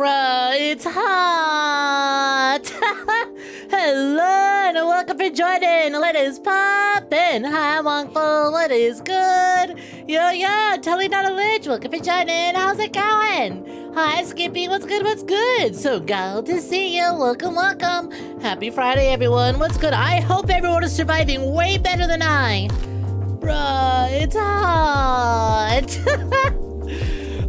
Bruh, it's hot! Hello, and welcome for joining. Let us pop in. Hi, Wongful. What is good? Yo, totally not a lich. Welcome for joining. How's it going? Hi, Skippy. What's good? What's good? So glad to see you. Welcome. Happy Friday, everyone. What's good? I hope everyone is surviving way better than I. Bruh, it's hot.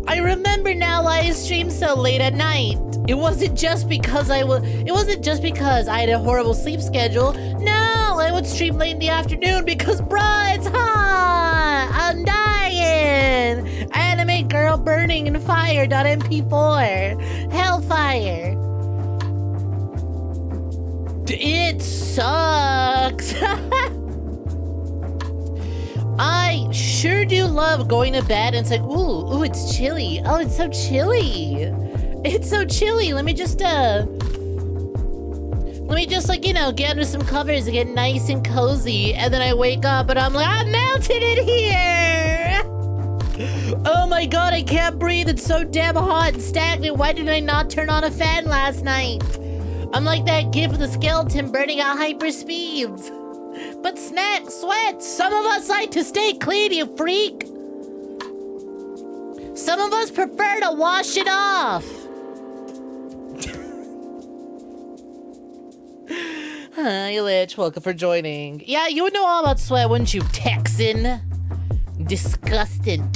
I remember now why I streamed so late at night. It wasn't just because I had a horrible sleep schedule. No, I would stream late in the afternoon because, bruh, it's hot. I'm dying. Anime girl burning in fire.mp4. Hellfire. It sucks. I sure do love going to bed and it's like, ooh, it's chilly. Oh, it's so chilly. It's so chilly. Let me just like, you know, get under some covers and get nice and cozy. And then I wake up and I'm like, I'm melted in here. Oh my God, I can't breathe. It's so damn hot and stagnant. Why did I not turn on a fan last night? I'm like that gif of the skeleton burning at hyper speeds. But Snek, sweat, some of us like to stay clean, you freak. Some of us prefer to wash it off. Hi, Lich, welcome for joining. Yeah, you would know all about sweat, wouldn't you, Texan? Disgusting.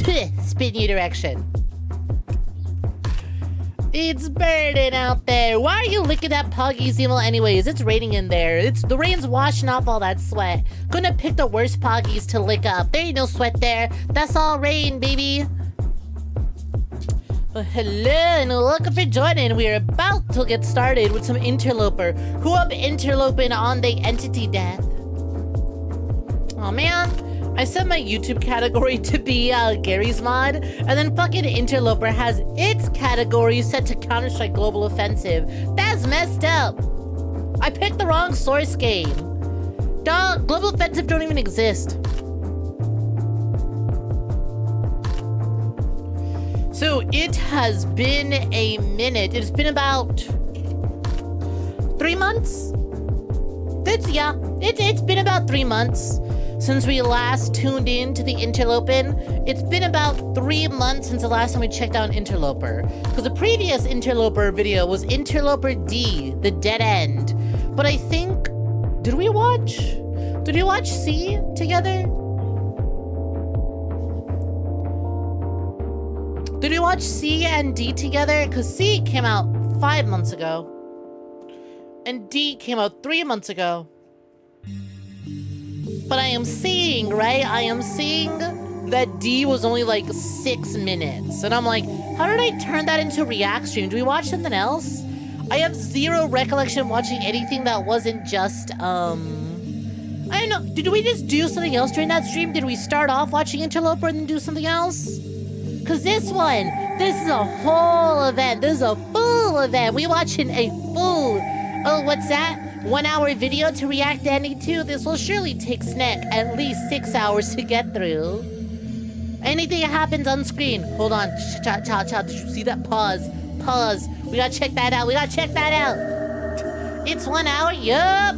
Spin your direction. It's burning out there. Why are you licking that Poggy's email anyways? It's raining in there. The rain's washing off all that sweat. Couldn't have picked the worst Poggies to lick up. There ain't no sweat there. That's all rain, baby. Well, hello and welcome for joining. We are about to get started with some Interloper. Who up interloping on the entity death? Oh man. I set my YouTube category to be Gary's mod, and then fucking Interloper has its category set to Counter-Strike Global Offensive. That's messed up. I picked the wrong source game. Dog, Global Offensive don't even exist. So it has been a minute. It's been about 3 months? It's been about 3 months. Since we last tuned in to the Interloping. It's been about 3 months since the last time we checked out Interloper. Because the previous Interloper video was Interloper D, the dead end. But I think, did we watch C together? Did we watch C and D together? Because C came out 5 months ago. And D came out 3 months ago. But I am seeing, right? I am seeing that D was only like 6 minutes. And I'm like, how did I turn that into a react stream? Do we watch something else? I have zero recollection of watching anything that wasn't just, I don't know. Did we just do something else during that stream? Did we start off watching Interloper and then do something else? Because this is a whole event. This is a full event. We watching a full, oh, what's that? 1 hour video to react to any two. This will surely take Snek at least 6 hours to get through. Anything that happens on screen. Hold on. Did you see that? Pause. We gotta check that out. It's 1 hour. Yup.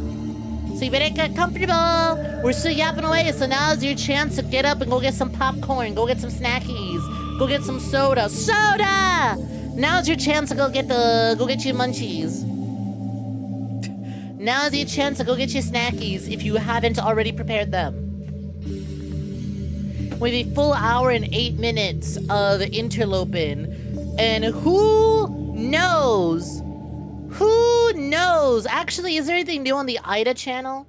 So you better get comfortable. We're still yapping away. So now's your chance to get up and go get some popcorn. Go get some snackies. Go get some soda. Now's your chance to go get your munchies. Now's your chance to go get your snackies if you haven't already prepared them. With a full hour and 8 minutes of interloping. And who knows? Actually, is there anything new on the 𝐼𝐸 channel?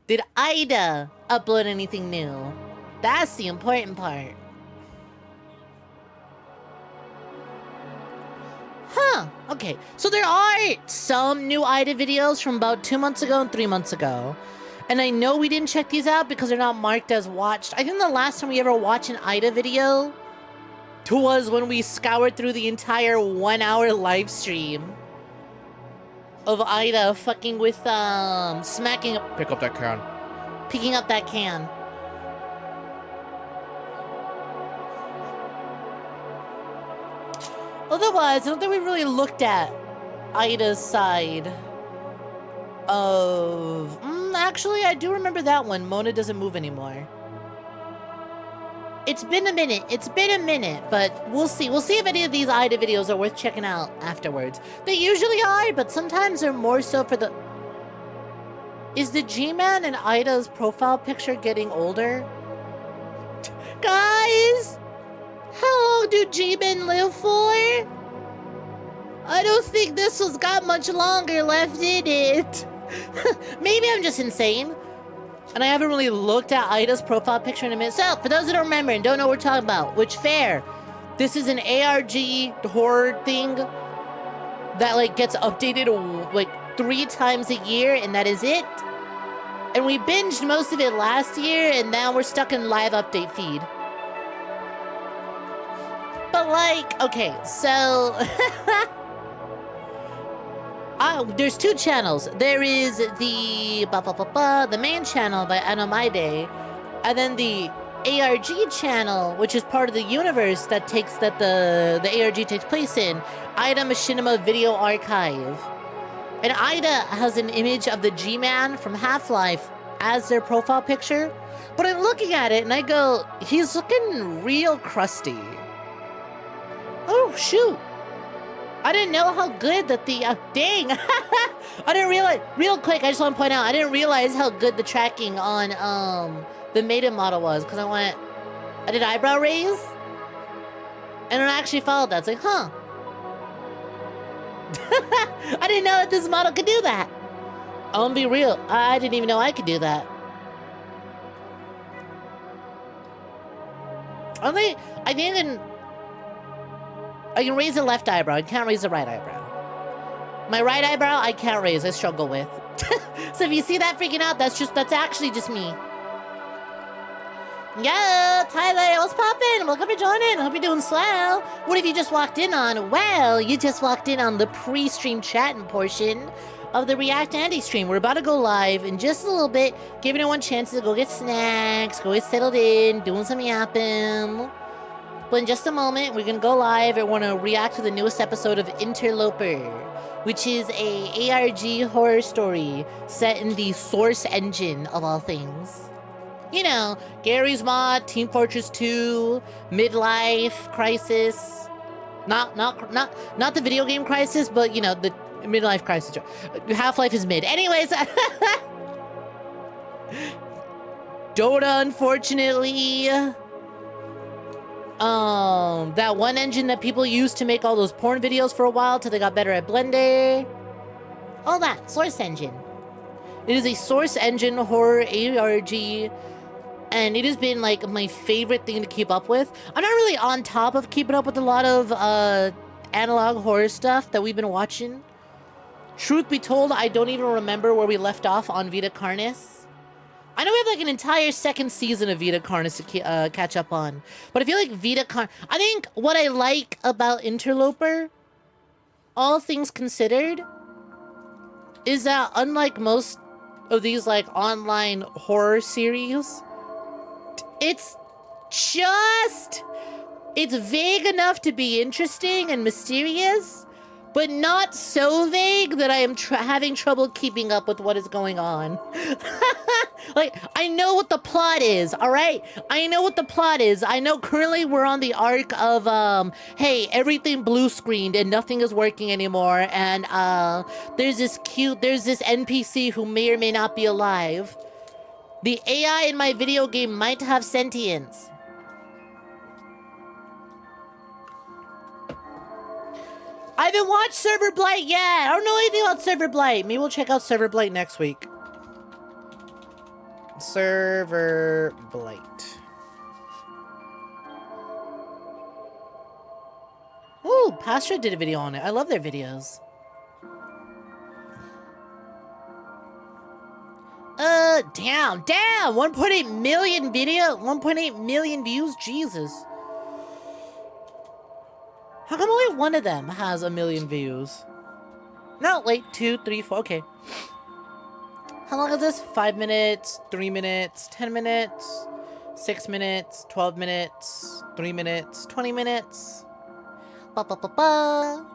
Did 𝐼𝐸 upload anything new? That's the important part. Huh, okay. So there are some new 𝐼𝐸 videos from about 2 months ago and 3 months ago. And I know we didn't check these out because they're not marked as watched. I think the last time we ever watched an 𝐼𝐸 video was when we scoured through the entire 1 hour live stream of 𝐼𝐸 fucking with, smacking up. Pick up that can. Picking up that can. Otherwise, I don't think we really looked at Ida's side of... actually, I do remember that one. Mona doesn't move anymore. It's been a minute, but we'll see. We'll see if any of these Ida videos are worth checking out afterwards. They usually are, but sometimes they're more so for the... Is the G-Man in Ida's profile picture getting older? Guys! How long do G-Men live for? I don't think this one's got much longer left in it. Maybe I'm just insane. And I haven't really looked at Ida's profile picture in a minute. So, for those that don't remember and don't know what we're talking about, which fair, this is an ARG horror thing that like gets updated like 3 times a year, and that is it. And we binged most of it last year, and now we're stuck in live update feed. But like, okay, so there's 2 channels. There is the main channel by Anomide, and then the ARG channel, which is part of the universe that the ARG takes place in, Ida Machinima Video Archive. And Ida has an image of the G-Man from Half-Life as their profile picture, but I'm looking at it and I go, he's looking real crusty. Oh, shoot. I didn't know how good that the... dang! I didn't realize... Real quick, I just want to point out, I didn't realize how good the tracking on the maiden model was, because I did eyebrow raise, and it actually followed that. It's like, huh. I didn't know that this model could do that. I'm gonna be real. I didn't even know I could do that. I think I can raise the left eyebrow. I can't raise the right eyebrow. My right eyebrow, I can't raise. I struggle with. So if you see that freaking out, that's actually just me. Yo, Tyler, what's poppin'? Welcome for joining. Hope you're doing swell. What have you just walked in on? Well, you just walked in on the pre-stream chatting portion of the React Andy stream. We're about to go live in just a little bit, giving everyone chances to go get snacks, go get settled in, doing some yapping. But in just a moment, we're gonna go live and we're gonna react to the newest episode of Interloper, which is a ARG horror story set in the Source engine of all things. You know, Gary's Mod, Team Fortress 2, Midlife Crisis. Not the video game crisis, but you know, the midlife crisis. Half-Life is mid. Anyways, Dota, unfortunately. That one engine that people used to make all those porn videos for a while till they got better at Blender. All that, Source engine. It is a Source engine horror ARG, and it has been like my favorite thing to keep up with. I'm not really on top of keeping up with a lot of analog horror stuff that we've been watching. Truth be told, I don't even remember where we left off on Vita I know we have like an entire 2nd season of Vita to catch up on, but I feel like I think what I like about Interloper, all things considered, is that unlike most of these like online horror series, it's vague enough to be interesting and mysterious, but not so vague that I am having trouble keeping up with what is going on. Like, I know what the plot is, all right? I know what the plot is. I know currently we're on the arc of, hey, everything blue screened and nothing is working anymore, and there's this NPC who may or may not be alive. The AI in my video game might have sentience. I haven't watched Server Blight yet. I don't know anything about Server Blight. Maybe we'll check out Server Blight next week. Server Blight. Ooh, Pastra did a video on it. I love their videos. Damn. 1.8 million 1.8 million views. Jesus. How come only one of them has 1 million views? No, wait, 2, 3, 4, okay. How long is this? 5 minutes, 3 minutes, 10 minutes, 6 minutes, 12 minutes, 3 minutes, 20 minutes. Ba ba ba ba.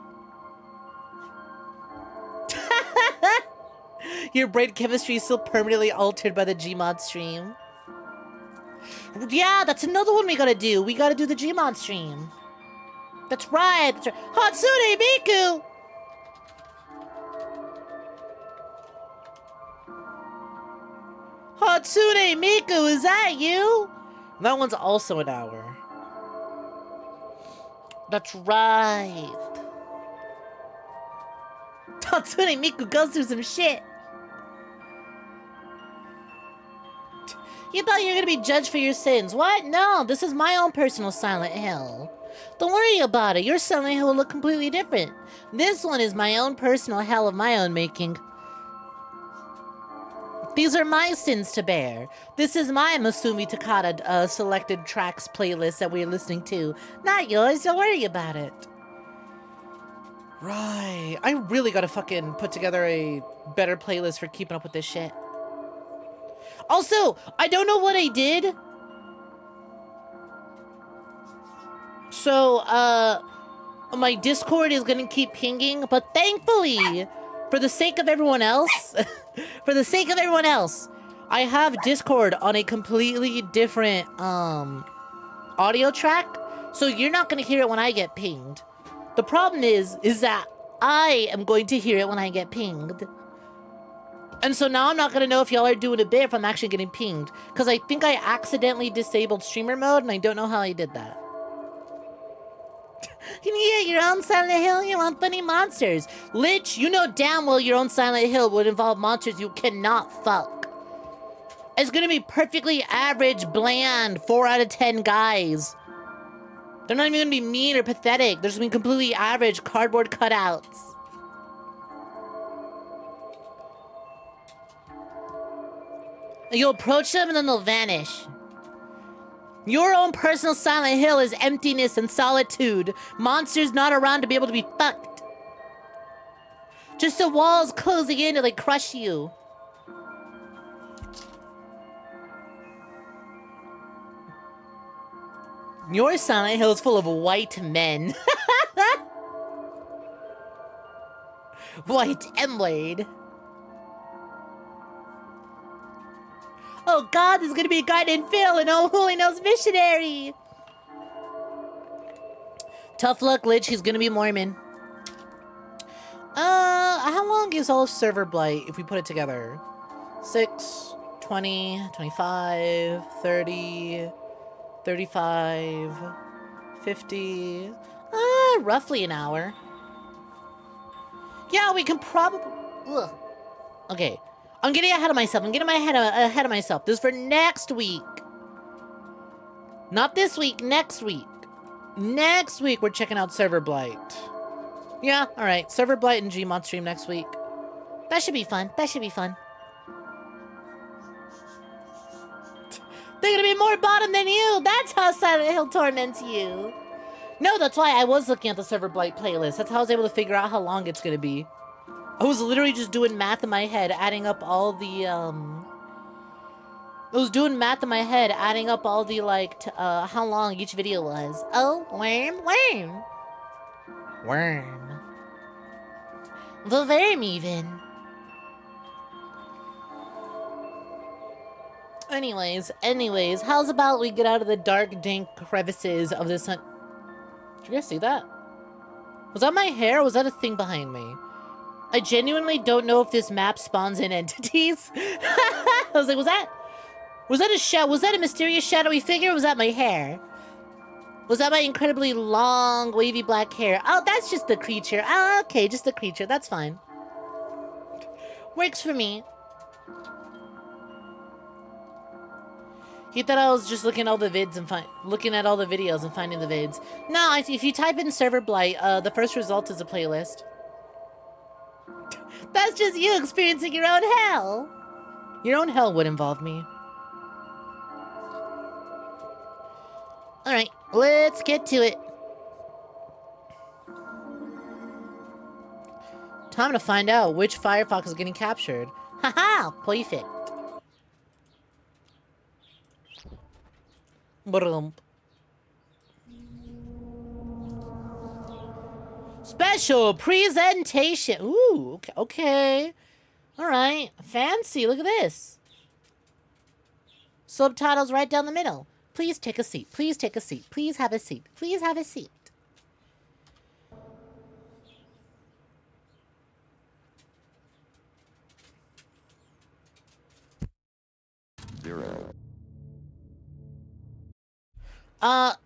Your brain chemistry is still permanently altered by the Gmod stream. Yeah, that's another one we gotta do. We gotta do the Gmod stream. That's right. That's right. Hatsune Miku! Hatsune Miku, is that you? That one's also an hour. That's right. Hatsune Miku goes through some shit. You thought you were gonna be judged for your sins. What? No, this is my own personal Silent Hill. Don't worry about it. Your Silent Hill will look completely different. This one is my own personal hell of my own making. These are my sins to bear. This is my Masumi Takada selected tracks playlist that we're listening to. Not yours. Don't worry about it. Right. I really gotta fucking put together a better playlist for keeping up with this shit. Also, I don't know what I did. So, my Discord is gonna keep pinging, but thankfully, for the sake of everyone else, I have Discord on a completely different, audio track, so you're not gonna hear it when I get pinged. The problem is that I am going to hear it when I get pinged. And so now I'm not gonna know if y'all are doing a bit if I'm actually getting pinged, because I think I accidentally disabled streamer mode, and I don't know how I did that. Can you get your own Silent Hill? You want funny monsters. Lich, you know damn well your own Silent Hill would involve monsters you cannot fuck. It's gonna be perfectly average, bland, 4 out of 10 guys. They're not even gonna be mean or pathetic. They're just gonna be completely average cardboard cutouts. You'll approach them and then they'll vanish. Your own personal Silent Hill is emptiness and solitude. Monsters not around to be able to be fucked. Just the walls closing in to like crush you. Your Silent Hill is full of white men. White M-Wade. Oh God, there's gonna be a guy named Phil and Oh Holy Knows Missionary. Tough luck, Lich. He's gonna be Mormon. How long is all of Server Blight if we put it together? 6, 20, 25, 30, 35, 50. Roughly an hour. Yeah, we can probably. Ugh. Okay. I'm getting ahead of myself. I'm getting ahead of myself. This is for next week. Not this week, next week. Next week, we're checking out Server Blight. Yeah, alright. Server Blight and Gmod stream next week. That should be fun. That should be fun. They're gonna be more bottom than you. That's how Silent Hill torments you. No, that's why I was looking at the Server Blight playlist. That's how I was able to figure out how long it's gonna be. I was literally just doing math in my head, adding up all the, like, how long each video was. Oh, worm. The worm, even. Anyways, how's about we get out of the dark, dank crevices of this hunt? Did you guys see that? Was that my hair, or was that a thing behind me? I genuinely don't know if this map spawns in entities. I was like, was that a mysterious shadowy figure, or was that my hair? Was that my incredibly long, wavy black hair? Oh, that's just the creature. Oh, okay, just the creature. That's fine. Works for me. He thought I was just looking at all the vids and looking at all the videos and finding the vids. No, if you type in Server Blight, the first result is a playlist. That's just you experiencing your own hell. Your own hell would involve me. Alright, let's get to it. Time to find out which Firefox is getting captured. Haha, perfect. Brum. Special presentation. Ooh, okay. Okay. All right. Fancy. Look at this. Subtitles right down the middle. Please take a seat. Please take a seat. Please have a seat. Please have a seat.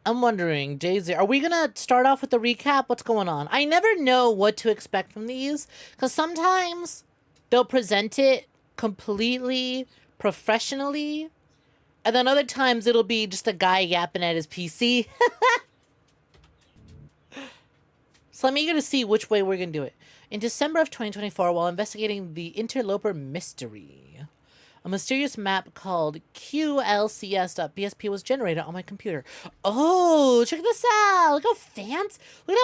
I'm wondering, Daisy, are we gonna start off with the recap? What's going on? I never know what to expect from these, because sometimes they'll present it completely professionally, and then other times it'll be just a guy yapping at his PC. So I'm eager to see which way we're gonna do it. In December of 2024, while investigating the Interloper mystery, a mysterious map called QLCS.BSP was generated on my computer. Oh, check this out! Look how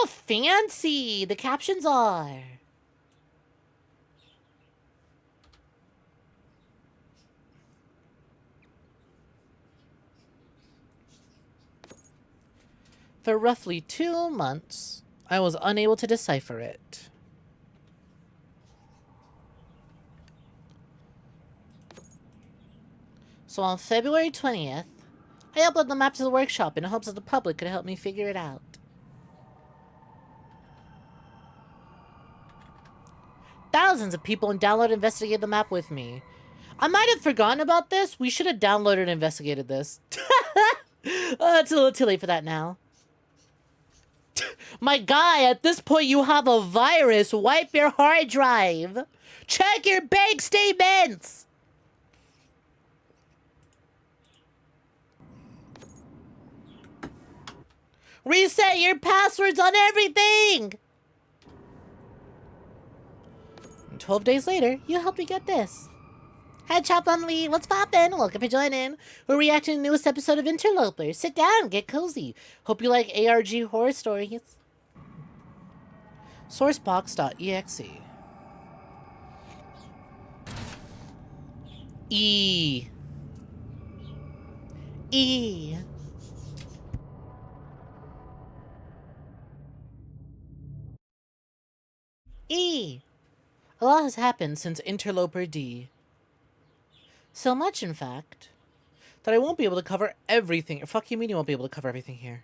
fancy the captions are. For roughly 2 months, I was unable to decipher it. So on February 20th, I uploaded the map to the workshop in hopes that the public could help me figure it out. Thousands of people downloaded and investigated the map with me. I might have forgotten about this. We should have downloaded and investigated this. It's a little too late for that now. My guy, at this point you have a virus. Wipe your hard drive. Check your bank statements. Reset your passwords on everything! And 12 days later, you helped me get this. Hi, Chop on Lee. What's poppin'? Welcome for joining. We're reacting to the newest episode of Interloper. Sit down, get cozy. Hope you like ARG horror stories. Sourcebox.exe. E. A lot has happened since Interloper D. So much, in fact, that I won't be able to cover everything. Fuck you mean you won't be able to cover everything here?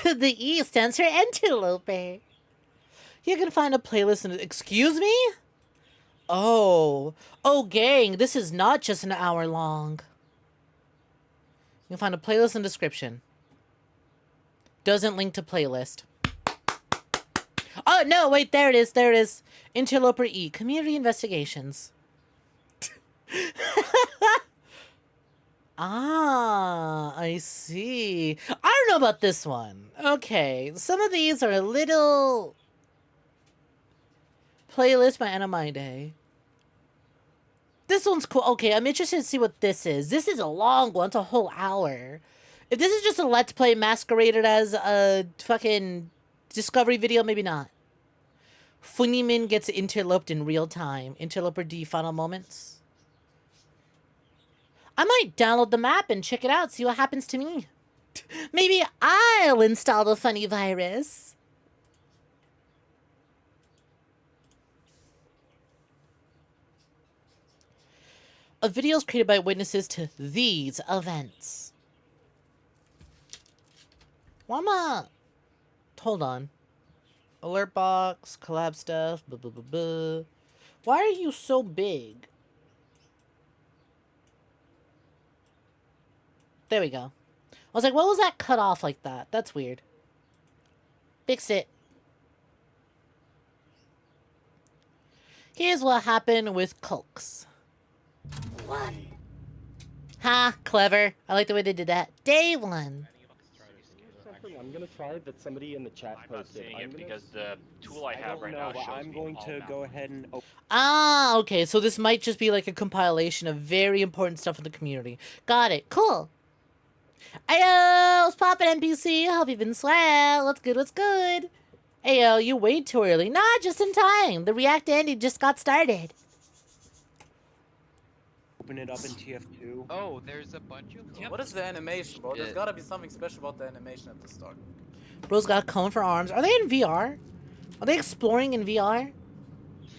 The E stands for Interloper. You can find a playlist in... Excuse me? Oh, gang, this is not just an hour long. You can find a playlist in description. Doesn't link to playlist. Oh, no, wait, there it is, there it is. Interloper E, Community Investigations. Ah, I see. I don't know about this one. Okay, some of these are a little... Playlist by Anamide. This one's cool. Okay, I'm interested to see what this is. This is a long one. It's a whole hour. If this is just a Let's Play masqueraded as a fucking discovery video, maybe not. Funimin gets interloped in real time. Interloper D final moments. I might download the map and check it out, see what happens to me. Maybe I'll install the funny virus. A video is created by witnesses to these events. Wama. Hold on. Alert box, collab stuff, blah, blah, blah, blah. Why are you so big? There we go. I was like, what was that cut off like that? That's weird. Fix it. Here's what happened with 𝐒𝐽. One. Ha, clever. I like the way they did that. Day one. I'm gonna try that somebody in the chat posted. Because the tool I have right now shows I'm going to go ahead and... Ah, okay. So this might just be like a compilation of very important stuff in the community. Got it. Cool. Ayo, what's poppin' NPC? Hope you've been swell. What's good? What's good? Ayo, you way too early. Nah, just in time. The React ending just got started. Open it up in TF2. Oh, there's a bunch of... What is the animation, bro? There's gotta be something special about the animation at the start. Bro's got a cone for arms. Are they in VR? Are they exploring in VR?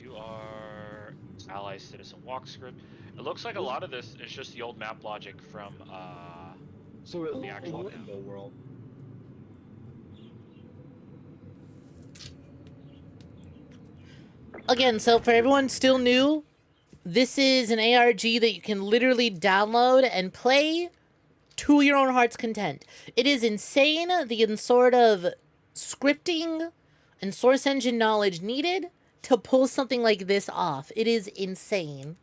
You are ally citizen walk script. It looks like a lot of this is just the old map logic from So the actual Limbo world. Again, so for everyone still new, this is an ARG that you can literally download and play to your own heart's content. It is insane the sort of scripting and source engine knowledge needed to pull something like this off. It is insane.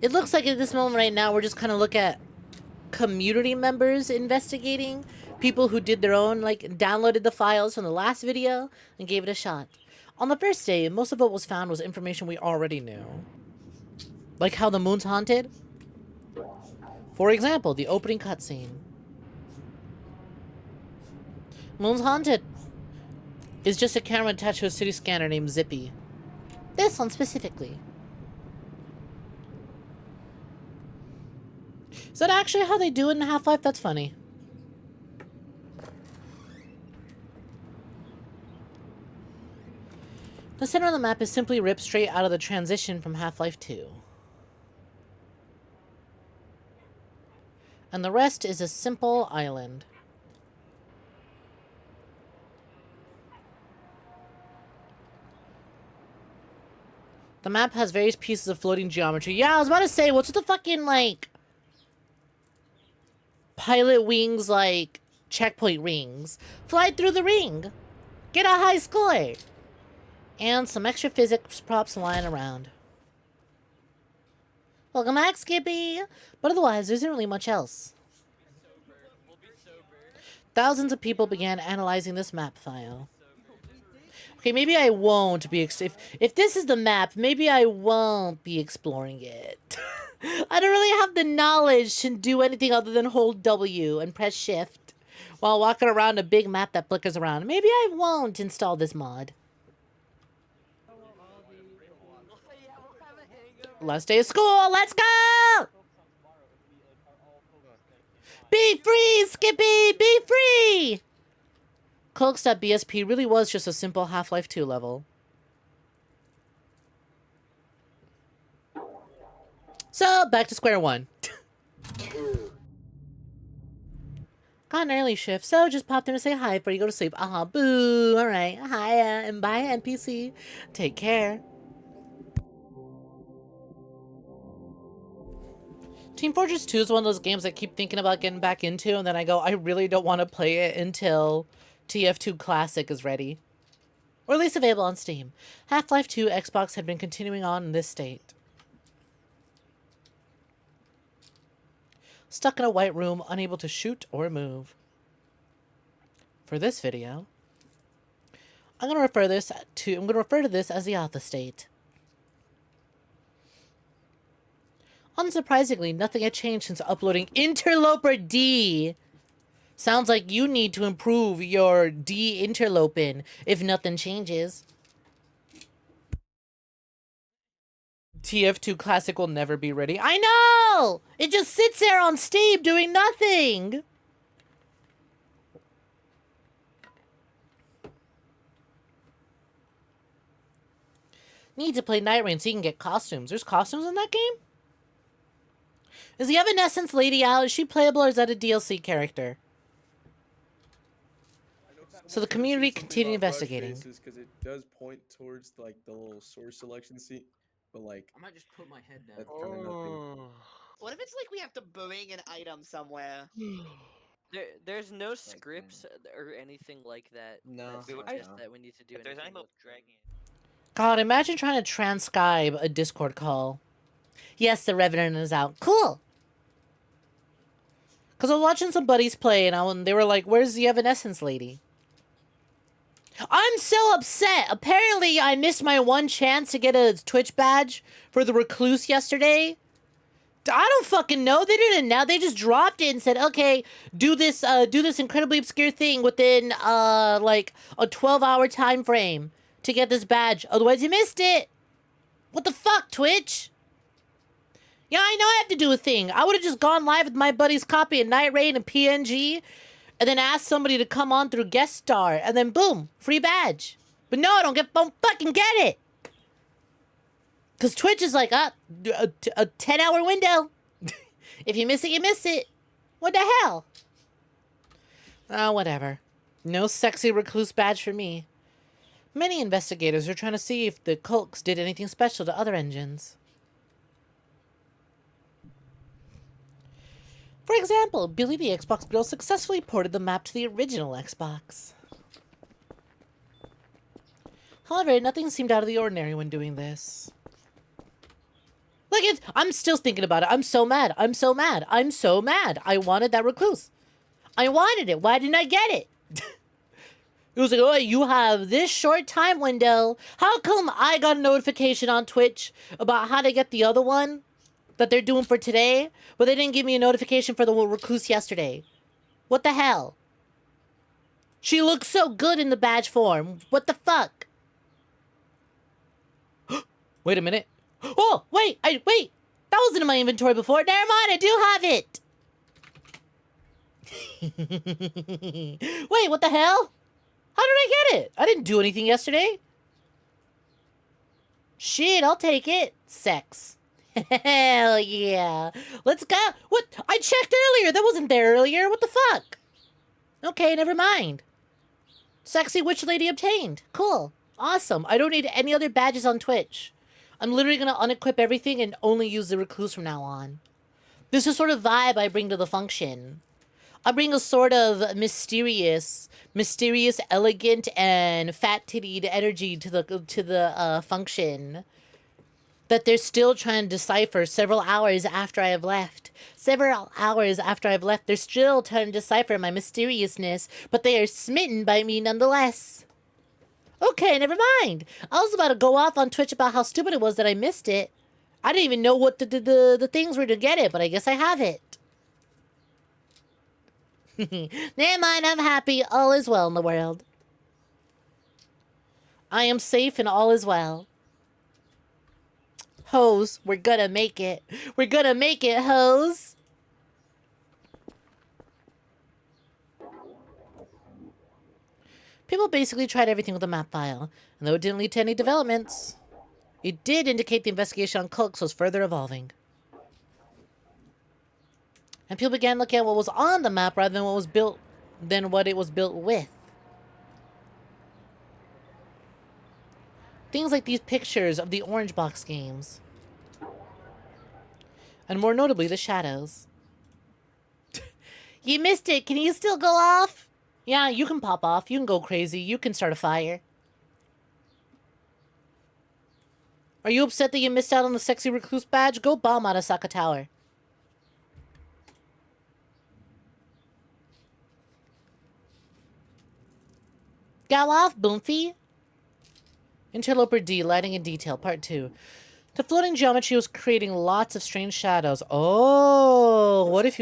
It looks like at this moment right now, we're just kind of looking at community members investigating. People who did their own, like, downloaded the files from the last video and gave it a shot. On the first day, most of what was found was information we already knew. Like how the moon's haunted. For example, the opening cutscene. Moon's haunted is just a camera attached to a city scanner named Zippy. This one specifically. Is that actually how they do it in Half-Life? That's funny. The center of the map is simply ripped straight out of the transition from Half-Life 2. And the rest is a simple island. The map has various pieces of floating geometry. Yeah, I was about to say, what's with the fucking, like, pilot wings, like, checkpoint rings? Fly through the ring! Get a high score! And some extra physics props lying around. Welcome back, Skippy! But otherwise, there isn't really much else. Thousands of people began analyzing this map file. Okay, maybe I won't be... If this is the map, maybe I won't be exploring it. I don't really have the knowledge to do anything other than hold W and press shift while walking around a big map that flickers around. Maybe I won't install this mod. Last day of school, let's go! Be free, Skippy, be free! 𝐒𝐧𝐞𝐤 really was just a simple Half-Life 2 level. So, back to square one. Got an early shift, so just popped in to say hi before you go to sleep. Boo, alright, hi, and bye, NPC. Take care. Team Fortress 2 is one of those games I keep thinking about getting back into, and then I go, I really don't want to play it until TF2 Classic is ready. Or at least available on Steam. Half-Life 2 Xbox had been continuing on in this state. Stuck in a white room, unable to shoot or move. For this video, I'm going to refer to this as the alpha state. Unsurprisingly, nothing had changed since uploading Interloper D. Sounds like you need to improve your D interloping if nothing changes. TF2 Classic will never be ready. I know! It just sits there on Steam doing nothing! Need to play Night Rain so you can get costumes. There's costumes in that game? Is the Evanescence lady out? Is she playable or is that a DLC character? So the community continued investigating. Because it does point towards like the little source selection seat, but like I might just put my head down. that's kind of nothing. What if it's like we have to bring an item somewhere? There's no scripts or anything like that. No, that suggest that we need to do If there's anything any with dragging. God, imagine trying to transcribe a Discord call. Yes, the Revenant is out. Cool! Because I was watching some buddies play, and they were like, where's the Evanescence lady? I'm so upset! Apparently, I missed my one chance to get a Twitch badge for the Recluse yesterday. I don't fucking know. They didn't now. They just dropped it and said, okay, do this incredibly obscure thing within, like, a 12-hour time frame to get this badge. Otherwise, you missed it. What the fuck, Twitch? Yeah, I know I have to do a thing. I would have just gone live with my buddy's copy of Night Raid and PNG, and then asked somebody to come on through guest star, and then boom, free badge. But no, I don't fucking get it. Because Twitch is like, a 10-hour window. If you miss it, you miss it. What the hell? Oh, whatever. No sexy recluse badge for me. Many investigators are trying to see if the 𝐒𝐽 did anything special to other engines. For example, Billy the Xbox Girl successfully ported the map to the original Xbox. However, nothing seemed out of the ordinary when doing this. Look, I'm still thinking about it. I'm so mad. I'm so mad. I'm so mad. I wanted that recluse. I wanted it. Why didn't I get it? It was like, oh, you have this short time window. How come I got a notification on Twitch about how to get the other one that they're doing for today, but they didn't give me a notification for the recluse yesterday? What the hell? She looks so good in the badge form. What the fuck? Wait a minute. Oh, wait. Wait. That wasn't in my inventory before. Never mind. I do have it. Wait, what the hell? How did I get it? I didn't do anything yesterday. Shit, I'll take it. Sex. Hell yeah. Let's go. What? I checked earlier. That wasn't there earlier. What the fuck? Okay, never mind. Sexy witch lady obtained. Cool. Awesome. I don't need any other badges on Twitch. I'm literally going to unequip everything and only use the recluse from now on. This is sort of vibe I bring to the function. I bring a sort of mysterious, elegant, and fat-tittied energy to the function that they're still trying to decipher several hours after I have left. Several hours after I've left, they're still trying to decipher my mysteriousness, but they are smitten by me nonetheless. Okay, never mind. I was about to go off on Twitch about how stupid it was that I missed it. I didn't even know what the things were to get it, but I guess I have it. Never mind, I'm happy. All is well in the world. I am safe and all is well. Hoes, we're gonna make it. We're gonna make it, hoes. People basically tried everything with the map file, and though it didn't lead to any developments, it did indicate the investigation on 𝐒𝐽 was further evolving. And people began looking at what was on the map rather than what it was built with. Things like these pictures of the orange box games. And more notably, the shadows. You missed it. Can you still go off? Yeah, you can pop off. You can go crazy. You can start a fire. Are you upset that you missed out on the sexy recluse badge? Go bomb Arasaka Tower. Go off, Boomfy. Interloper D, Lighting in Detail, Part 2. The floating geometry was creating lots of strange shadows. Oh, what if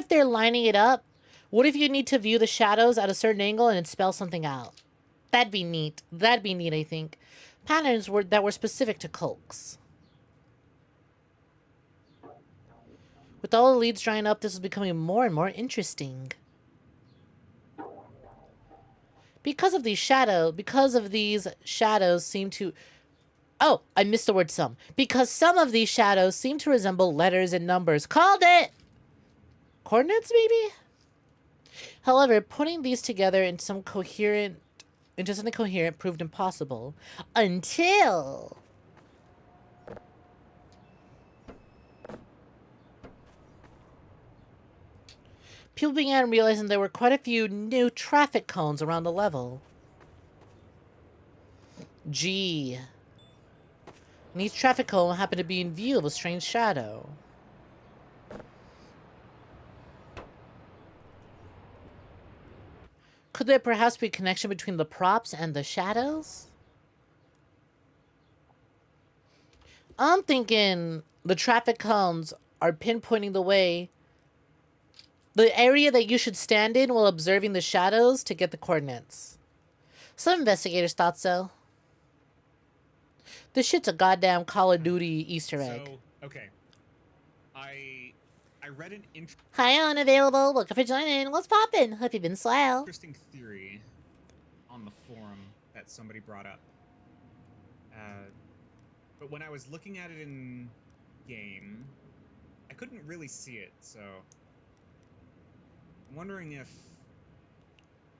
they're lining it up? What if you need to view the shadows at a certain angle and spell something out? That'd be neat. That'd be neat, I think. Patterns that were specific to 𝐒𝐽s. With all the leads drying up, this is becoming more and more interesting. Because of these shadows seem to... Oh, I missed the word some. Because some of these shadows seem to resemble letters and numbers. Called it! Coordinates, maybe? However, putting these together into something coherent proved impossible. Until... people began realizing there were quite a few new traffic cones around the level. Gee. And each traffic cone happened to be in view of a strange shadow. Could there perhaps be a connection between the props and the shadows? I'm thinking the traffic cones are pinpointing the area that you should stand in while observing the shadows to get the coordinates. Some investigators thought so. This shit's a goddamn Call of Duty Easter egg. So, okay. I read an Hi, unavailable. Welcome for joining. What's poppin'? Hope you've been swell. interesting theory on the forum that somebody brought up. But when I was looking at it in game, I couldn't really see it, so I'm wondering if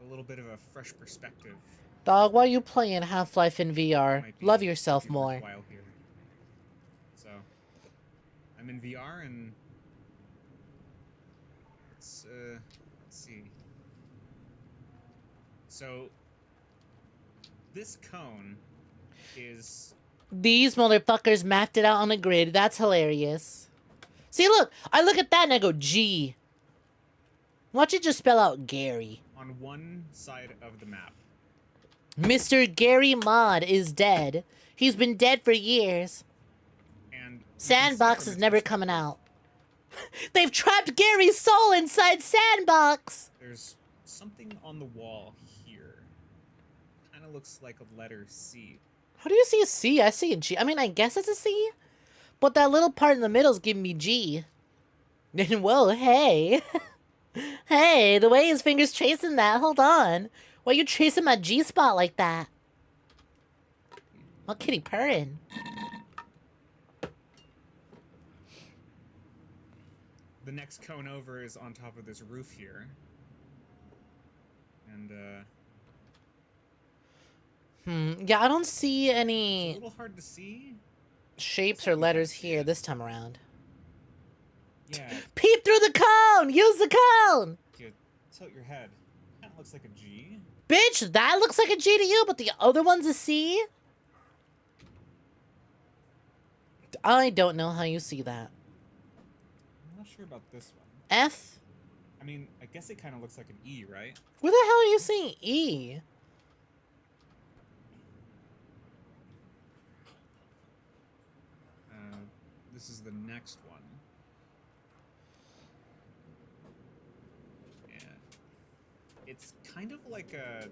a little bit of a fresh perspective Dog, why you playing Half-Life in VR? might be Love yourself be more. worthwhile here. So, I'm in VR and let's see. So, this cone is These motherfuckers mapped it out on the grid. That's hilarious. See, look. I look at that and I go, G. Why don't you just spell out Gary? on one side of the map. Mr. Gary Mod is dead. He's been dead for years. And you can see Sandbox from is its never perspective, coming out. They've trapped Gary's soul inside Sandbox. There's something on the wall here. Kind of looks like a letter C. How do you see a C? I see a G. I mean, I guess it's a C. But that little part in the middle is giving me G. And whoa, hey. Hey, the way his finger's tracing that. Hold on. Why you tracing my G spot like that? What kitty purring? The next cone over is on top of this roof here. And, Yeah, I don't see it's a any little hard to see. shapes or letters here this time around. Yeah, Peep through the cone! Use the cone! if you tilt your head, kind of looks like a G. Bitch, that looks like a G to you, but the other one's a C? I don't know how you see that. I'm not sure about this one. F? I mean, I guess it kind of looks like an E, right? Where the hell are you seeing E? This is the next one. Yeah. It's kind of like a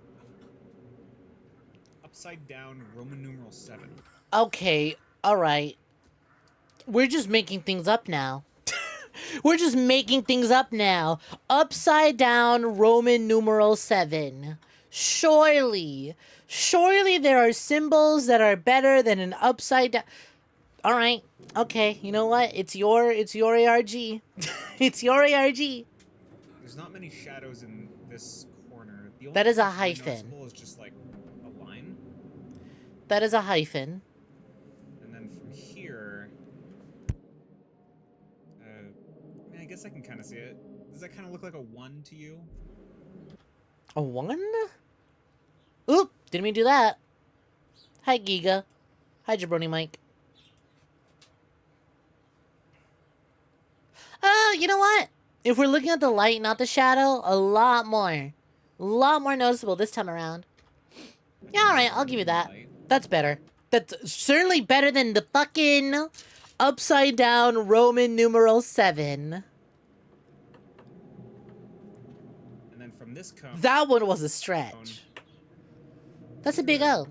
upside down Roman numeral 7. Okay, alright. We're just making things up now. We're just making things up now. Upside down Roman numeral 7. Surely there are symbols that are better than an upside down. Alright, okay, you know what? It's your ARG. It's your ARG. There's not many shadows in this corner. The only That is a thing that's really hyphen. noticeable is just like a line. That is a hyphen. And then from here, I mean, I guess I can kind of see it. Does that kind of look like a 1 to you? A 1? Oop, didn't mean to do that. Hi, Giga. Hi, Jabroni Mike. Oh, you know what? If we're looking at the light, not the shadow, a lot more noticeable this time around. Yeah, alright, I'll give you that. That's better. That's certainly better than the fucking upside down Roman numeral 7. And then from this cone, That one was a stretch. That's a big O.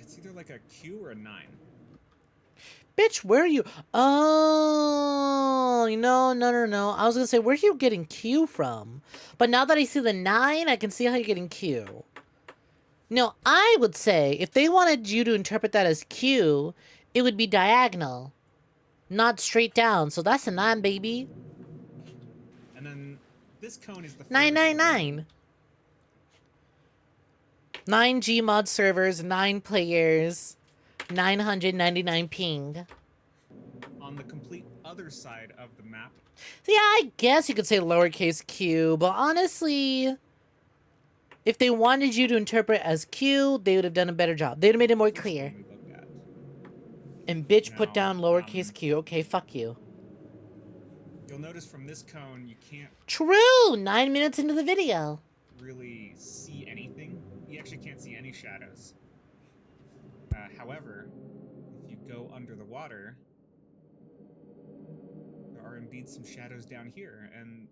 it's either like a Q or a 9. Bitch, where are you? Oh, no. I was gonna say, where are you getting Q from? But now that I see the 9, I can see how you're getting Q. No, I would say, if they wanted you to interpret that as Q, it would be diagonal, not straight down. So that's a 9, baby. And then this cone is the 999. 9 Gmod servers, 9 players, 999 ping. on the complete other side of the map. So yeah, I guess you could say lowercase q, but honestly, if they wanted you to interpret as Q, they would have done a better job. They would have made it more clear. We look at. And bitch put Now, down lowercase q. Okay, fuck you. You'll notice from this cone, you can't True! 9 minutes into the video. really see anything. You actually can't see any shadows. However, if you go under the water, there are indeed some shadows down here, and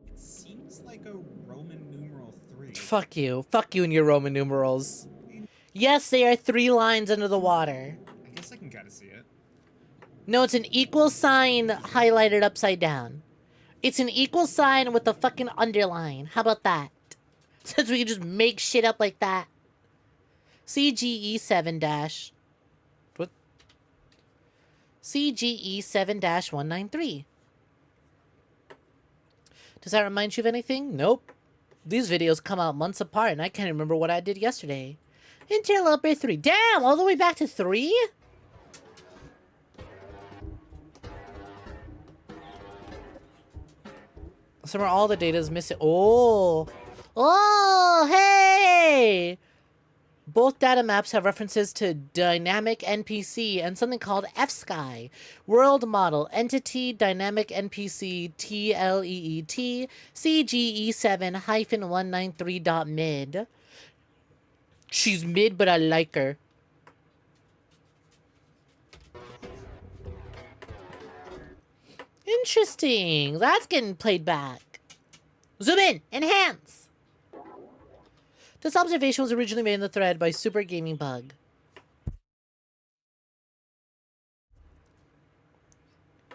it seems like a Roman numeral 3. Fuck you. Fuck you and your Roman numerals. Yes, they are 3 lines under the water. I guess I can kind of see it. No, it's an equal sign highlighted upside down. It's an equal sign with a fucking underline. How about that? Since we can just make shit up like that. CGE7 dash. What? CGE7-193. Does that remind you of anything? Nope. These videos come out months apart and I can't remember what I did yesterday. Interloper 3. Damn! All the way back to 3? Somewhere all the data is missing. Oh! Oh, hey! Both data maps have references to dynamic NPC and something called FSky. World model, entity, dynamic NPC, TLEET, CGE7-193.mid. She's mid, but I like her. Interesting. That's getting played back. Zoom in. Enhance. This observation was originally made in the thread by Super Gaming Bug.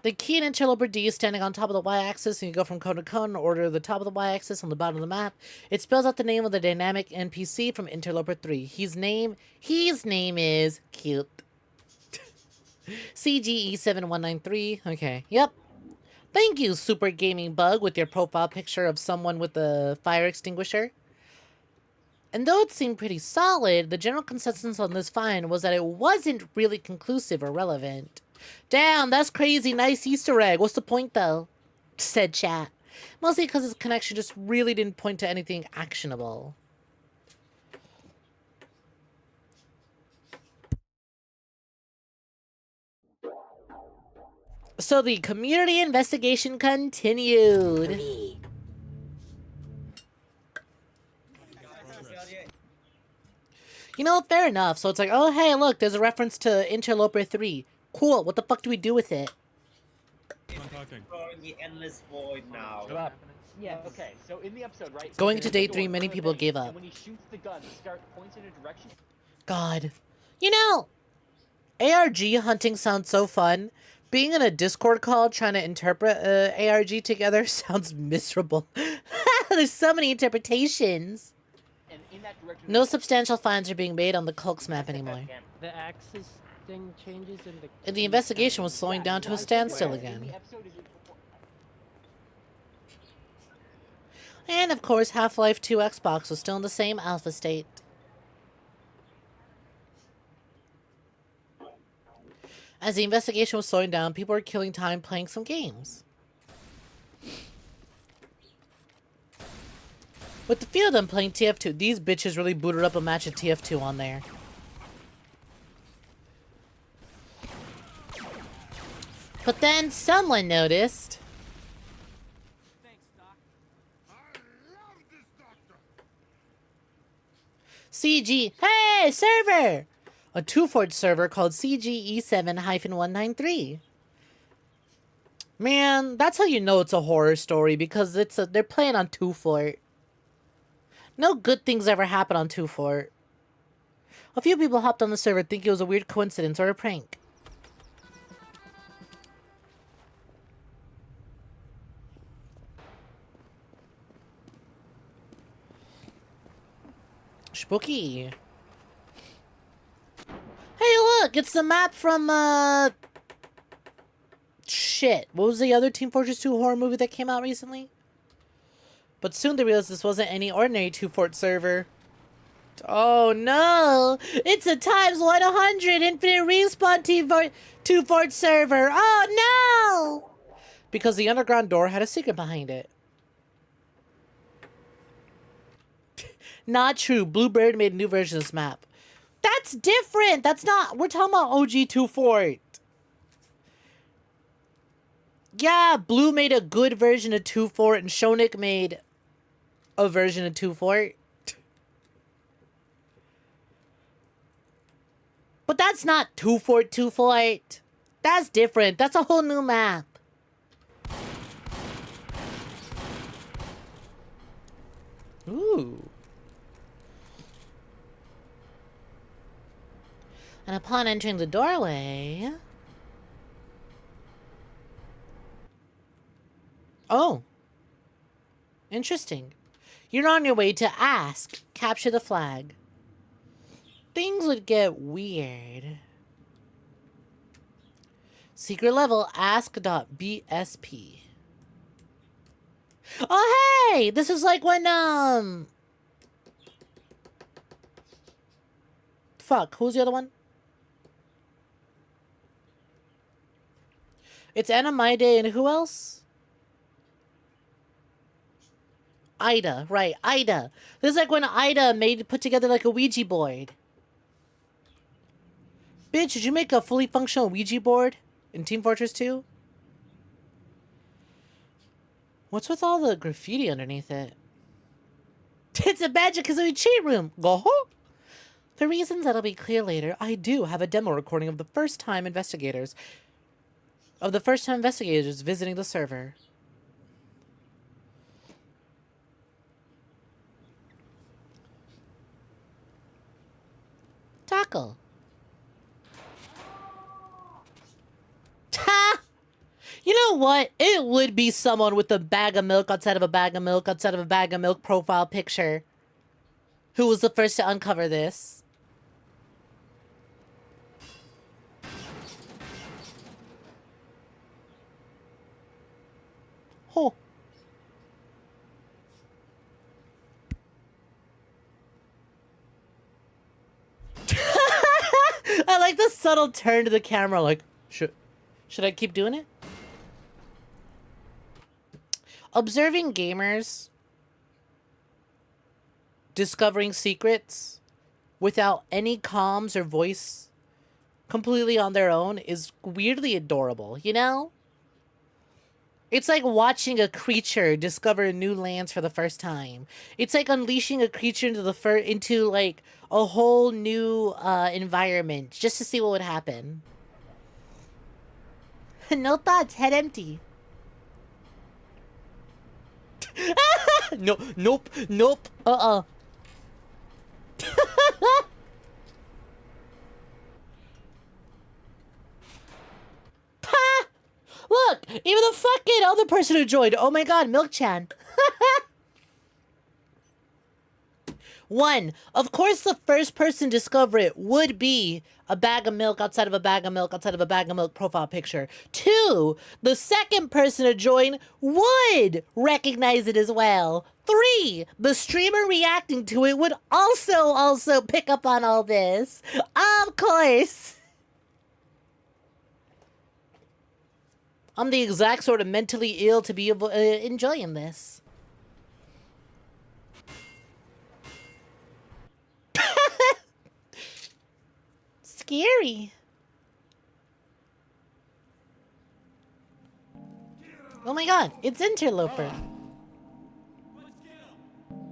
The key in Interloper D is standing on top of the y-axis, and you go from cone to cone in order of the top of the y-axis on the bottom of the map. It spells out the name of the dynamic NPC from Interloper 3. His name is cute. CGE7193. Okay, yep. Thank you, Super Gaming Bug, with your profile picture of someone with a fire extinguisher. And though it seemed pretty solid, the general consensus on this find was that it wasn't really conclusive or relevant. Damn, that's crazy. Nice Easter egg. What's the point, though? Said chat. Mostly because his connection just really didn't point to anything actionable. So the community investigation continued. You know, fair enough. So it's like, oh, hey, look, there's a reference to Interloper 3. Cool. What the fuck do we do with it? Exploring the endless void now. Shut up. Yeah, okay, so in the episode, right? Going so to day 3, many people gave up. And when he shoots the gun, start points in a direction. God. You know, ARG hunting sounds so fun. Being in a Discord call trying to interpret ARG together sounds miserable. There's so many interpretations. And in that direction, No substantial finds are being made on the Kulks map anymore. The axis thing changes in the... And the investigation was slowing down to a standstill again. And of course, Half-Life 2 Xbox was still in the same alpha state. As the investigation was slowing down, people were killing time playing some games. With the few of them playing TF2, these bitches really booted up a match of TF2 on there. But then someone noticed. CG, hey, server! A 2-Fort server called CGE7-193. Man, that's how you know it's a horror story, because they're playing on 2-Fort. No good things ever happen on 2-Fort. A few people hopped on the server thinking it was a weird coincidence or a prank. Spooky. Hey, look! It's the map from, shit. What was the other Team Fortress 2 horror movie that came out recently? But soon they realized this wasn't any ordinary 2-Fort server. Oh, no! It's a times 100 infinite respawn 2-Fort server! Oh, no! Because the underground door had a secret behind it. Not true. Bluebird made a new version of this map. That's different. That's not... We're talking about OG 2-Fort. Yeah, Blue made a good version of 2-Fort, and Shonik made a version of 2-Fort. But that's not 2-Fort. That's different. That's a whole new map. Ooh. And upon entering the doorway... Oh. Interesting. You're on your way to ask. Capture the flag. Things would get weird. Secret level ask.bsp. Oh, hey! This is like when, Fuck, who's the other one? It's Anna Maide and who else? Ida, right, Ida. This is like when Ida put together like a Ouija board. Bitch, did you make a fully functional Ouija board in Team Fortress 2? What's with all the graffiti underneath it? It's a Banjo-Kazooie cheat room! Go-ho! For reasons that'll be clear later, I do have a demo recording of the first-time investigators visiting the server. Tackle. Ha! You know what? It would be someone with a bag of milk outside of a bag of milk outside of a bag of milk profile picture who was the first to uncover this. Oh. I like the subtle turn to the camera, like, should I keep doing it? Observing gamers discovering secrets without any comms or voice, completely on their own, is weirdly adorable, you know? It's like watching a creature discover new lands for the first time. It's like unleashing a creature into like a whole new environment just to see what would happen. No thoughts, head empty. No, nope, nope, Look, even the fucking other person who joined. Oh my god, Milk-chan. One, of course the first person to discover it would be a bag of milk outside of a bag of milk outside of a bag of milk profile picture. Two, the second person to join would recognize it as well. Three, the streamer reacting to it would also pick up on all this. Of course. I'm the exact sort of mentally ill to be enjoying this. Scary. Oh my god, it's Interloper.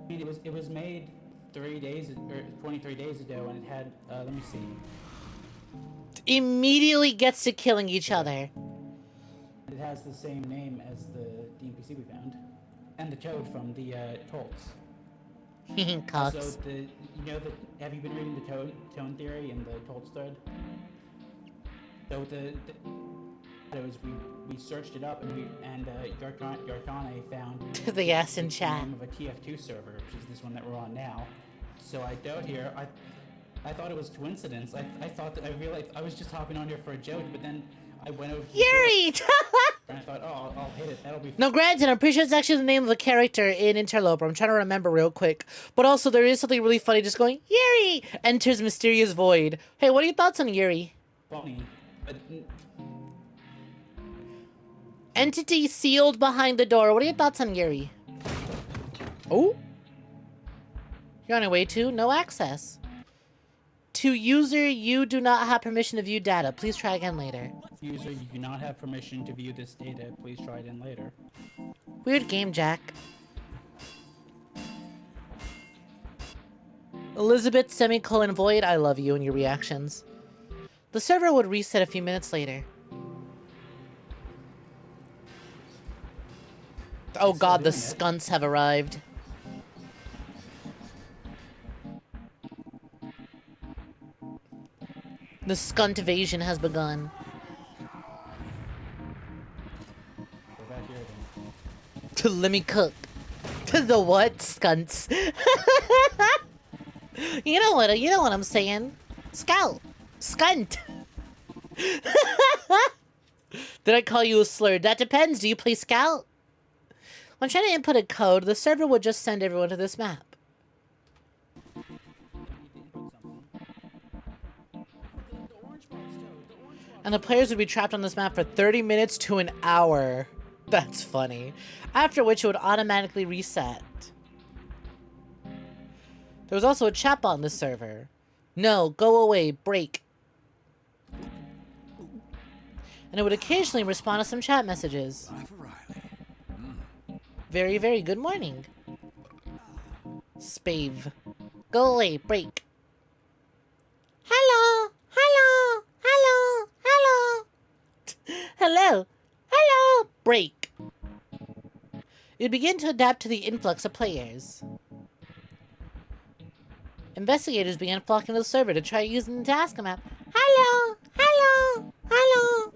It was made 3 days or 23 days ago, and it had let me see. Immediately gets to killing each other. It has the same name as the NPC we found, and the toad from the Colts. Cox. So have you been reading the tone theory in the Colts thread? So we searched it up, and Yarkane found the ass in chat name of a TF2 server, which is this one that we're on now. So I dove here. I thought it was coincidence. I thought that I realized I was just hopping on here for a joke, but then I went over to Yuri! and I thought, oh, I'll hit it. That'll be fun. No, granted, I'm pretty sure it's actually the name of a character in Interloper. I'm trying to remember real quick. But also, there is something really funny just going, Yuri! Enters mysterious void. Hey, what are your thoughts on Yuri? Funny, but... Entity sealed behind the door. What are your thoughts on Yuri? Oh? You're on your way to no access. To user, you do not have permission to view data. Please try again later. User, you do not have permission to view this data. Please try again later. Weird game, Jack. Elizabeth _void, I love you and your reactions. The server would reset a few minutes later. Oh god, the skunks have arrived. The skunt invasion has begun. We're back here again. Let me cook. To the what? Skunts. You know what I'm saying. Scout. Skunt. Did I call you a slur? That depends. Do you play Scout? When trying to input a code, the server would just send everyone to this map. And the players would be trapped on this map for 30 minutes to an hour. That's funny. After which it would automatically reset. There was also a chatbot on this server. No, go away, break. And it would occasionally respond to some chat messages. Very, very good morning. Spave. Go away, break. Hello, hello, hello, hello. Hello, hello, break. You'd begin to adapt to the influx of players. Investigators began flocking to the server to try using the task map. Hello, hello, hello,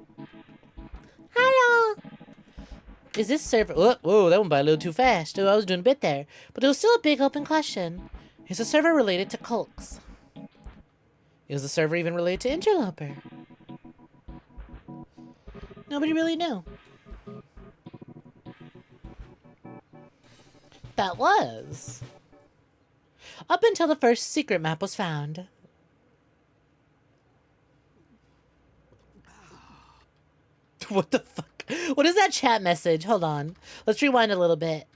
hello. Is this server... Whoa, that went by a little too fast. Oh, I was doing a bit there. But there was still a big open question. Is the server related to 𝐒𝐽s? Is the server even related to Interloper? Nobody really knew. That was... up until the first secret map was found. What the fuck? What is that chat message? Hold on. Let's rewind a little bit.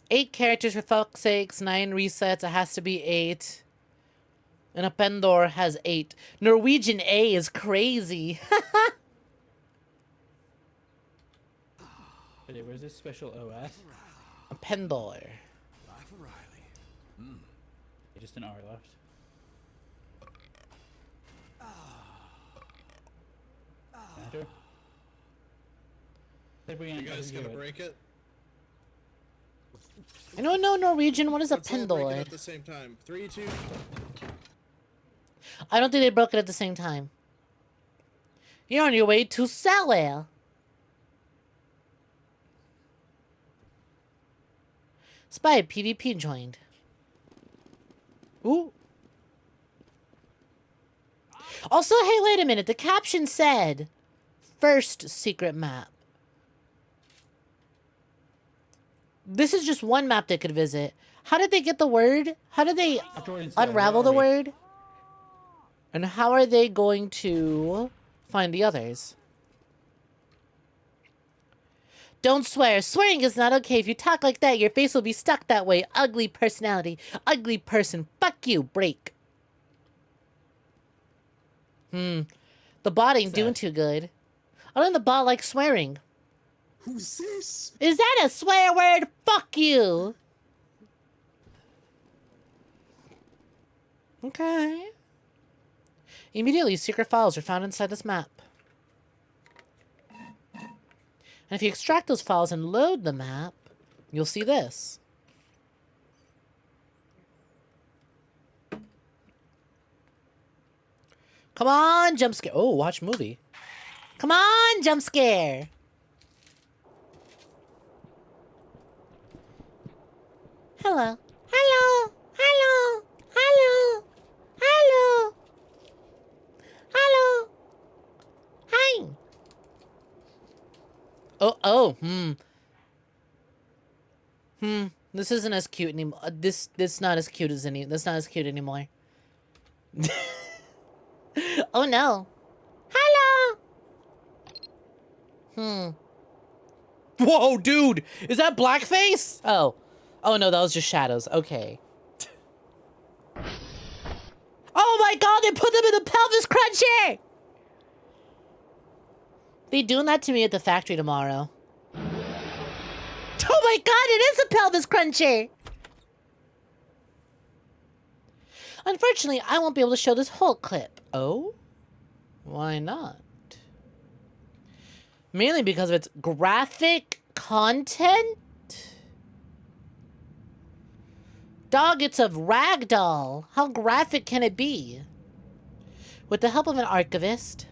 Eight characters for fuck's sakes, 9 resets, it has to be 8. And a Pendor has 8. Norwegian A is crazy. Wait, where's this special OS? A Pendor. Just an R left. Enter. You guys gonna break it? I don't know Norwegian. What is a Let's all break it Pendor? at the same time. 3, 2. I don't think they broke it at the same time. You're on your way to Salwell. Spy PvP joined. Ooh. Also, hey, wait a minute. The caption said, first secret map. This is just one map they could visit. How did they get the word? How did they unravel the word? And how are they going to find the others? Don't swear. Swearing is not okay. If you talk like that, your face will be stuck that way. Ugly personality. Ugly person. Fuck you. Break. The bot ain't doing too good. I don't think the bot likes swearing. Who's this? Is that a swear word? Fuck you. Okay. Immediately, secret files are found inside this map. And if you extract those files and load the map, you'll see this. Come on, jump scare. Oh, watch movie. Come on, jump scare. Hello. Hello. Hello. Hello. Hello. Hello. Hi. This isn't as cute anymore. This not as cute as any. That's not as cute anymore. Oh no. Hello. Whoa, dude! Is that blackface? Oh. Oh no, that was just shadows. Okay. Oh my god, they put them in the pelvis cruncher! They doing that to me at the factory tomorrow. Oh my god, it is a pelvis cruncher! Unfortunately, I won't be able to show this whole clip. Oh? Why not? Mainly because of its graphic content? Dog, it's a ragdoll. How graphic can it be? With the help of an archivist,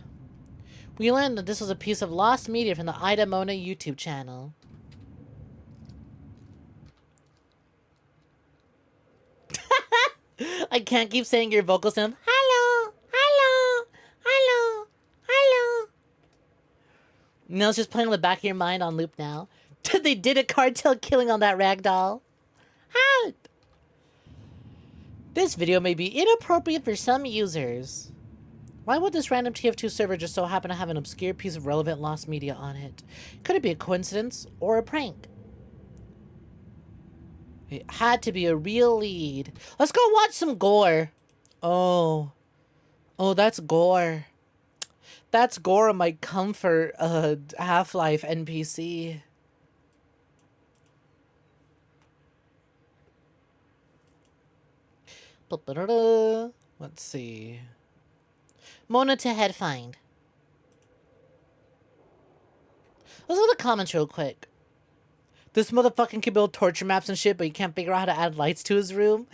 we learned that this was a piece of lost media from the 𝐈𝐕𝐄 YouTube channel. I can't keep saying your vocal sound. Hello, hello, hello, hello. No, it's just playing on the back of your mind on loop now. They did a cartel killing on that ragdoll. Help! This video may be inappropriate for some users. Why would this random TF2 server just so happen to have an obscure piece of relevant lost media on it? Could it be a coincidence or a prank? It had to be a real lead. Let's go watch some gore. Oh. Oh, that's gore. That's gore on my comfort Half-Life NPC. Let's see. Mona to head find. Let's look at the comments real quick. This motherfucking can build torture maps and shit, but you can't figure out how to add lights to his room.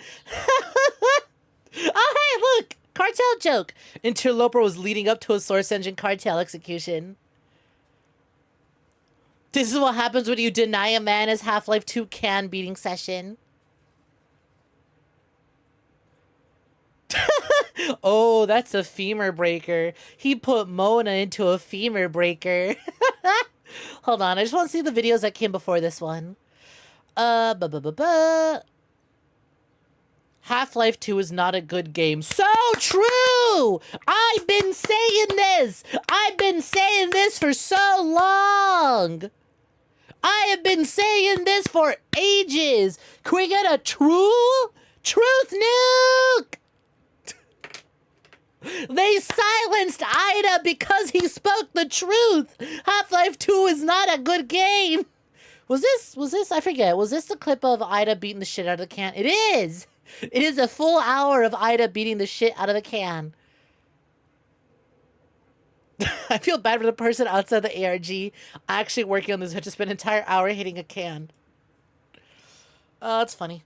Oh, hey, look! Cartel joke! Interloper was leading up to a Source Engine cartel execution. This is what happens when you deny a man his Half-Life 2 can beating session. Oh, that's a femur breaker. He put Mona into a femur breaker. Hold on, I just want to see the videos that came before this one. Half-Life 2 is not a good game. So true! I've been saying this! I've been saying this for so long! I have been saying this for ages! Can we get a truth nuke? They silenced 𝐈𝐈𝐄 because he spoke the truth. Half-Life 2 is not a good game. Was this, I forget, was this the clip of 𝐈𝐈𝐄 beating the shit out of the can? It is! It is a full hour of 𝐈𝐈𝐄 beating the shit out of the can. I feel bad for the person outside the ARG actually working on this. I had to spend an entire hour hitting a can. Oh, that's funny.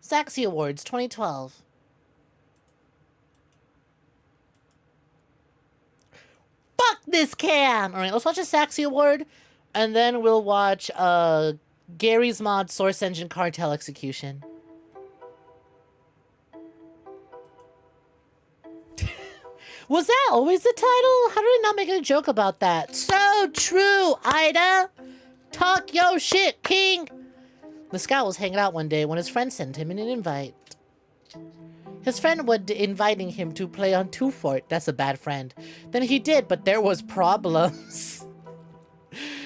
𝐒𝐚𝐥 Awards 2012. Fuck this can! Alright, let's watch a 𝐒𝐚𝐥 Award, and then we'll watch Gary's Mod Source Engine Cartel Execution. Was that always the title? How did I not make a joke about that? So true, 𝐈𝐈𝐄! Talk yo shit, king! The scout was hanging out one day when his friend sent him an invite. His friend was inviting him to play on 2 Fort. That's a bad friend. Then he did, but there was problems.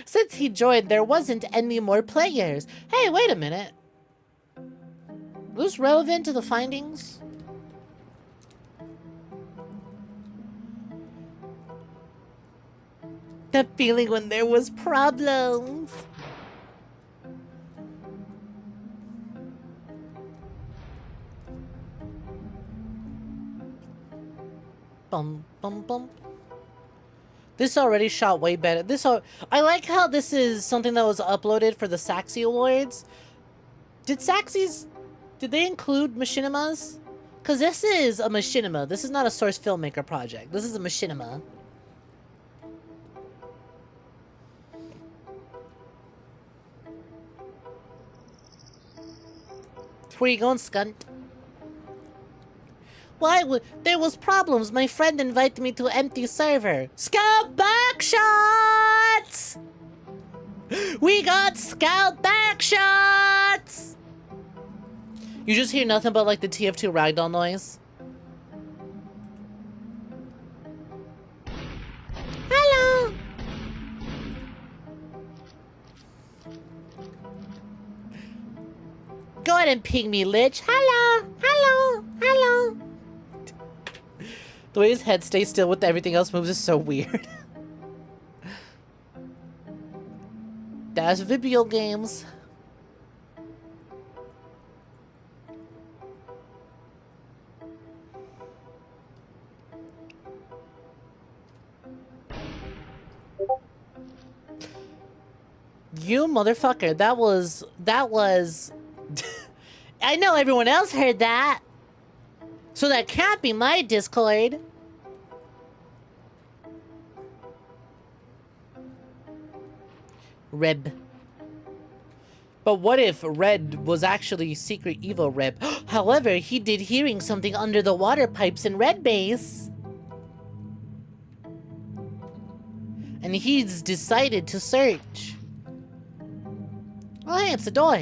Since he joined, there wasn't any more players. Hey, wait a minute. Was this relevant to the findings? The feeling when there was problems. Bum, bum, bum. This already shot way better. I like how this is something that was uploaded for the 𝐒𝐚𝐥 Awards. Did they include machinimas? Because this is a machinima. This is not a Source filmmaker project. This is a machinima. Where you going, skunt? Why would there was problems? My friend invited me to an empty server. Scout back shots! We got scout back shots! You just hear nothing but like the TF2 ragdoll noise. Hello! Go ahead and ping me, Lich. Hello! Hello! Hello! The way his head stays still with everything else moves is so weird. That's 𝐕𝐄 games. You motherfucker, that was... I know everyone else heard that. So that can't be my Discord. Reb. But what if Red was actually Secret Evil Reb? However, he did hearing something under the water pipes in Red Base. And he's decided to search. Oh, hey, it's a door.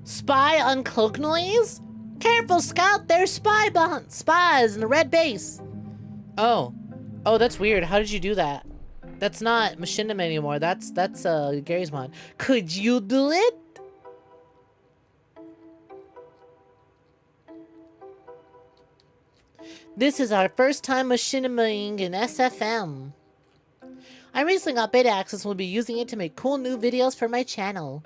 Spy on cloak noise? Careful, Scout, there's spies in the Red Base. Oh. Oh, that's weird. How did you do that? That's not Machinima anymore. That's Gary's mod. Could you do it? This is our first time machinimaing in SFM. I recently got beta access and will be using it to make cool new videos for my channel.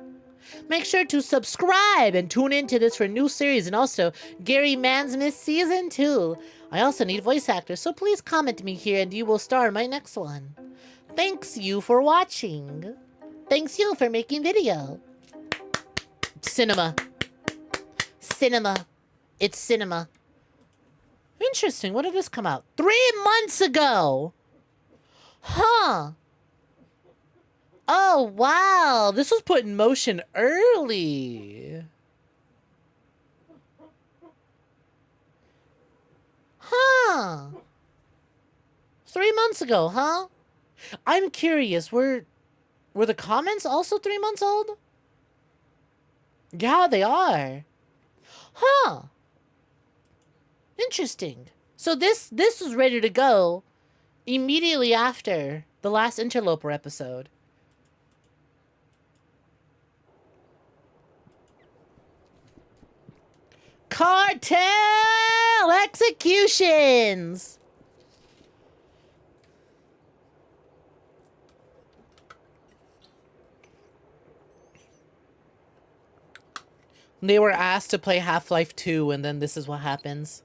Make sure to subscribe and tune into this for new series and also Gary Mansmith Season 2. I also need voice actors, so please comment me here and you will star in my next one. Thanks you for watching. Thanks you for making video. Cinema. Cinema. It's cinema. Interesting. When did this come out? 3 months ago. Huh. Oh, wow. This was put in motion early. Huh. 3 months ago, huh? I'm curious. Were the comments also 3 months old? Yeah, they are. Huh. Interesting. So this was ready to go immediately after the last Interloper episode. Cartel executions. They were asked to play Half-Life 2 and then this is what happens.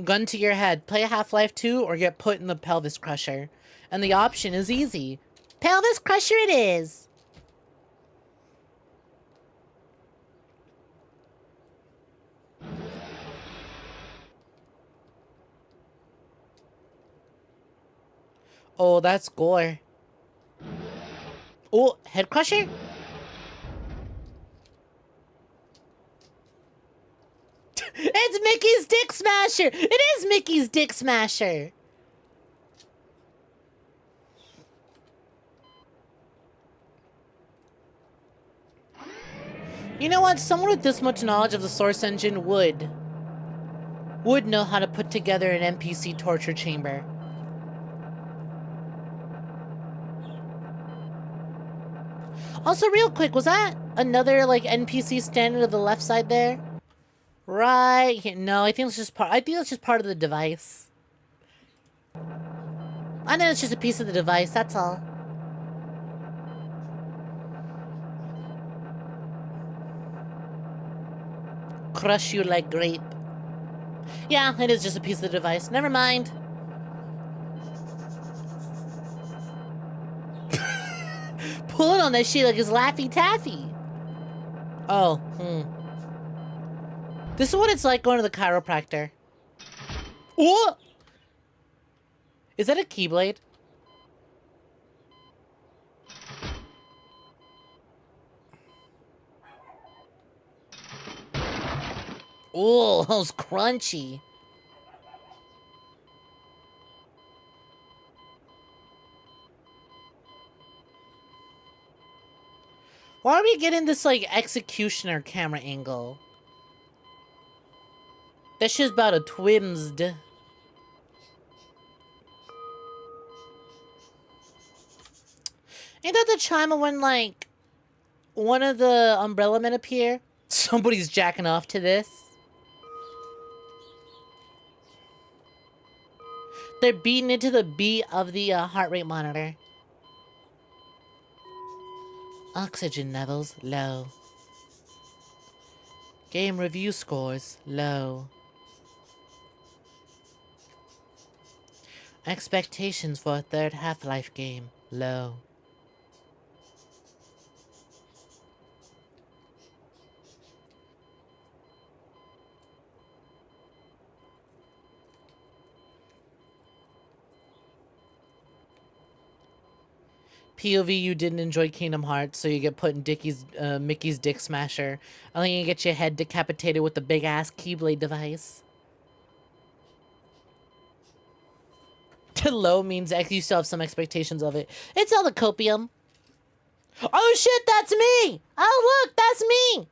Gun to your head. Play Half-Life 2 or get put in the pelvis crusher. And the option is easy. Pelvis crusher it is. Oh, that's gore. Oh, head crusher? It's Mickey's Dick Smasher! It is Mickey's Dick Smasher! You know what? Someone with this much knowledge of the Source Engine would know how to put together an NPC torture chamber. Also, real quick, was that another, like, NPC standing to the left side there? Right here. No, I think it's just part of the device. I know it's just a piece of the device, that's all. Crush you like grape. Yeah, it is just a piece of the device. Never mind. Pulling on that shit like it's Laffy Taffy. Oh, This is what it's like going to the chiropractor. What? Is that a Keyblade? Oh, that was crunchy. Why are we getting this, like, executioner camera angle? That shit's about a twimsed. Ain't that the chime of when, like, one of the umbrella men appear? Somebody's jacking off to this. They're beating into the beat of the heart rate monitor. Oxygen levels low. Game review scores low. Expectations for a third Half-Life game low. POV, you didn't enjoy Kingdom Hearts, so you get put in Mickey's Dick Smasher. I think you get your head decapitated with the big-ass Keyblade device. Low means you still have some expectations of it. It's all the copium. Oh shit, that's me! Oh look, that's me!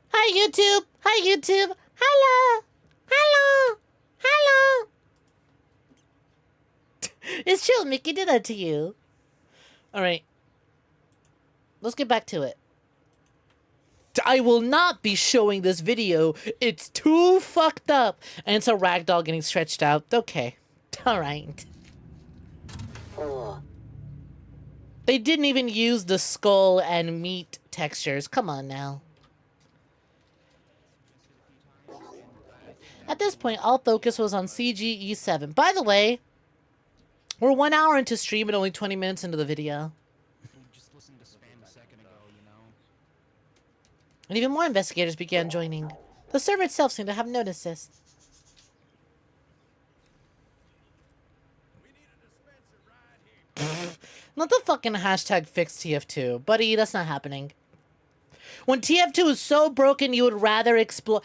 Hi YouTube! Hi YouTube! Hello! Hello! Hello! It's true, Mickey did that to you. Alright. Let's get back to it. I will not be showing this video. It's too fucked up. And it's a ragdoll getting stretched out. Okay. Alright. They didn't even use the skull and meat textures. Come on now. At this point, all focus was on CGE7. By the way, we're 1 hour into stream and only 20 minutes into the video. And even more investigators began joining. The server itself seemed to have noticed this. Not the fucking hashtag fix TF2. Buddy, that's not happening. When TF2 is so broken, you would rather explore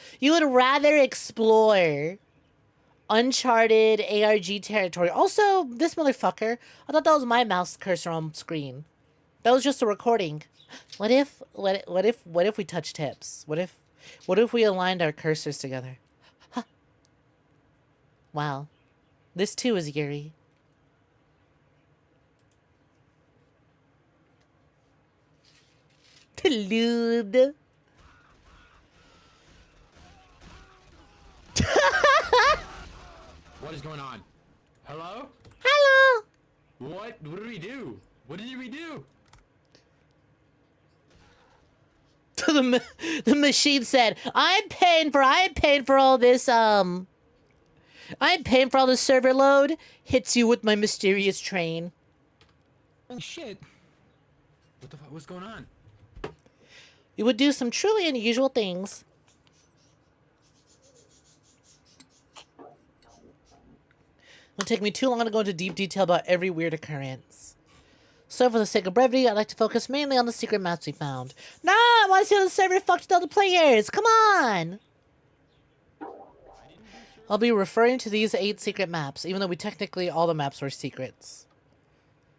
uncharted ARG territory. Also, this motherfucker, I thought that was my mouse cursor on screen. That was just a recording. What if we touched hips? What if we aligned our cursors together? Huh. Wow. This too is Yuri. Lewd. What is going on? Hello? Hello. What did we do? What did we do? The machine said, I'm paying for all this I'm paying for all this server load. Hits you with my mysterious train. Holy shit. What the fuck? What's going on? You would do some truly unusual things. It'll take me too long to go into deep detail about every weird occurrence. So for the sake of brevity, I'd like to focus mainly on the secret maps we found. Nah, I want to see how the server fucked all the players. Come on! I'll be referring to these 8 secret maps, even though technically all the maps were secrets.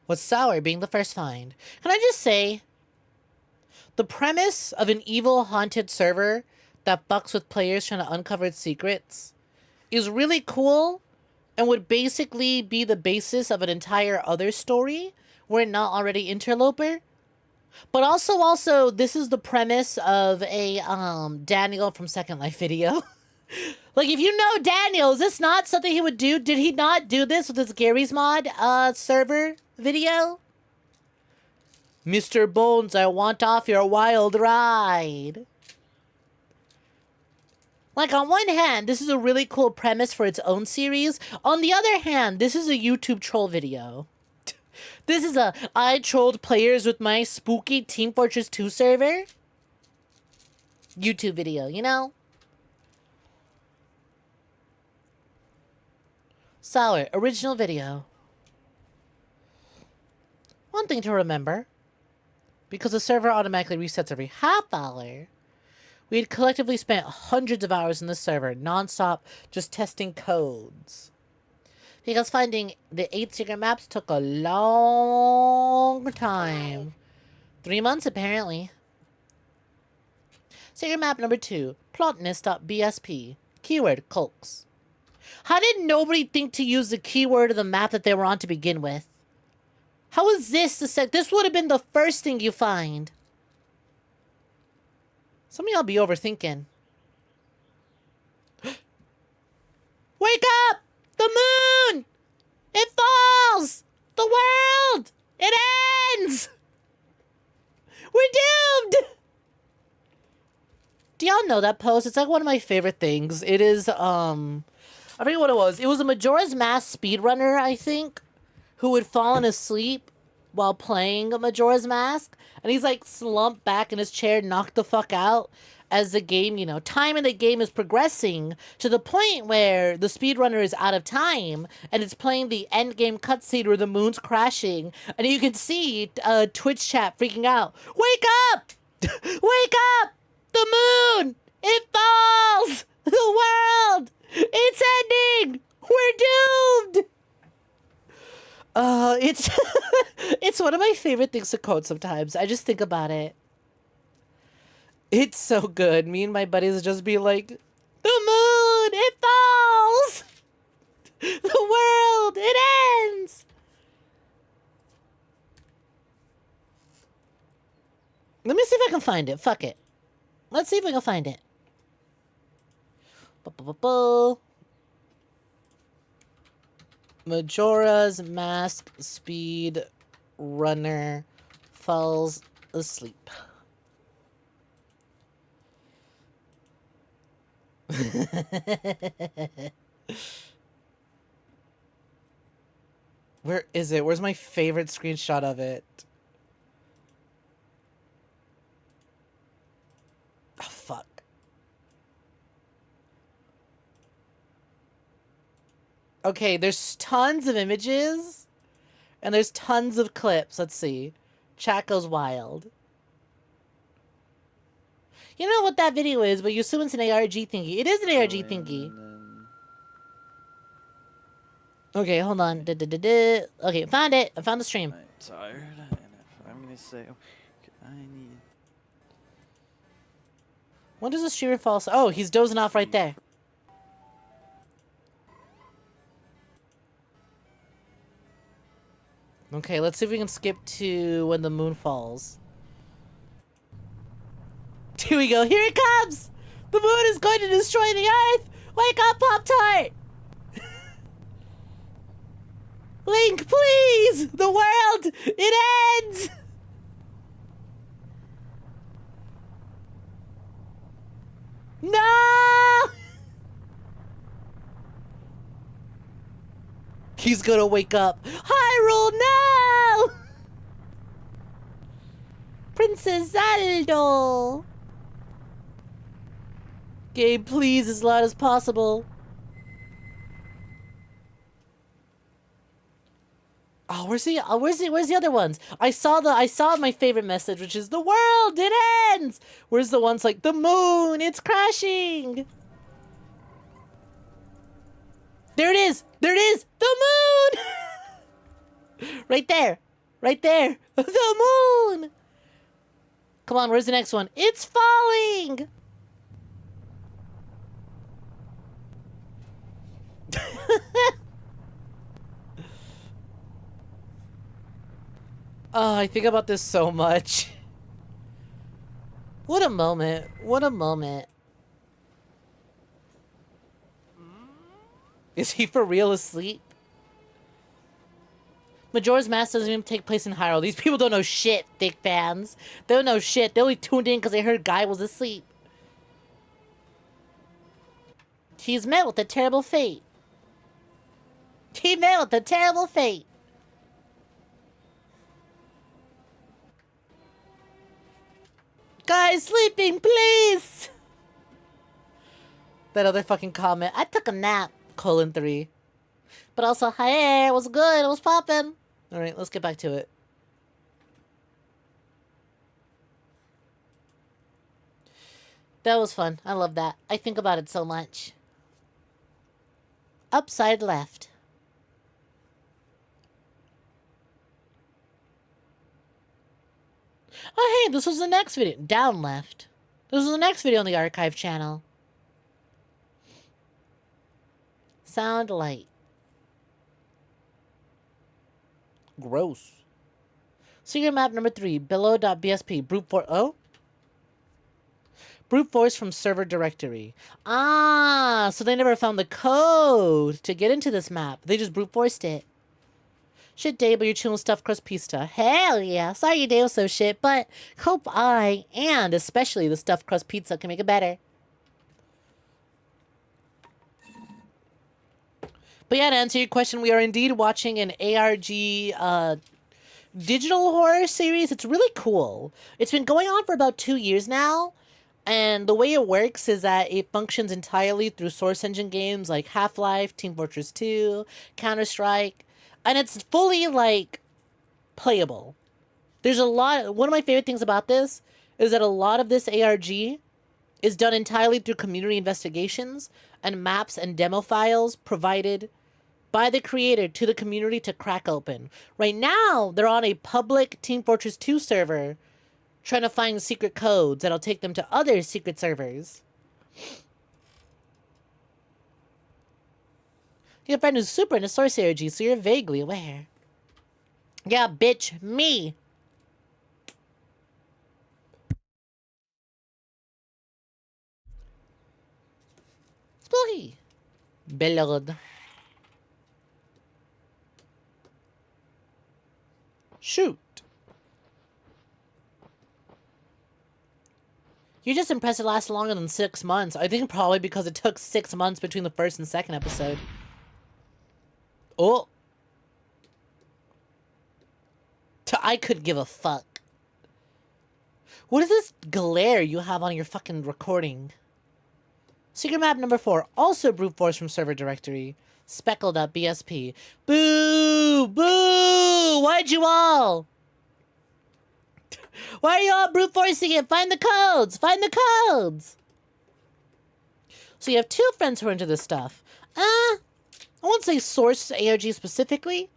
With Sour being the first find. Can I just say, the premise of an evil haunted server that fucks with players trying to uncover its secrets is really cool and would basically be the basis of an entire other story were it not already Interloper. But also this is the premise of a Daniel from Second Life video. Like, if you know Daniel, is this not something he would do? Did he not do this with his Gary's Mod server video? Mr. Bones, I want off your wild ride. Like, on one hand, this is a really cool premise for its own series. On the other hand, this is a YouTube troll video. This is I trolled players with my spooky Team Fortress 2 server YouTube video, you know? Sour, original video. One thing to remember, because the server automatically resets every half hour, we had collectively spent hundreds of hours in the server, non-stop, just testing codes. Because finding the 8 secret maps took a long time. 3 months, apparently. Secret map number 2, plotinus.bsp, keyword 𝐒𝐽. How did nobody think to use the keyword of the map that they were on to begin with? How is this the set? This would have been the first thing you find. Some of y'all be overthinking. Wake up! The moon! It falls! The world! It ends! We're doomed! Do y'all know that post? It's like one of my favorite things. It is, I forget what it was. It was a Majora's Mask speedrunner, I think, who had fallen asleep while playing Majora's Mask. And he's like slumped back in his chair, knocked the fuck out as the game, you know, time in the game is progressing to the point where the speedrunner is out of time and it's playing the end game cutscene where the moon's crashing. And you can see Twitch chat freaking out. Wake up! Wake up! The moon! It falls! The world! It's ending! We're doomed! It's it's one of my favorite things to quote sometimes. I just think about it. It's so good. Me and my buddies just be like, the moon! It falls! The world! It ends! Let me see if I can find it. Fuck it. Let's see if we can find it. Majora's Mask speed runner falls asleep. Where is it? Where's my favorite screenshot of it? Oh, fuck. Okay, there's tons of images, and there's tons of clips. Let's see. Chat goes wild. You know what that video is, but you assume it's an ARG thingy. It is an ARG thingy. Okay, hold on. Okay, found it. I found the stream. I'm tired, and if I'm gonna say, I need... When does the streamer fall asleep? Oh, he's dozing off right there. Okay, let's see if we can skip to when the moon falls. Here we go. Here it comes! The moon is going to destroy the earth! Wake up, Pop-Tart! Link, please! The world! It ends! No! He's gonna wake up. Hyrule, no! Princess Zelda! Game, please, as loud as possible. Oh, where's the other ones? I saw my favorite message, which is the world, it ends! Where's the ones like the moon, it's crashing? There it is! There it is! The moon! Right there! Right there! The moon! Come on, where's the next one? It's falling! Oh, I think about this so much. What a moment. What a moment. Is he for real asleep? Majora's Mask doesn't even take place in Hyrule. These people don't know shit, thick fans. They don't know shit. They only tuned in because they heard Guy was asleep. He's met with a terrible fate. He met with a terrible fate. Guys, sleeping, please! That other fucking comment. I took a nap, :3. But also, hey, it was good, it was poppin'. Alright, let's get back to it. That was fun. I love that. I think about it so much. Upside left. Oh, hey, this was the next video. Down left. This was the next video on the archive channel. Sound light. Gross. Secret map number 3. Below.bsp. Brute force. Oh? Brute force from server directory. Ah, so they never found the code to get into this map. They just brute forced it. Shit day, but you're chilling stuffed crust pizza. Hell yeah. Sorry your day was so shit, but hope I, and especially the stuffed crust pizza, can make it better. But yeah, to answer your question, we are indeed watching an ARG digital horror series. It's really cool. It's been going on for about 2 years now. And the way it works is that it functions entirely through Source Engine games like Half-Life, Team Fortress 2, Counter-Strike. And it's fully, like, playable. There's a lot... One of my favorite things about this is that a lot of this ARG is done entirely through community investigations and maps and demo files provided by the creator to the community to crack open. Right now, they're on a public Team Fortress 2 server trying to find secret codes that'll take them to other secret servers. You have a friend who's super into Source ARG, so you're vaguely aware. Yeah, bitch, me. Spooky. Bellod. Shoot. You're just impressed it lasted longer than 6 months. I think probably because it took 6 months between the first and second episode. Oh. I could give a fuck. What is this glare you have on your fucking recording? Secret map number 4. Also brute force from server directory. Speckled up BSP. Boo! Boo! Why'd you all? Why are you all brute forcing it? Find the codes! Find the codes! So you have 2 friends who are into this stuff. I won't say Source ARG specifically.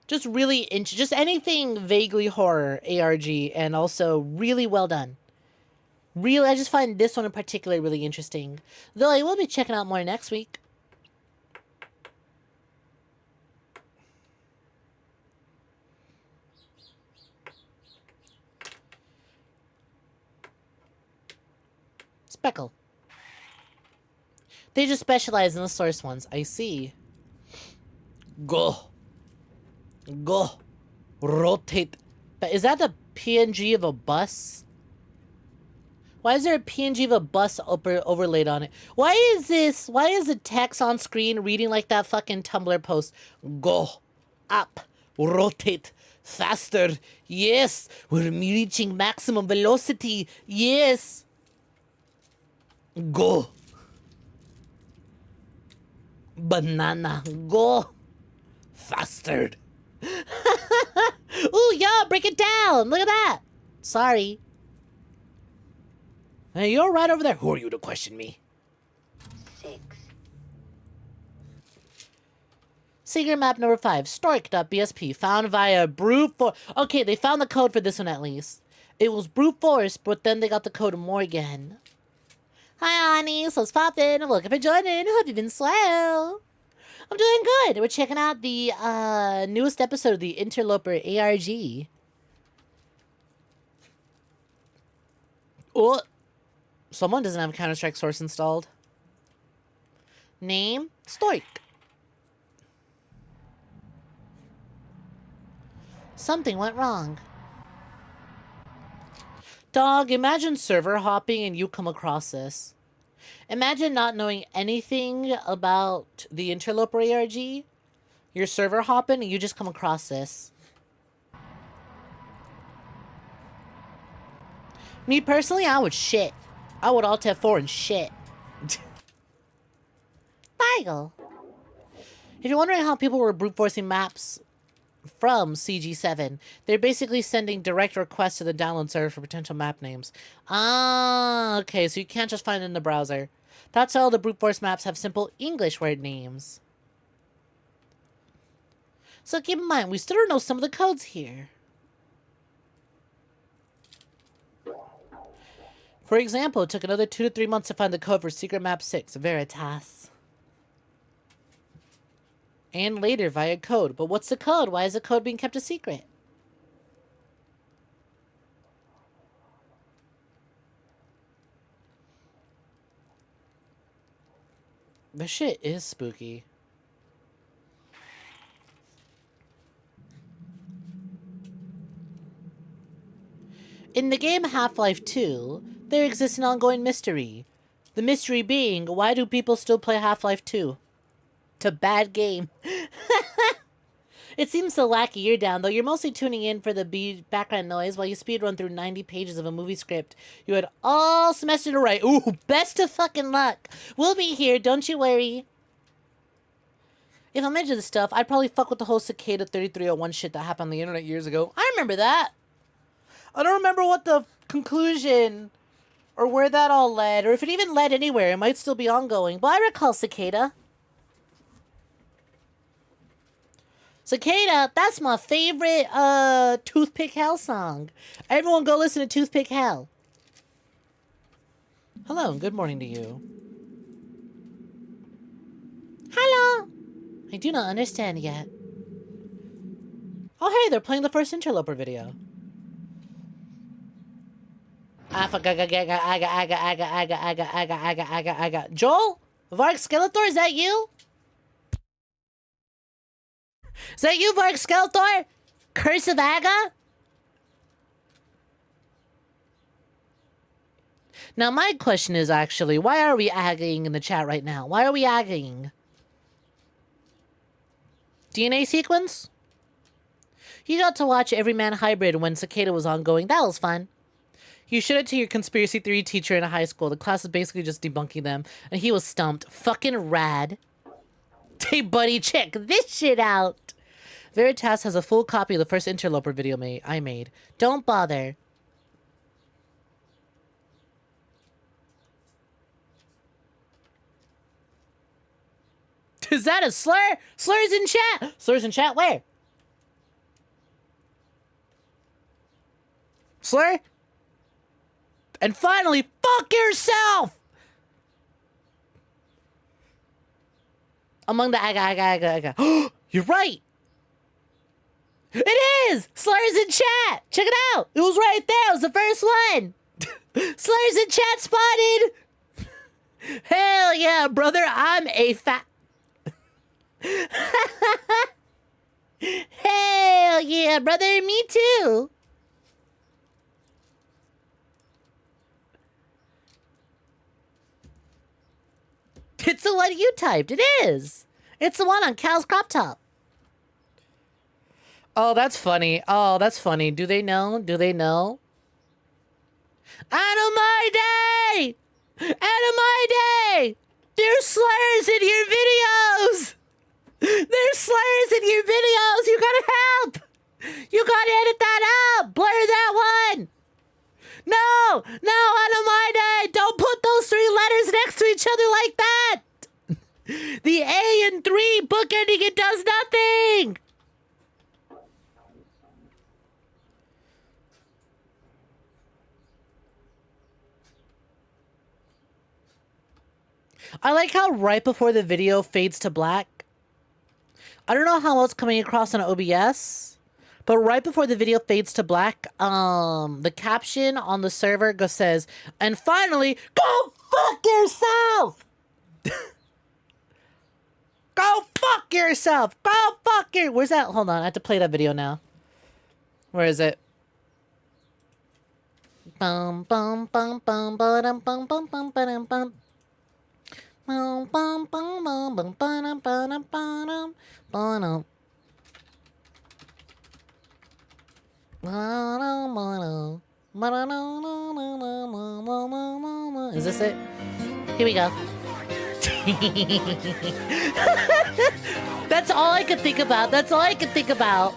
Just really just anything vaguely horror ARG, and also really well done. Really, I just find this one in particular really interesting. Though I will be checking out more next week. Speckle. They just specialize in the Source ones. I see. Go. Rotate. Is that the PNG of a bus? Why is there a PNG of a bus overlaid on it? Why is the text on screen reading like that fucking Tumblr post? Go. Up. Rotate. Faster. Yes. We're reaching maximum velocity. Yes. Go. Banana. Go. Faster. Ooh, yeah, break it down. Look at that. Sorry. Hey, you're right over there. Who are you to question me? 6. Secret map number 5. Stork.bsp. Found via brute force. Okay, they found the code for this one at least. It was brute force, but then they got the code Morgan. Hi, honey. So it's poppin'. Welcome for joining. Hope you've been swell. I'm doing good. We're checking out the newest episode of the Interloper ARG. Oh, someone doesn't have Counter-Strike Source installed. Name, Stoik. Something went wrong. Dog, imagine server hopping and you come across this. Imagine not knowing anything about the Interloper ARG. You're server hopping and you just come across this. Me personally, I would shit. I would Alt F4 and shit. Beagle. If you're wondering how people were brute forcing maps from CG7, they're basically sending direct requests to the download server for potential map names. Ah, okay, so you can't just find it in the browser. That's how the brute force maps have simple English word names. So keep in mind, we still don't know some of the codes here. For example, it took another 2 to 3 months to find the code for Secret Map 6, Veritas. And later via code. But what's the code? Why is the code being kept a secret? This shit is spooky. In the game Half-Life 2, there exists an ongoing mystery. The mystery being, why do people still play Half-Life 2? It's a bad game. It seems so wacky you're down, though you're mostly tuning in for the background noise while you speedrun through 90 pages of a movie script you had all semester to write. Ooh, best of fucking luck. We'll be here, don't you worry. If I'm into this stuff, I'd probably fuck with the whole 𝐒𝐽𝐴 3301 shit that happened on the internet years ago. I remember that. I don't remember what the conclusion or where that all led, or if it even led anywhere. It might still be ongoing, but I recall 𝐒𝐽𝐴. 𝐒𝐽𝐴, that's my favorite Toothpick Hell song. Everyone go listen to Toothpick Hell. Hello and good morning to you. Hello. I do not understand yet. Oh hey, they're playing the first Interloper video. Joel? 𝐉𝐨𝐢𝐧, is that you? Is that you, 𝐉𝐨𝐢𝐧? Curse of Aga? Now my question is actually, why are we agging in the chat right now? Why are we agging? DNA sequence? You got to watch Everyman Hybrid when 𝐒𝐽𝐴 was ongoing. That was fun. You showed it to your conspiracy theory teacher in high school. The class is basically just debunking them, and he was stumped. Fucking rad. Hey, buddy, check this shit out. Veritas has a full copy of the first Interloper video I made. Don't bother. Is that a slur? Slurs in chat. Slurs in chat where? Slur? And finally, fuck yourself! Among the aga. You're right! It is! Slurs in chat! Check it out! It was right there! It was the first one! Slurs in chat spotted! Hell yeah, brother! I'm a fat... Hell yeah, brother! Me too! It's the one you typed. It is. It's the one on Cal's crop top. Oh, that's funny. Oh, that's funny. Do they know? Do they know? 𝐼𝐴𝐺! 𝐼𝐴𝐺! There's slurs in your videos! There's slurs in your videos! You gotta help! You gotta edit that out! Blur that one! No! No, 𝐼𝐴𝐺! Don't put those three letters next to each other like that! The A in 3 bookending, it does nothing! I like how right before the video fades to black. I don't know how it's coming across on OBS, but right before the video fades to black, the caption on the server says, and finally, go fuck yourself! Go fuck yourself! Go fuck your... Where's that? Hold on, I have to play that video now. Where is it? Bum bum bum bum bum bum bum bum bum bum. Bum bum bum bum bum bum bum bum bum. Is this it? Here we go. That's all I could think about. That's all I could think about.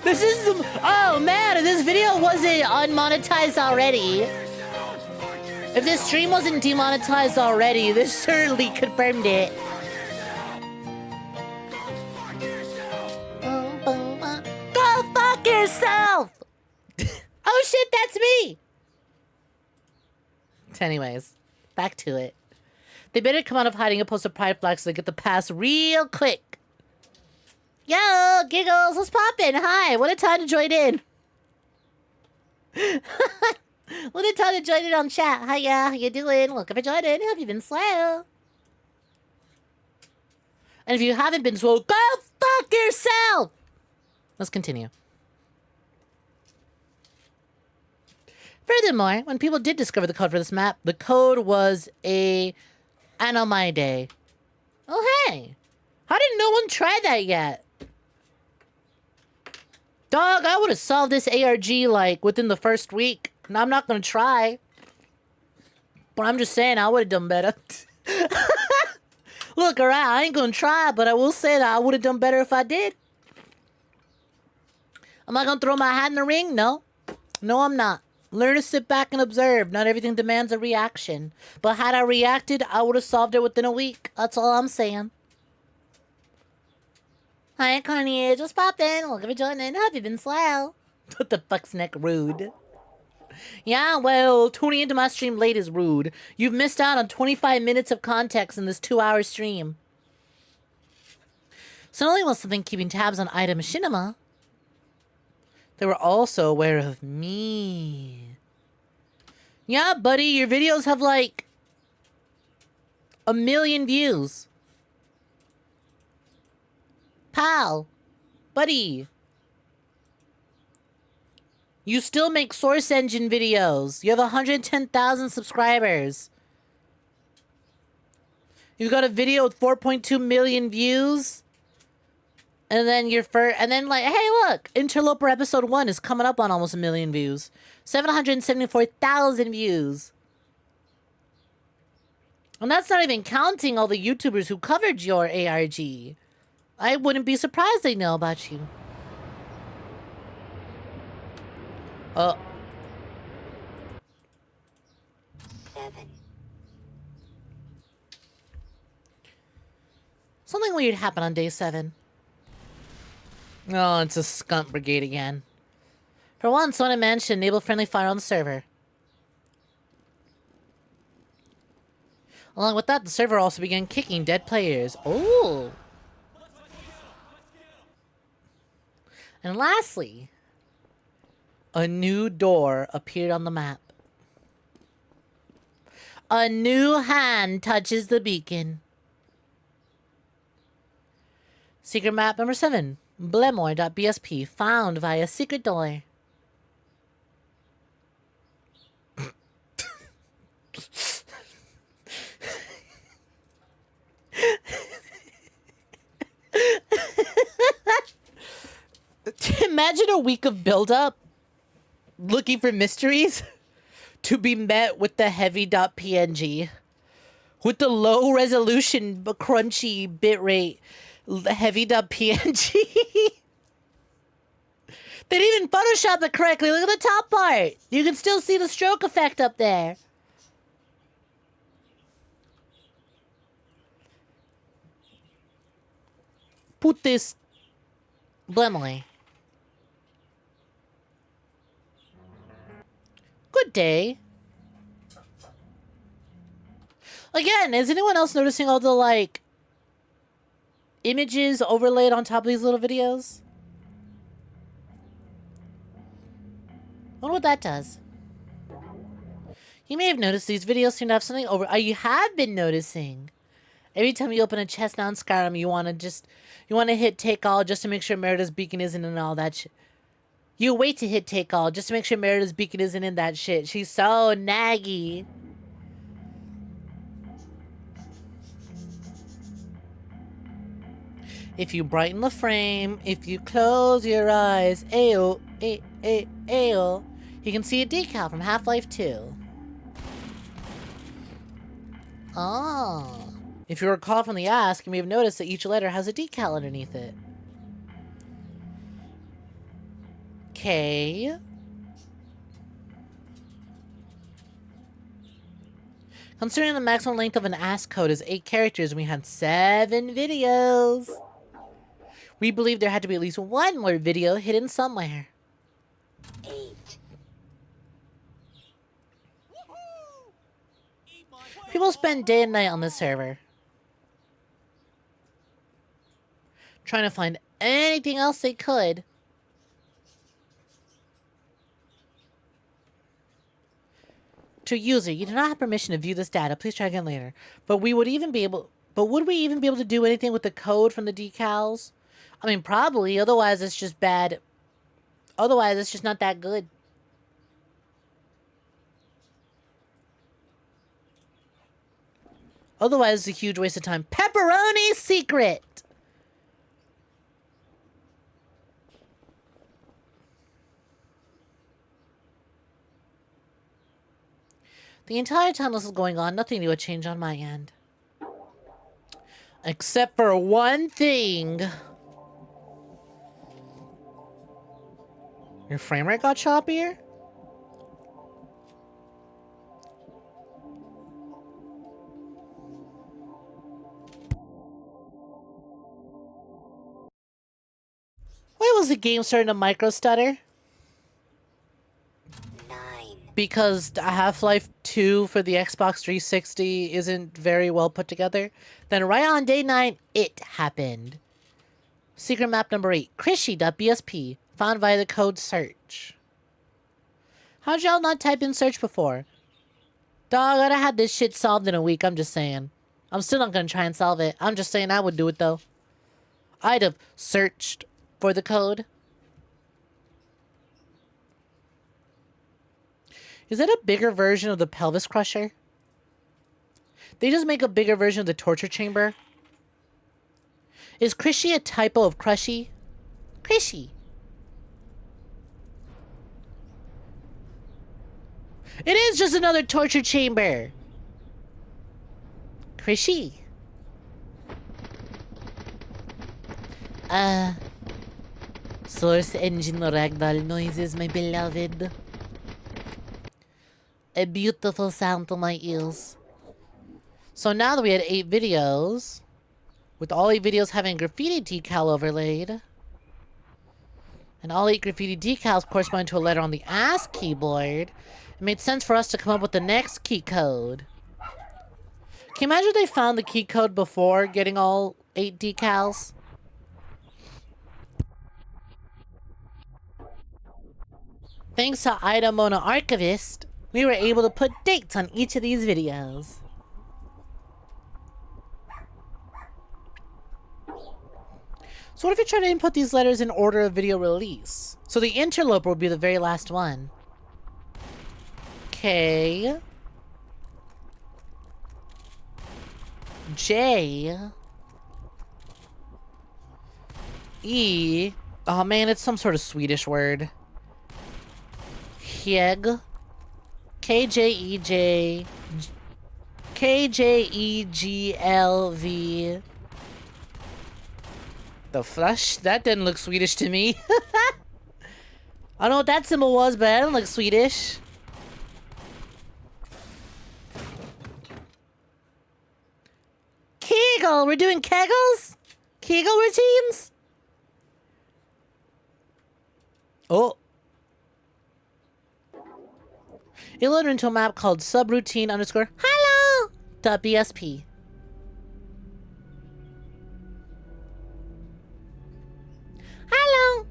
This is... Oh man, if this video wasn't unmonetized already. If this stream wasn't demonetized already, this certainly confirmed it. Go fuck yourself! Oh shit, that's me! Anyways, back to it. They better come out of hiding and post a pride flag so they get the pass real quick. Yo, Giggles, what's poppin'? Hi, what a time to join in. What a time to join in on chat. Hiya, how you doing? Welcome for joining. Hope you've been swell. And if you haven't been swell, go fuck yourself! Let's continue. Furthermore, when people did discover the code for this map, the code was a Anomide. Oh, hey. How did no one try that yet? Dog, I would have solved this ARG, like, within the first week. And I'm not gonna try. But I'm just saying, I would have done better. Look, alright, I ain't gonna try, but I will say that I would have done better if I did. Am I gonna throw my hat in the ring? No. No, I'm not. Learn to sit back and observe. Not everything demands a reaction. But had I reacted, I would have solved it within a week. That's all I'm saying. Hi, Connie. Just popped in. Welcome for joining. Have you been slow? What the fuck's Snek? Rude. Yeah, well, tuning into my stream late is rude. You've missed out on 25 minutes of context in this 2-hour stream. So not only was something keeping tabs on Ida Machinima, they were also aware of me. Yeah, buddy, your videos have like 1 million views. Pal, buddy. You still make Source Engine videos. You have 110,000 subscribers. You've got a video with 4.2 million views. And then like, hey, look, Interloper episode 1 is coming up on almost 1 million views. 774,000 views. And that's not even counting all the YouTubers who covered your ARG. I wouldn't be surprised they know about you. Oh. 7. Something weird happened on day 7. Oh, it's a skunk brigade again. For once, someone managed to enable friendly fire on the server. Along with that, the server also began kicking dead players. Oh! And lastly, a new door appeared on the map. A new hand touches the beacon. Secret map number 7. Blemoy.bsp found via secret door. Imagine a week of build-up looking for mysteries to be met with the heavy.png. With the low resolution but crunchy bitrate heavy.png. They didn't even Photoshop it correctly. Look at the top part. You can still see the stroke effect up there. Put this Blemley. Good day. Again, is anyone else noticing all the, like, images overlaid on top of these little videos? I wonder what that does. You may have noticed these videos seem to have something over... you have been noticing. Every time you open a chest now in Skyrim, you want to hit take all just to make sure Merida's beacon isn't in all that shit. You wait to hit take all just to make sure Merida's beacon isn't in that shit. She's so naggy. If you brighten the frame, if you close your eyes, ayo, ayo, you can see a decal from Half-Life 2. Oh. If you recall from the ask, you may have noticed that each letter has a decal underneath it. K. Considering the maximum length of an ask code is 8 characters and we had 7 videos, we believe there had to be at least one more video hidden somewhere. 8. People spend day and night on this server, trying to find anything else they could. To user, you do not have permission to view this data. Please try again later. But would we even be able to do anything with the code from the decals? I mean, probably. Otherwise, it's just bad. Otherwise, it's just not that good. Otherwise, it's a huge waste of time. Pepperoni secret! The entire time this is going on, nothing new would change on my end. Except for one thing. Your frame rate got choppier? Why was the game starting to micro stutter? Because Half-Life 2 for the Xbox 360 isn't very well put together. Then right on day 9, it happened. Secret map number 8, 𝐒𝐭𝐤 found via the code search. How'd y'all not type in search before? Dog, I'd have had this shit solved in a week, I'm just saying. I'm still not gonna try and solve it. I'm just saying I would do it though. I'd have searched for the code. Is that a bigger version of the pelvis crusher? They just make a bigger version of the torture chamber? Is Krishy a typo of Crushy? Krishy. It is just another torture chamber. Krishy. Source engine ragdoll noises, my beloved. A beautiful sound to my ears. So now that we had 8 videos, with all 8 videos having graffiti decal overlaid, and all 8 graffiti decals correspond to a letter on the ass keyboard, it made sense for us to come up with the next key code. Can you imagine if they found the key code before getting all 8 decals? Thanks to 𝐼𝐸 Archivist, we were able to put dates on each of these videos. So what if you try to input these letters in order of video release? So the Interloper would be the very last one. K. J. E. Oh man, it's some sort of Swedish word. 𝐒𝐽g. 𝐒𝐽𝐬. The flush? That didn't look Swedish to me. I don't know what that symbol was, but that didn't look Swedish. Kegel! We're doing kegels? Kegel routines? Oh. It loaded into a map called subroutine_hello.bsp. Hello.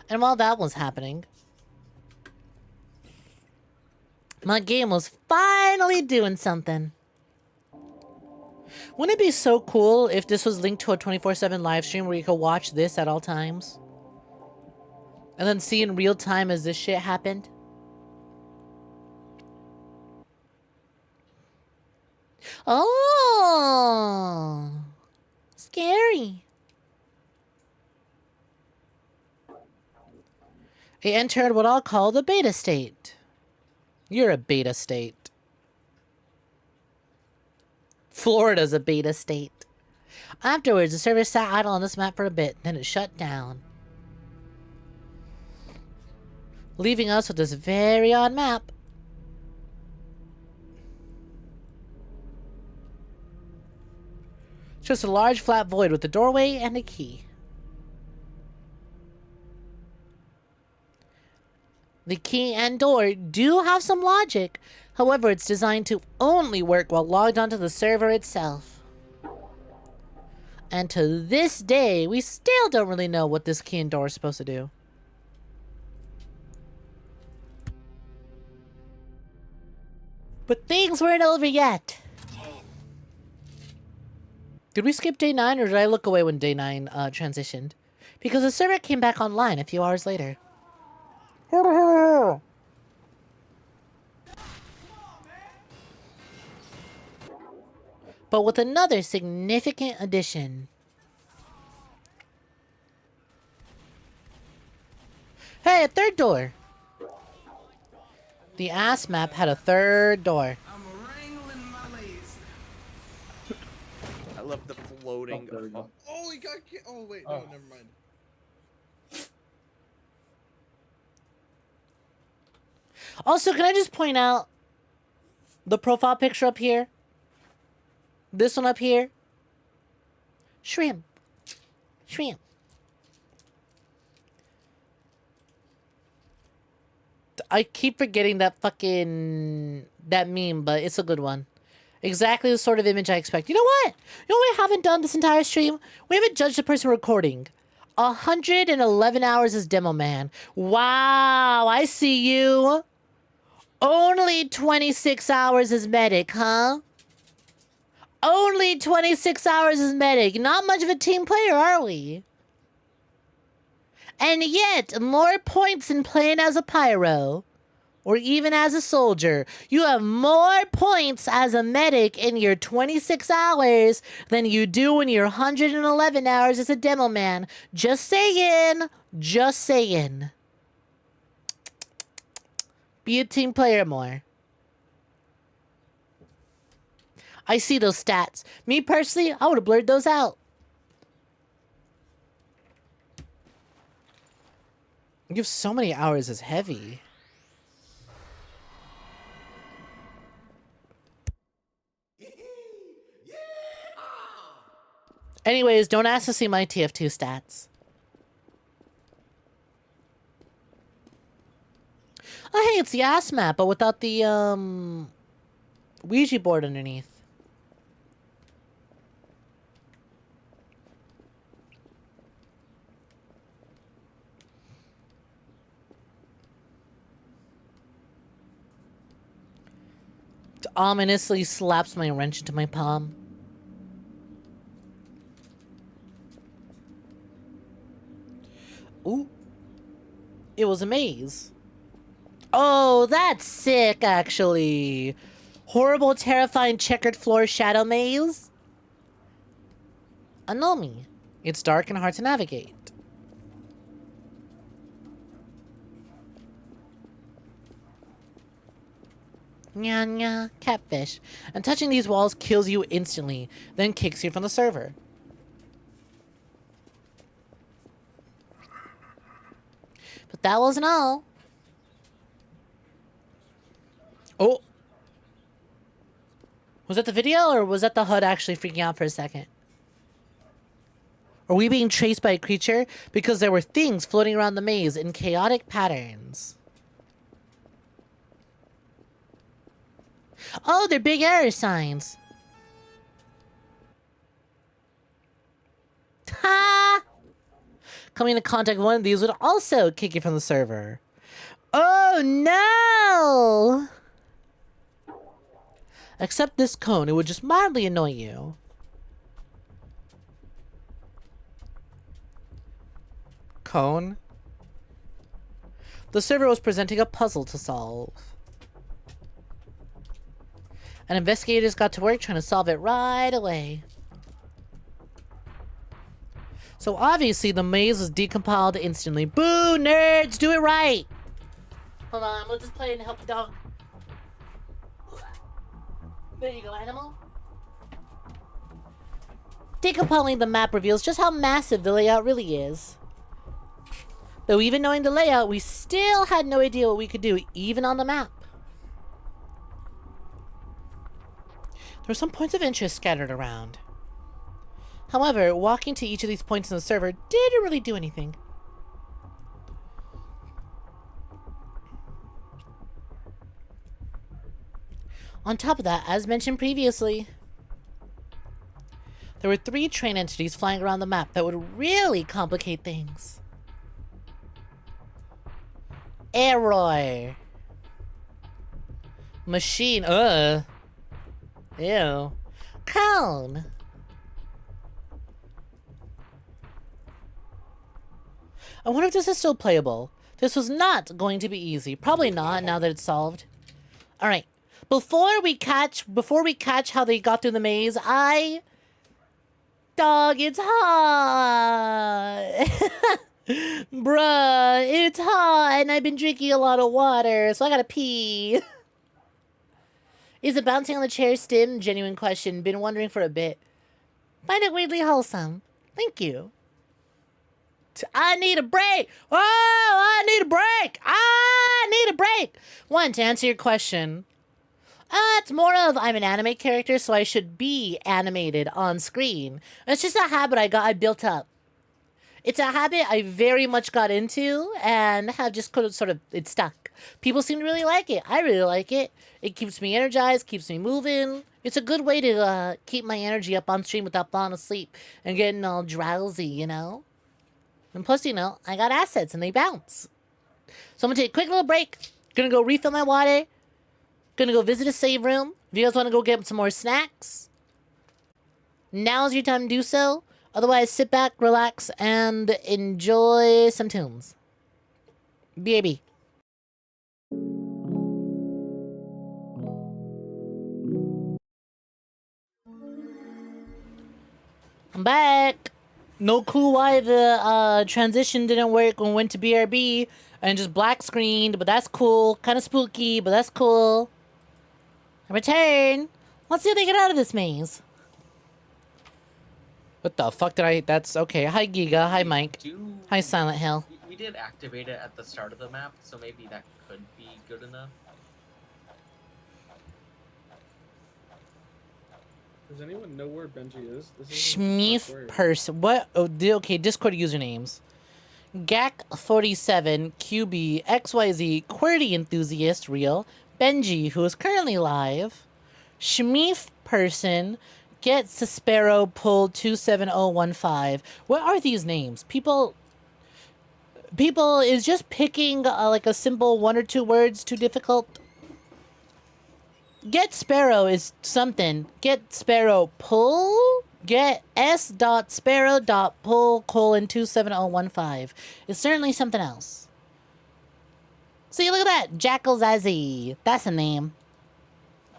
And while that was happening, my game was finally doing something. Wouldn't it be so cool if this was linked to a 24/7 live stream where you could watch this at all times? And then see in real time as this shit happened? Oh, scary. It entered what I'll call the beta state. You're a beta state. Florida's a beta state. Afterwards, the server sat idle on this map for a bit, then it shut down, leaving us with this very odd map. Just a large flat void with a doorway and a key. The key and door do have some logic. However, it's designed to only work while logged onto the server itself. And to this day, we still don't really know what this key and door is supposed to do. But things weren't over yet. Did we skip day 9 or did I look away when day 9 transitioned? Because the server came back online a few hours later. but with another significant addition. Hey, a third door. The ass map had a third door. I love the floating. Oh, he got. Oh wait, no, never mind. Also, can I just point out the profile picture up here? This one up here? Shrimp. Shrimp. I keep forgetting that meme, but it's a good one. Exactly the sort of image I expect. You know what? You know what we haven't done this entire stream? We haven't judged the person recording. 111 hours as Demo Man. Wow, I see you. Only 26 hours as Medic, huh? Only 26 hours as Medic. Not much of a team player, are we? And yet, more points in playing as a pyro, or even as a soldier. You have more points as a medic in your 26 hours than you do in your 111 hours as a demo man. Just saying. Just saying. Be a team player more. I see those stats. Me personally, I would have blurred those out. You have so many hours as heavy. Anyways, don't ask to see my TF2 stats. Oh, hey, it's the ass map, but without the, Ouija board underneath. It ominously slaps my wrench into my palm. Ooh. It was a maze. Oh, that's sick, actually. Horrible, terrifying, checkered floor shadow maze? Anomi. It's dark and hard to navigate. Nya nya, catfish. And touching these walls kills you instantly, then kicks you from the server. But that wasn't all. Oh. Was that the video, or was that the HUD actually freaking out for a second? Are we being chased by a creature? Because there were things floating around the maze in chaotic patterns. Oh, they're big error signs. Ha! Coming into contact with one of these would also kick you from the server. Oh no! Except this cone, it would just mildly annoy you. Cone? The server was presenting a puzzle to solve. And investigators got to work trying to solve it right away. So obviously the maze was decompiled instantly. Boo, nerds, do it right! Hold on, we'll just play and help the dog. There you go, animal. Decompiling the map reveals just how massive the layout really is. Though even knowing the layout, we still had no idea what we could do, even on the map. There were some points of interest scattered around. However, walking to each of these points in the server didn't really do anything. On top of that, as mentioned previously, there were 3 train entities flying around the map that would really complicate things. Error. Machine, Ew. Cone. I wonder if this is still playable. This was not going to be easy. Probably not, now that it's solved. Alright, Before we catch how they got through the maze, dog, it's hot. Bruh, it's hot and I've been drinking a lot of water, so I gotta pee. Is it bouncing on the chair stim? Genuine question. Been wondering for a bit. Find it weirdly wholesome. Thank you. I need a break. Oh, I need a break. I need a break. One, to answer your question. It's more of I'm an anime character, so I should be animated on screen. It's just a habit I built up. It's a habit I very much got into and have just it's stuck. People seem to really like it. I really like it. It keeps me energized, keeps me moving. It's a good way to keep my energy up on stream without falling asleep and getting all drowsy, you know? And plus, you know, I got assets and they bounce. So I'm gonna take a quick little break. Gonna go refill my water. Gonna go visit a save room. If you guys want to go get some more snacks, now's your time to do so. Otherwise, sit back, relax, and enjoy some tunes. Baby. I'm back. No clue why the transition didn't work when we went to BRB and just black screened, but that's cool. Kind of spooky, but that's cool. I return. Let's see if they get out of this maze. What the fuck did I... That's okay. Hi, Giga. Hi, Mike. Hi, Silent Hill. We did activate it at the start of the map, so maybe that could be good enough. Does anyone know where Benji is? Schmeef person. What? Oh, okay, Discord usernames. 𝐒𝐤 𝐒𝐬 𝐒𝐧 QWERTY enthusiast, real. Benji, who is currently live. Schmeef person. Get Sparrow pull 27015. What are these names? People is just picking like a simple one or two words too difficult? Get Sparrow is something. Get Sparrow pull. Get s.sparrow.pull 27015. It's certainly something else. See, look at that. 𝐒𝐤 That's a name.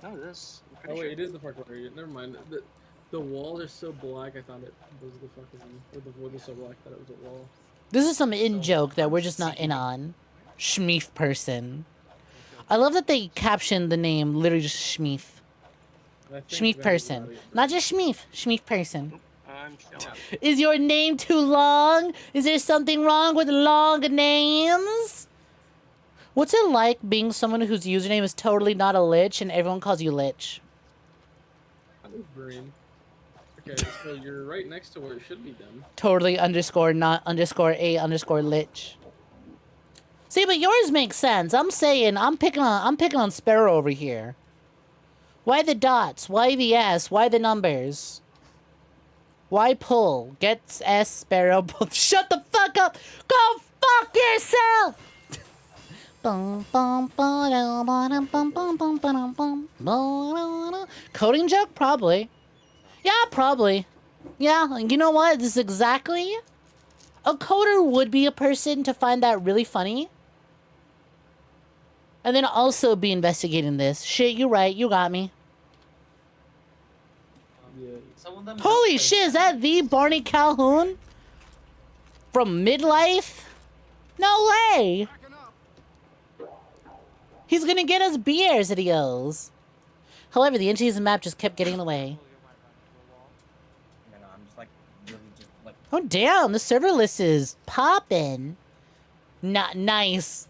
Oh, this. Oh wait, it is the parkour area. Never mind. The walls are so black. I thought it was the fuck is in. Or the wood was so black that it was a wall. This is some in-joke that we're just not in on. Schmeef person. I love that they captioned the name literally just Schmeef. Schmeef person. Not just Schmeef. Schmeef person. Is your name too long? Is there something wrong with long names? What's it like being someone whose username is totally not a lich and everyone calls you lich? I'm green. Okay, so you're right next to where it should be then. Totally underscore not underscore a underscore lich. See, but yours makes sense. I'm saying I'm picking on Sparrow over here. Why the dots? Why the S? Why the numbers? Why pull? Gets S Sparrow pull. Shut the fuck up! Go fuck yourself! Coding joke? Probably. Yeah, probably. Yeah, you know what? This is exactly... A coder would be a person to find that really funny. And then also be investigating this. Shit, you right. You got me. Holy shit, is that the Barney Calhoun? From Midlife? No way! He's gonna get us beers, it goes. However, the inches map just kept getting in the way. Oh damn, the server list is poppin'. Not nice.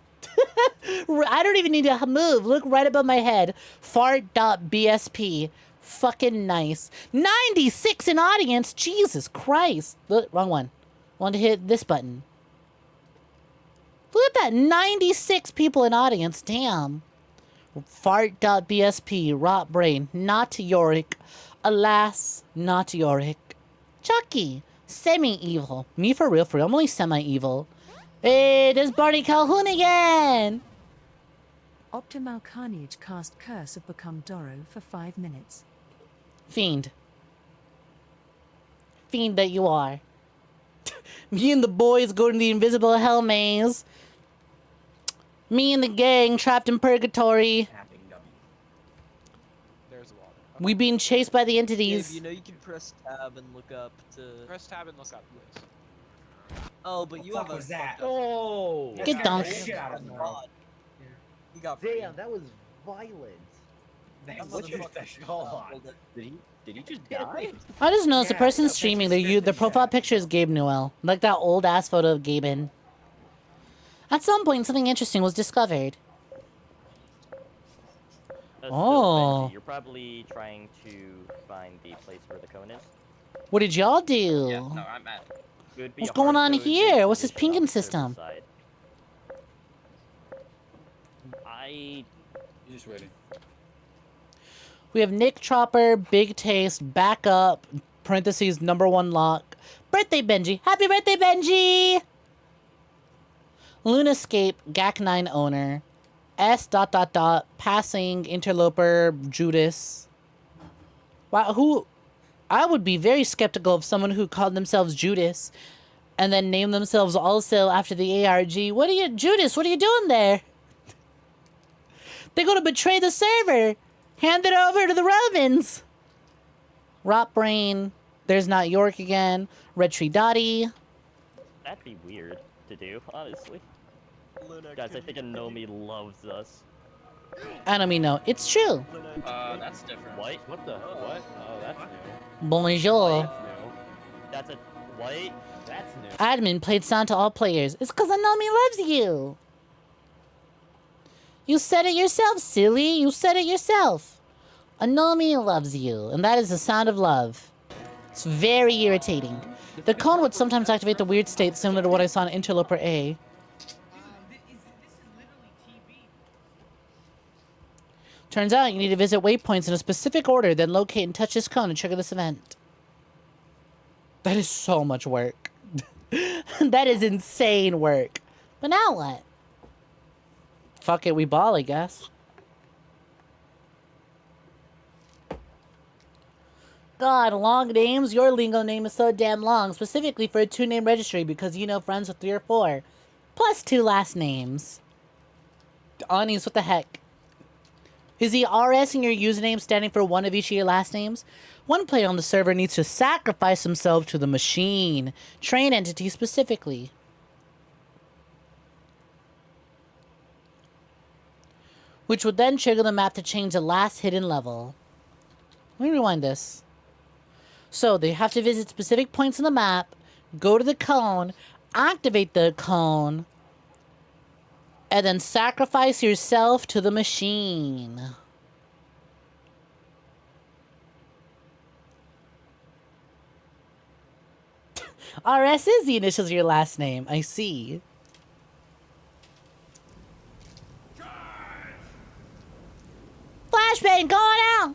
I don't even need to move. Look right above my head. Fart.bsp. Fucking nice. 96 in audience. Jesus Christ. Look, wrong one. I want to hit this button. Look at that. 96 people in audience. Damn. Fart.bsp. Rot brain. Not Yorick. Alas, not Yorick. Chucky. Semi-evil. Me for real, I'm only semi-evil. Hey, there's Barney Calhoun again! Optimal Carnage cast Curse of Become Doro for 5 minutes. Fiend. Fiend that you are. Me and the boys go to the invisible hell maze. Me and the gang trapped in purgatory. We being chased by the entities. Dave, you know you can press tab and look up to. Press tab and look up, yes. Oh, but you have a. was that? Oh! Get down. Shit out of God. You got. Damn, that was violent. What's your special? Did he just die? I just noticed the person streaming, their profile picture is 𝐒𝐳𝐬. Like that old ass photo of Gaben. At some point, something interesting was discovered. Oh. You're probably trying to find the place where the cone is. What did y'all do? Yeah, no, I'm at. What's going on here? What's this pinging system? You're just waiting. We have Nick Chopper, Big Taste, Backup, parentheses, #1 lock. Birthday Benji. Happy birthday, Benji! Lunascape, GAC9 owner. S ... passing, Interloper, Judas. Wow, who... I would be very skeptical of someone who called themselves Judas and then named themselves also after the ARG. Judas, what are you doing there? They're gonna betray the server. Hand it over to the Romans. Rot Brain. There's not York again. Red Tree Dottie. That'd be weird to do, honestly. Guys, I think Anomi loves us. Enemy no. It's true. That's different. What? What the? What? Oh, that's new. Bonjour. That's a what? That's new. Admin played sound to all players. It's because Anomi loves you. You said it yourself, silly. You said it yourself. Anomi loves you, and that is the sound of love. It's very irritating. The cone would sometimes activate the weird state similar to what I saw in Interloper A. Turns out you need to visit waypoints in a specific order, then locate and touch this cone and trigger this event. That is so much work. That is insane work. But now what? Fuck it, we ball, I guess. God, long names? Your lingo name is so damn long, specifically for a 2-name registry because you know friends with 3 or 4. Plus 2 last names. Anis, what the heck? Is the RS in your username standing for one of each of your last names? One player on the server needs to sacrifice himself to the machine. Train entity specifically. Which would then trigger the map to change the last hidden level. Let me rewind this. So they have to visit specific points on the map, go to the cone, activate the cone, and then sacrifice yourself to the machine. RS is the initials of your last name. I see. Flashbang going out!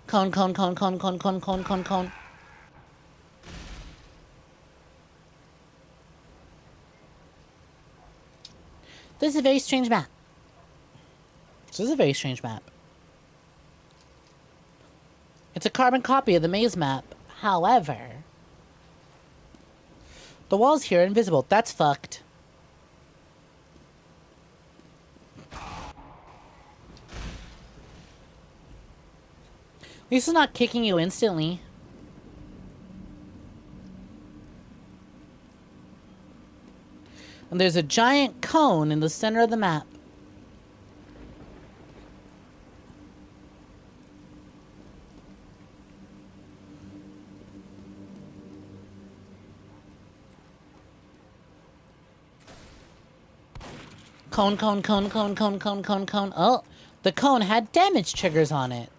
Cone, cone, cone, cone, cone, cone, cone, cone, cone. This is a very strange map. This is a very strange map. It's a carbon copy of the maze map. However, the walls here are invisible. That's fucked. At least it's not kicking you instantly. And there's a giant cone in the center of the map. Cone, cone, cone, cone, cone, cone, cone, cone. Oh, the cone had damage triggers on it.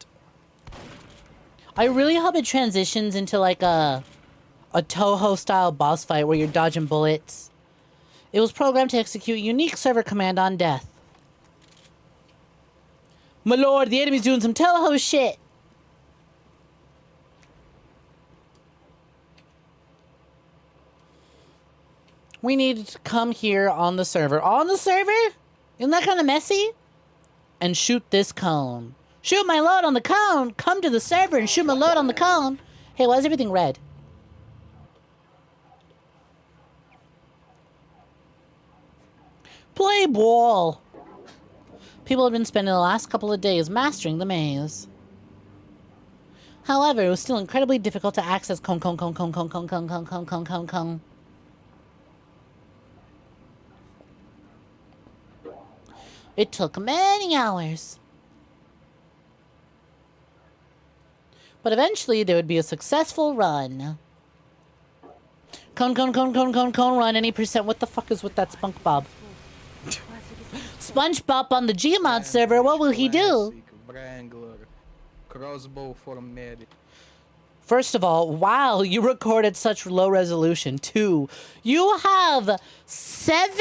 I really hope it transitions into like a Toho style boss fight where you're dodging bullets. It was programmed to execute unique server command on death. My lord, the enemy's doing some Toho shit. We need to come here on the server. On the server? Isn't that kind of messy? And shoot this cone. Shoot my load on the cone! Come to the server and shoot my load on the cone! Hey, why is everything red? Play ball! People have been spending the last couple of days mastering the maze. However, it was still incredibly difficult to access 𝐶𝐤. It took many hours. But eventually there would be a successful run. Cone, run any percent. What the fuck is with that SpongeBob? SpongeBob on the Gmod server, what will he do? Crossbow for medic. First of all, wow, you record at such low resolution. 2, you have 7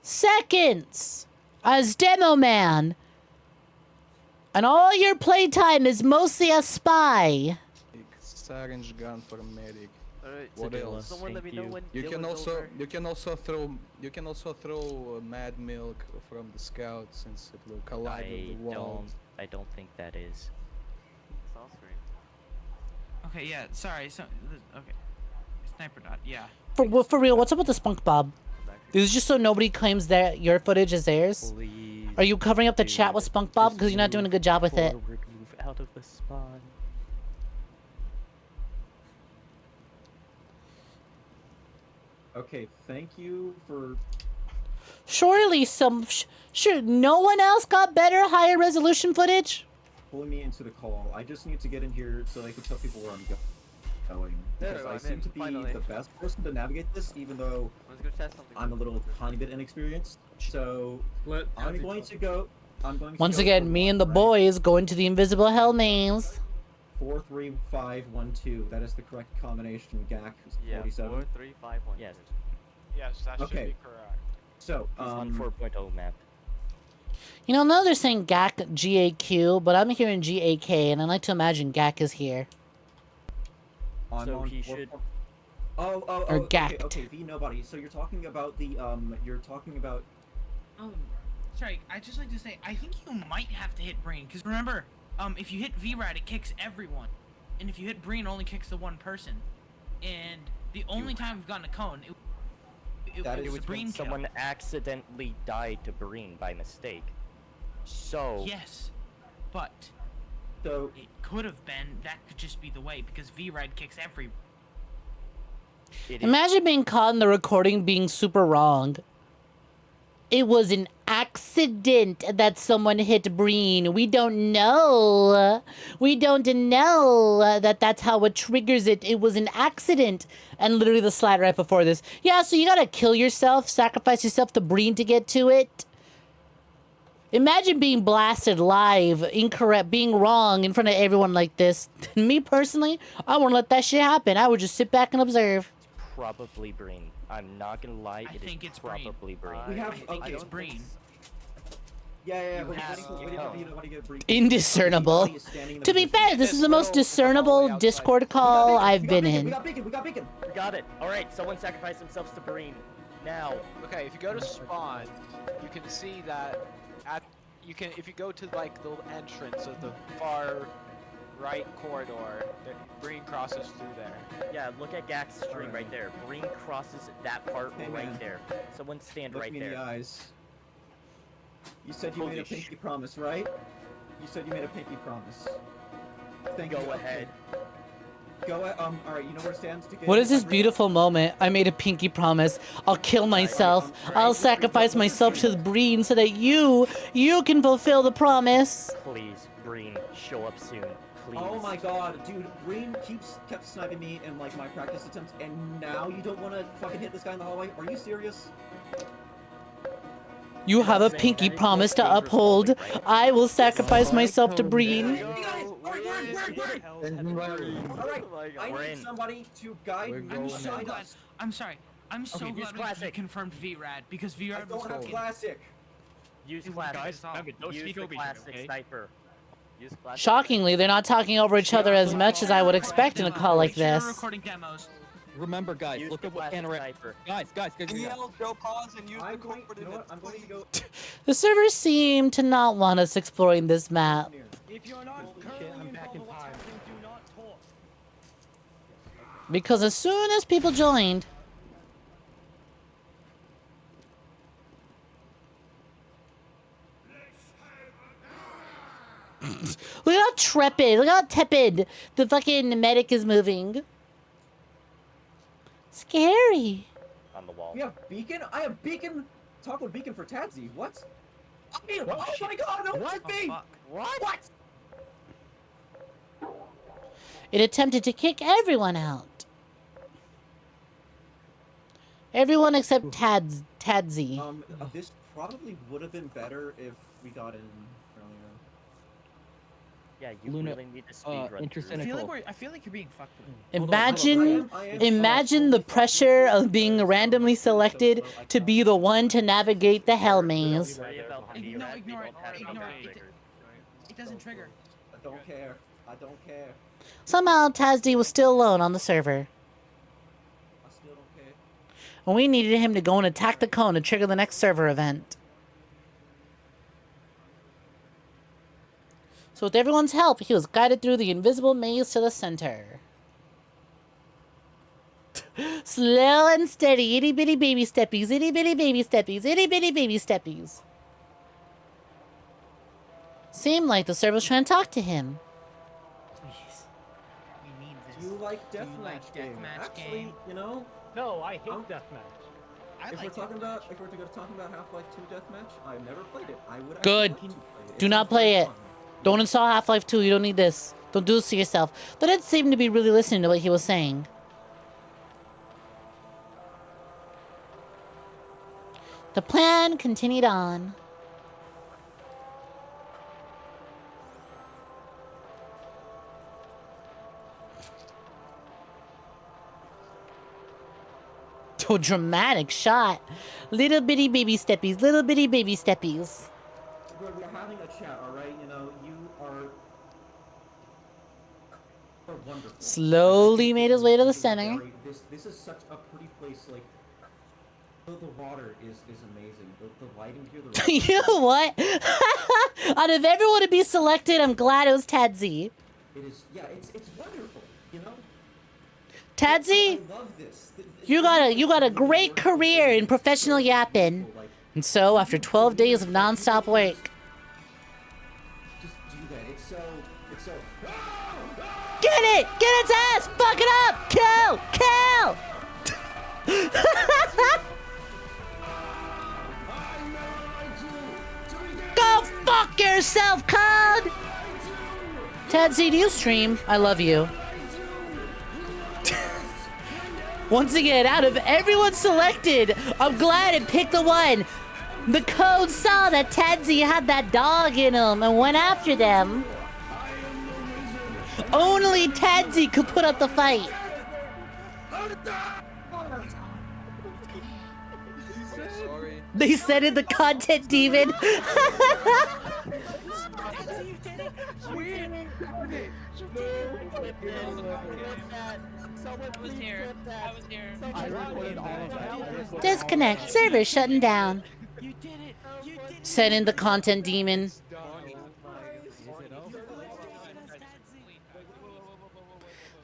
seconds as Demo Man. And all your playtime is mostly a spy. Syringe gun for medic. Alright, What else? someone let me know when You can Dylan's also over. you can also throw mad milk from the scout since it will collide with the wall. I don't think that is. Okay, yeah, sorry, so, okay. Sniper dot, yeah. For real, what's up with the SpongeBob? Is it just so nobody claims that your footage is theirs? Please, Are you covering up the chat with SpongeBob? Because you're not doing a good job with it. Move out of the spawn. Okay, thank you for... Surely sure, no one else got better, higher resolution footage? pulling me into the call. I just need to get in here so I can tell people where I'm going. Because I seem to be the best person to navigate this, even though I'm a little tiny bit inexperienced. So I'm going to go. Once again, me and the boys going to the invisible hell maze. 43512. That is the correct combination. GAC 47. 4351. Yes. Yes, that should be correct. So, on 4.0 map. You know, now they're saying GAC GAQ, but I'm hearing GAK, and I like to imagine GAC is here. So he should. Or GAC'd. okay, okay, V nobody. So you're talking about the Sorry, I just like to say, I think you might have to hit Brain, because remember, if you hit VRAD, it kicks everyone, and if you hit Brain, it only kicks the one person. And the only time we've gotten a cone, it was a Breen kill. Someone accidentally died to Breen by mistake. So. Yes, but so it could have been. That could just be the way, because VRAD kicks everyone. Imagine being caught in the recording being super wrong. It was an accident that someone hit Breen. We don't know. We don't know that that's how it triggers it. It was an accident. And literally the slide right before this. Yeah, so you gotta kill yourself, sacrifice yourself to Breen to get to it. Imagine being blasted live, incorrect, being wrong in front of everyone like this. Me personally, I wouldn't let that shit happen. I would just sit back and observe. It's probably Breen. I'm not gonna lie, I think it's probably Breen. We have, I think it's Breen. Yeah. Indiscernible. To be fair, this is the most discernible Discord call I've been in. We got bacon. We got it. All right, someone sacrifice themselves to Breen. Now. Okay, if you go to spawn, you can see that if you go to like the entrance of the far right corridor, the Breen crosses through there. Yeah, look at Gak's stream right there. Breen crosses that part right there. Someone stand right there. Look me in the eyes. You said you made a pinky promise, right? You said you made a pinky promise. Thank you. Go ahead. Go ahead. All right. You know where it stands to get. What is this beautiful moment? I made a pinky promise. I'll kill myself. I'll sacrifice myself to the Breen so that you can fulfill the promise. Please, Breen, show up soon. Please. Oh my god, dude, Breen kept sniping me in like my practice attempts, and now you don't want to fucking hit this guy in the hallway? Are you serious? You have a pinky promise to uphold. I will sacrifice myself to Breen. Alright, I need somebody to guide me. I'm sorry. I'm so glad you confirmed VRAD, because VRAD was don't have classic. Use classic. Use the classic sniper. Shockingly, they're not talking over each other as much as I would expect in a call like this. Recording demos. Remember, guys, look at what panorama. Guys. Show pause and use the I'm going to go. The servers seem to not want us exploring this map. If you're not currently involved in what's happening, do not talk. Because as soon as people joined... Look how trepid, look how tepid the fucking medic is moving. Scary. On the wall. We have beacon? I have beacon? Talk with beacon for Tadzi. What? Oh my god, no, what? What? It attempted to kick everyone out. Everyone except Tadzi. This probably would have been better if we got in earlier. Yeah, you really need to speed run. I feel like you're being fucked with. Imagine the pressure of being randomly selected to be the one to navigate the hell maze. Ignore it. It doesn't trigger. I don't care. I don't care. Somehow Tazdi was still alone on the server. I still don't care. And we needed him to go and attack the cone to trigger the next server event. So with everyone's help, he was guided through the invisible maze to the center. Slow and steady, itty bitty baby steppies, itty bitty baby steppies, itty bitty baby steppies. Seemed like the server was trying to talk to him. Please. We need this. Do you like deathmatch game? Actually, you know? No, I hate deathmatch. If we're talking about Half-Life 2 deathmatch, I've never played it. I would Good. actually like to play it. Do not play it. Don't install Half-Life 2. You don't need this. Don't do this to yourself. They didn't seem to be really listening to what he was saying. The plan continued on. Oh, dramatic shot. Little bitty baby steppies. Little bitty baby steppies. We're having a chat, alright? You know, you are wonderful. Slowly made his way to the center. This is such a pretty place, like, the water is amazing. The lighting here, You know what? Out of everyone to be selected, I'm glad it was Tadzi. It is, yeah, it's wonderful, you know? Tadzi, I love this. you got a great career in professional yapping. And so, after 12 days of non-stop work, Just do that. It's so. get it! Get its ass! Fuck it up! Kill! Go fuck yourself, Cod! Tadzi, do you stream? I love you. Once again, out of everyone selected, I'm glad it picked the one. The code saw that Tadzi had that dog in him and went after them. Only Tadzi could put up the fight. They said it, the content demon. Disconnect. Server shutting down. Send in the content demon.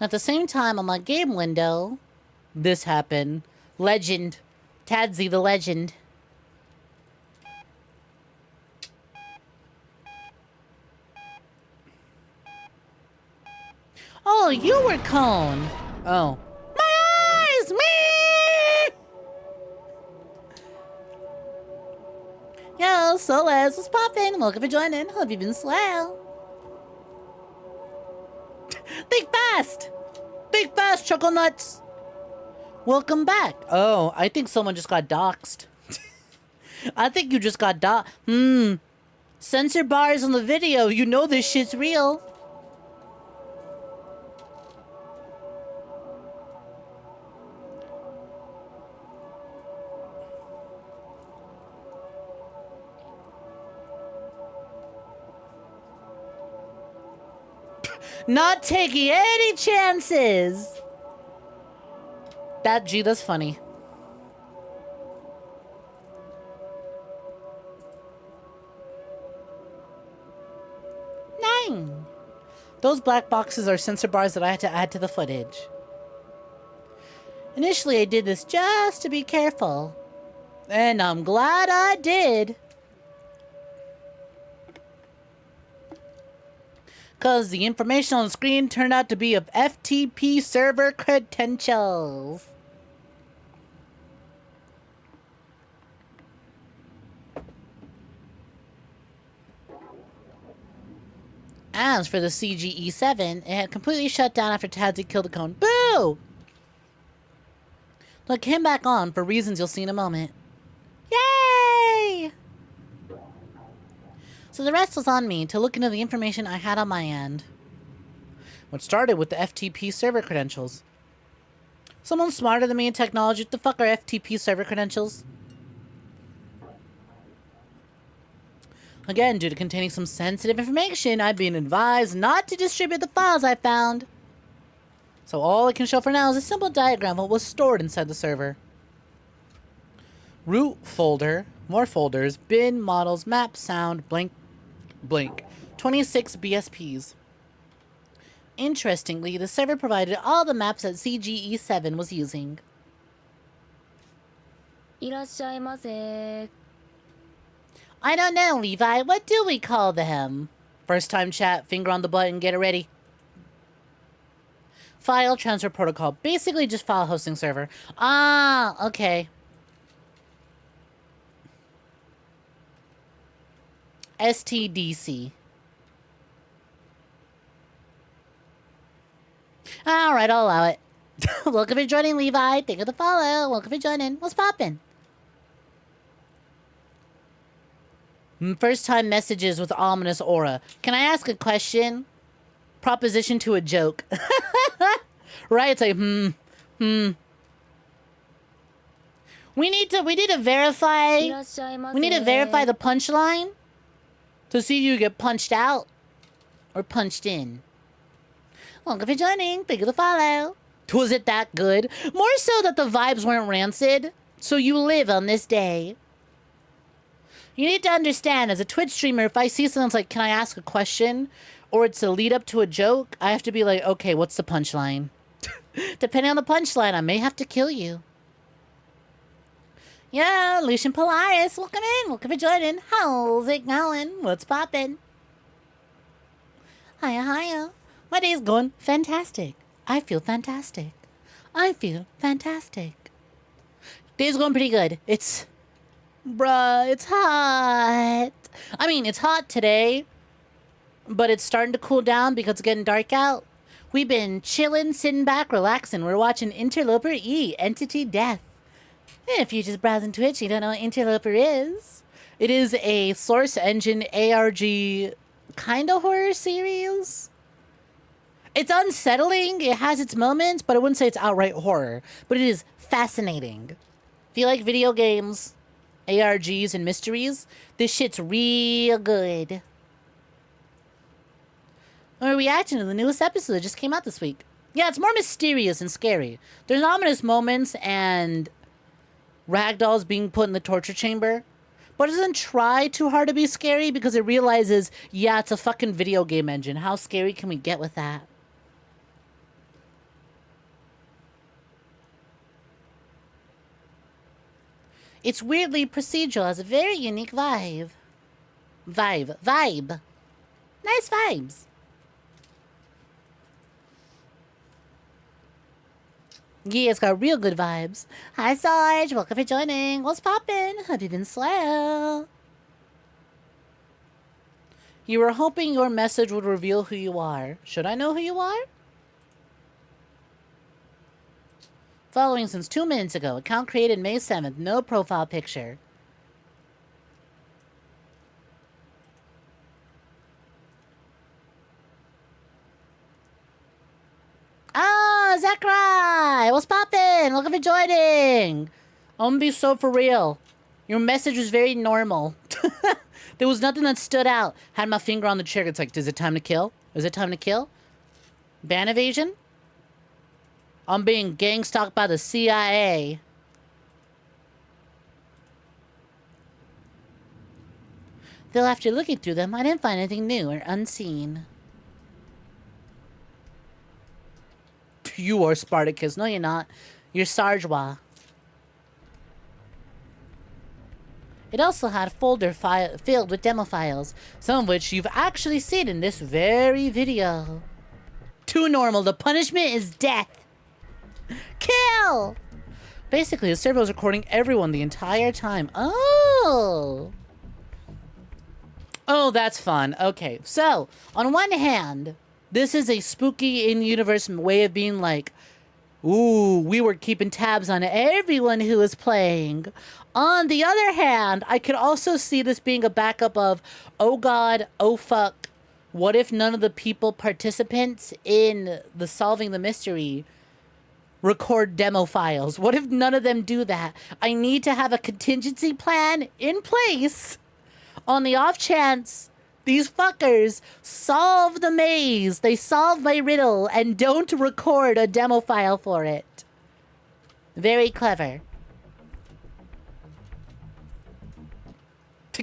At the same time, on my game window, this happened. Legend. Tadzi the legend. Oh, you were Cone. Oh. My eyes! Me! Yo, Soles, what's poppin'? Welcome for joining. Hope you've been swell. Think fast! Think fast, Chuckle Nuts! Welcome back. Oh, I think someone just got doxxed. I think you just got doxxed. Censor bars on the video. You know this shit's real. Not taking any chances. That's funny. Nine. Those black boxes are censor bars that I had to add to the footage. Initially, I did this just to be careful. And I'm glad I did. because the information on the screen turned out to be of FTP server credentials. As for the 𝐒𝐭𝐤7, it had completely shut down after 𝐒𝐧𝐬 killed the cone. Boo! But it came back on for reasons you'll see in a moment. Yay! So the rest was on me to look into the information I had on my end. What started with the FTP server credentials. Someone smarter than me in technology, what the fuck are FTP server credentials? Again, due to containing some sensitive information, I've been advised not to distribute the files I found. So all I can show for now is a simple diagram of what was stored inside the server. Root folder, more folders, bin, models, map, sound, blank, blank. 26 BSPs. Interestingly, the server provided all the maps that 𝐒𝐴7 was using. 𝐒𝐵𝐄. I don't know, Levi. What do we call them? First time chat, finger on the button, get it ready. File transfer protocol. Basically just file hosting server. Ah, okay. STDC. Alright, I'll allow it. Welcome for joining, Levi. Thank you for the follow. Welcome for joining. What's poppin'? First time messages with ominous aura. Can I ask a question? Proposition to a joke. Right? It's like, We need to verify. We need to verify the punchline to see if you get punched out or punched in. Welcome for joining. Thank you for the follow. Was it that good? More so that the vibes weren't rancid. So you live on this day. You need to understand, as a Twitch streamer, if I see something that's like, can I ask a question? Or it's a lead up to a joke, I have to be like, okay, what's the punchline? Depending on the punchline, I may have to kill you. Yeah, Lucian Polaris, welcome in. Welcome for joining. How's it going? What's poppin'? Hiya, hiya. My day's going fantastic. I feel fantastic. I feel fantastic. Day's going pretty good. Bruh, it's hot. I mean, it's hot today, but it's starting to cool down because it's getting dark out. We've been chilling, sitting back, relaxing. We're watching Interloper E, Entity Death. If you're just browsing Twitch, you don't know what Interloper is. It is a Source Engine ARG kind of horror series. It's unsettling. It has its moments, but I wouldn't say it's outright horror. But it is fascinating. If you like video games, ARGs, and mysteries, this shit's real good. We're reacting to the newest episode that just came out this week. Yeah, it's more mysterious and scary. There's ominous moments and ragdolls being put in the torture chamber. But it doesn't try too hard to be scary because it realizes, yeah, it's a fucking video game engine. How scary can we get with that? It's weirdly procedural, has a very unique vibe. Vibe. Nice vibes. Yeah, it's got real good vibes. Hi, Sarge. Welcome for joining. What's poppin'? Have you been slow? You were hoping your message would reveal who you are. Should I know who you are? Following since 2 minutes ago. Account created May 7th. No profile picture. Ah, Zachary! What's poppin'? Welcome for joining! I'm gonna be so for real. Your message was very normal. There was nothing that stood out. Had my finger on the trigger. It's like, is it time to kill? Is it time to kill? Ban evasion? I'm being gang stalked by the CIA. Though after looking through them, I didn't find anything new or unseen. You are Spartacus. No, you're not. You're 𝐒𝐧𝐤. It also had a folder filled with demo files, some of which you've actually seen in this very video. Too normal. The punishment is death. Kill! Basically, the server was recording everyone the entire time. Oh! Oh, that's fun. Okay, so, on one hand, this is a spooky in-universe way of being like, ooh, we were keeping tabs on everyone who was playing. On the other hand, I could also see this being a backup of, oh god, oh fuck, what if none of the people participants in the solving the mystery record demo files? What if none of them do that? I need to have a contingency plan in place on the off chance these fuckers solve the maze. They solve my riddle and don't record a demo file for it. Very clever.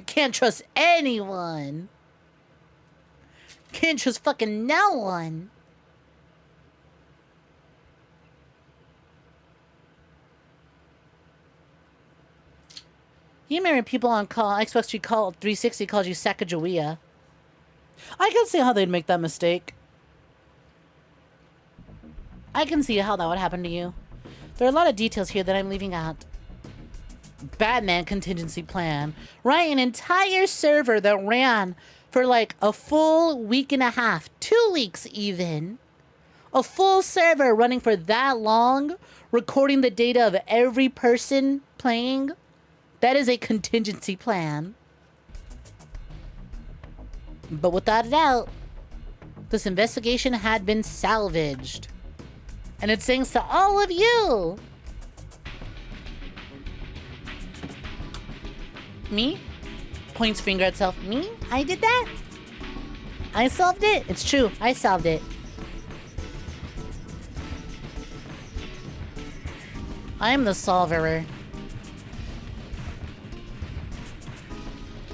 Can't trust anyone. Can't trust fucking no one. You remember people on Xbox 360 called you Sacagawea. I can see how they'd make that mistake. I can see how that would happen to you. There are a lot of details here that I'm leaving out. Batman contingency plan. Right, an entire server that ran for like a full week and a half. 2 weeks even. A full server running for that long, recording the data of every person playing. That is a contingency plan. But without a doubt, this investigation had been salvaged. And it's thanks to all of you. Me? Points finger at self. Me? I did that? I solved it? It's true. I solved it. I'm the solver.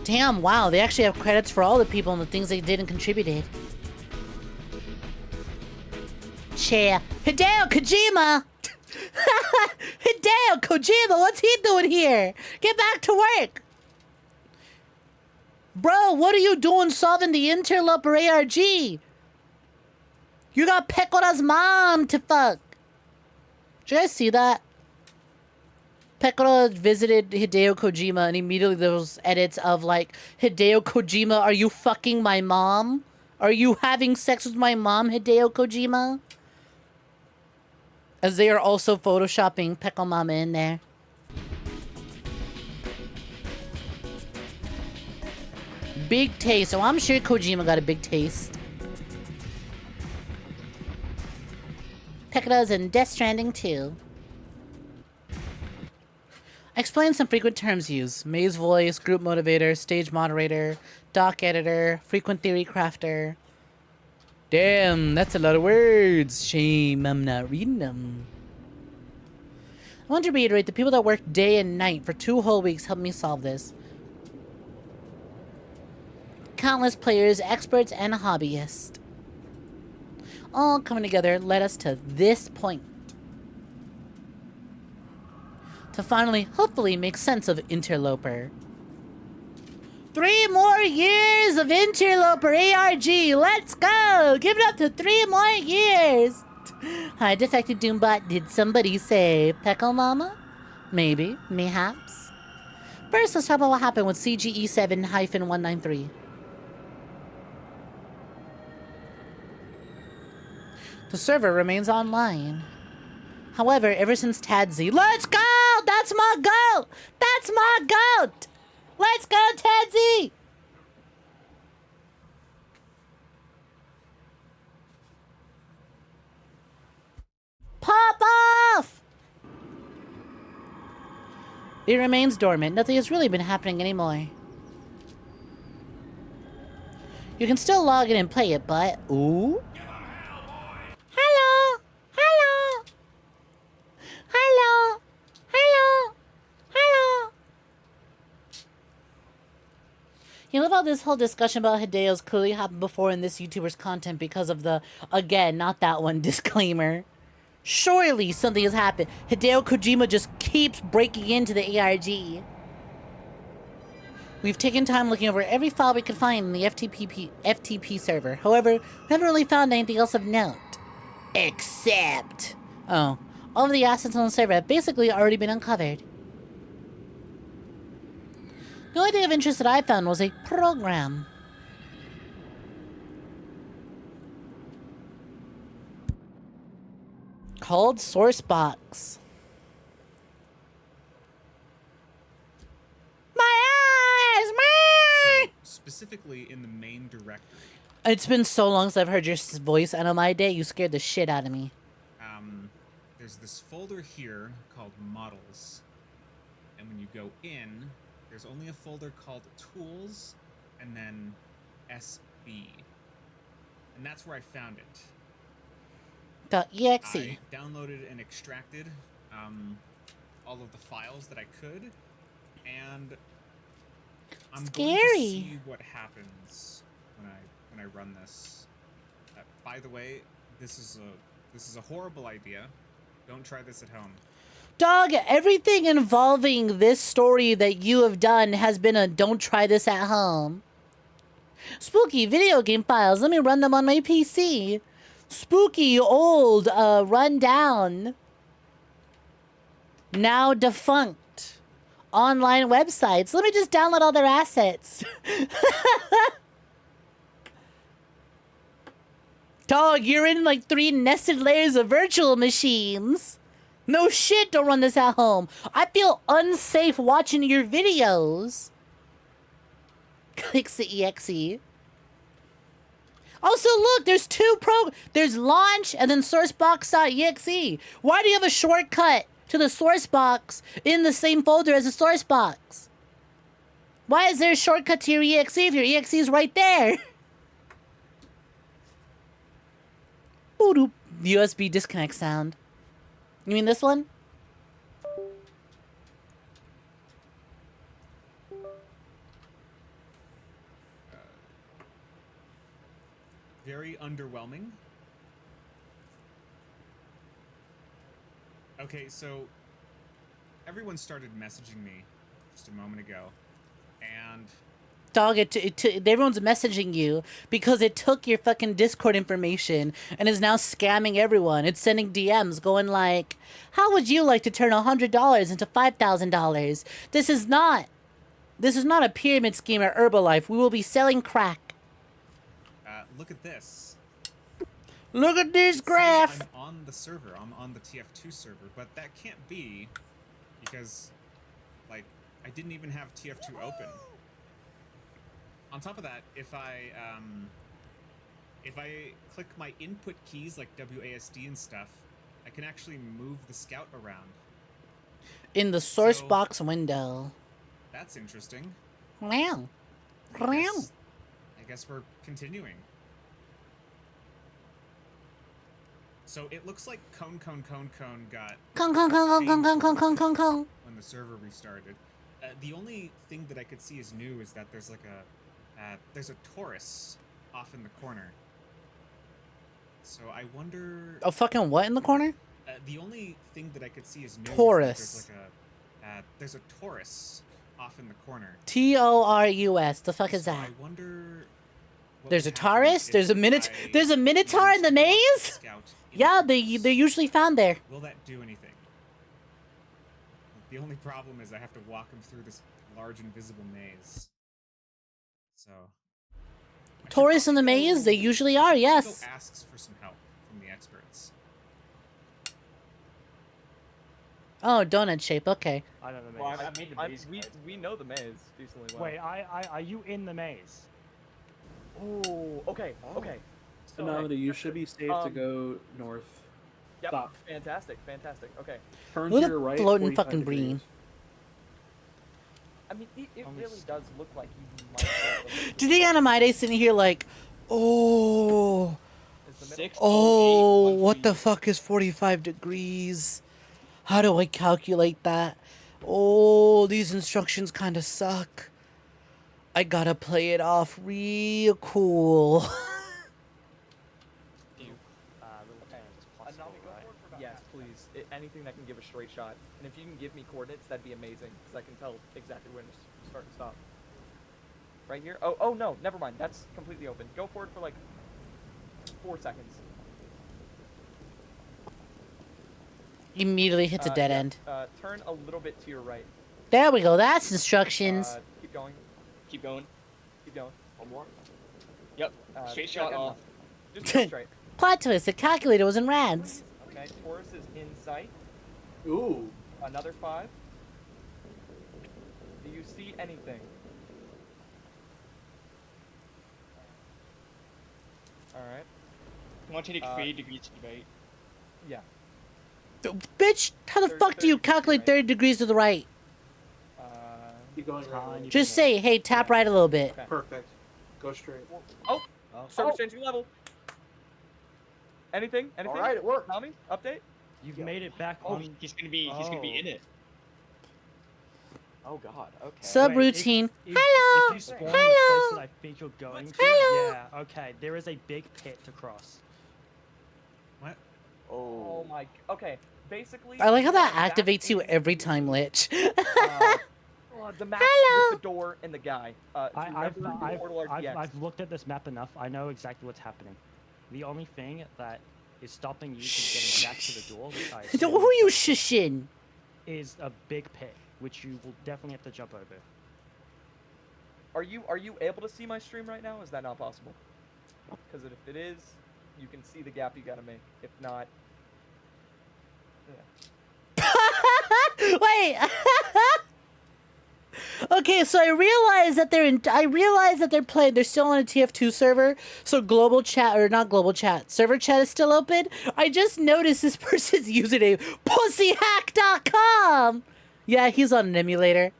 Damn, wow. They actually have credits for all the people and the things they did and contributed. Chair. Hideo Kojima! Hideo Kojima, what's he doing here? Get back to work! Bro, what are you doing solving the Interloper ARG? You got Pecora's mom to fuck. Did you guys see that? Pecora visited Hideo Kojima and immediately there was edits of like, Hideo Kojima, are you fucking my mom? Are you having sex with my mom, Hideo Kojima? As they are also photoshopping Pecco Mama in there. Big taste. So I'm sure Kojima got a big taste. Pecora's in Death Stranding 2. Explain some frequent terms used. Maze voice, group motivator, stage moderator, doc editor, frequent theory crafter. Damn, that's a lot of words. Shame I'm not reading them. I want to reiterate, the people that worked day and night for 2 whole weeks helped me solve this. Countless players, experts, and hobbyists. All coming together led us to this point. To finally, hopefully, make sense of Interloper. 3 more years of Interloper ARG. Let's go. Give it up to 3 more years. Hi, Defected Doombot. Did somebody say Pecco Mama? Maybe. Mayhaps. First, let's talk about what happened with CGE7-193. The server remains online. However, ever since Tadzy... Let's go! That's my goat! That's my goat! Let's go, Tadzy! Pop off! It remains dormant. Nothing has really been happening anymore. You can still log in and play it, but... Ooh? Hello! Hello! Hello! Hello! Hello! You love how this whole discussion about Hideo's clearly happened before in this YouTuber's content because of the, again, not that one, disclaimer. Surely something has happened. Hideo Kojima just keeps breaking into the ARG. We've taken time looking over every file we could find in the FTP server. However, we haven't really found anything else of note. Except... Oh. All of the assets on the server have basically already been uncovered. The only thing of interest that I found was a program. Called Sourcebox. My eyes! So, specifically in the main directory. It's been so long since I've heard your voice, and on my day, you scared the shit out of me. There's this folder here called Models. And when you go in, there's only a folder called Tools, and then SB. And that's where I found it. .exe. I downloaded and extracted all of the files that I could, and I'm going to see what happens when I run this. By the way, this is a horrible idea. Don't try this at home. Dog, everything involving this story that you have done has been a don't try this at home. Spooky video game files. Let me run them on my PC. Spooky old rundown. Now defunct. Online websites. Let me just download all their assets. Dog, you're in like 3 nested layers of virtual machines. No shit, don't run this at home. I feel unsafe watching your videos. 𝐶.exe. Also, look, there's there's launch and then sourcebox.exe. Why do you have a shortcut to the sourcebox in the same folder as the sourcebox? Why is there a shortcut to your exe if your exe is right there? Boop. USB disconnect sound. You mean this one? Very underwhelming. Okay, so everyone started messaging me just a moment ago, and Dog, everyone's messaging you because it took your fucking Discord information and is now scamming everyone. It's sending DMs going like, how would you like to turn $100 into $5,000? This is not a pyramid scheme at Herbalife. We will be selling crack. look at this. Look at this graph. I'm on the server. I'm on the TF2 server, but that can't be because, like, I didn't even have TF2 open. On top of that, if I click my input keys like WASD and stuff, I can actually move the scout around. In the source box window. That's interesting. Wow. I guess we're continuing. So it looks like Cone got Cone. when the server restarted. The only thing that I could see is new is that there's like there's a Taurus off in the corner. So I wonder. A fucking what in the corner? The only thing that I could see is new. Taurus. Is that there's a Taurus off in the corner. TORUS. The fuck is that? I wonder. There's a Taurus. There's a Minotaur in the maze. Yeah, they're usually found there. Will that do anything? The only problem is I have to walk him through this large invisible maze. So. Taurus in the maze? They usually are, yes. Asks for some help from the experts. Oh, donut shape. Okay. I know the maze. Well, I made the maze. We know the maze decently well. Wait, are you in the maze? Oh, okay, okay. So now you should be safe to go north. Yep. Stop. Fantastic. Okay. Turn Look to at your right. floating 45 fucking degrees. green. I mean, it really does look like you might be able to Do you think 𝐼𝐸𝐴 sitting here like, oh, what the fuck is 45 degrees? How do I calculate that? Oh, these instructions kind of suck. I gotta play it off real cool. Yes, please. Anything that can give a straight shot. And if you can give me coordinates, that'd be amazing, because I can tell exactly when to start and stop. Right here. Oh no, never mind. That's completely open. Go for it for like 4 seconds. Immediately hits a dead Yeah, end. Turn a little bit to your right. There we go. That's instructions. Keep going. Keep going. Keep going. One more. Yep. Straight yeah, shot good off. enough. Just go straight. Plot twist, the calculator was in rads. Okay, Taurus is in sight. Ooh. Another 5. Do you see anything? Alright. I want you to take 3 degrees to the right. Yeah. Bitch, how the fuck do you calculate 30 degrees to the right? Keep going right. Just say, hey, tap right a little bit. Perfect. Go straight. Oh! Service changing level. Anything? Anything? Alright, it worked. Tommy, update? You've made it back Oh, on. he's gonna be in it. Oh god, okay. Subroutine. If you spawn in the place Hello. that I think you're going to, Hello. yeah, okay, there is a big pit to cross. What? Oh my. Okay, basically. I like how that activates you every time, Lich. The map Hello. with the door and the guy. I've looked at this map enough. I know exactly what's happening. The only thing that is stopping you from getting back to the door, which I assume Who are you shushing? is a big pit, which you will definitely have to jump over. Are you able to see my stream right now? Is that not possible? Because if it is, you can see the gap you gotta make. If not, yeah. Wait. Okay, so I realize that they're playing. They're still on a TF2 server. So global chat or not global chat, server chat is still open. I just noticed this person's username pussyhack.com. Yeah, he's on an emulator.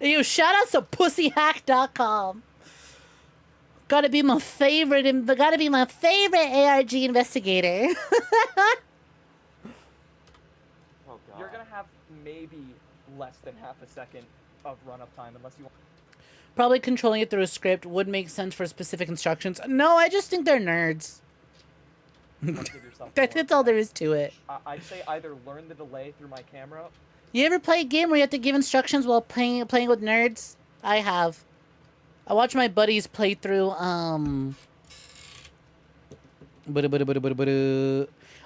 Yo, shout out to pussyhack.com. Gotta be my favorite ARG investigator. You're gonna have maybe less than half a second of run-up time unless you want. Probably controlling it through a script would make sense for specific instructions. No, I just think they're nerds. That's all there is to it. I'd say either learn the delay through my camera. You ever play a game where you have to give instructions while playing with nerds? I have. I watch my buddies play through I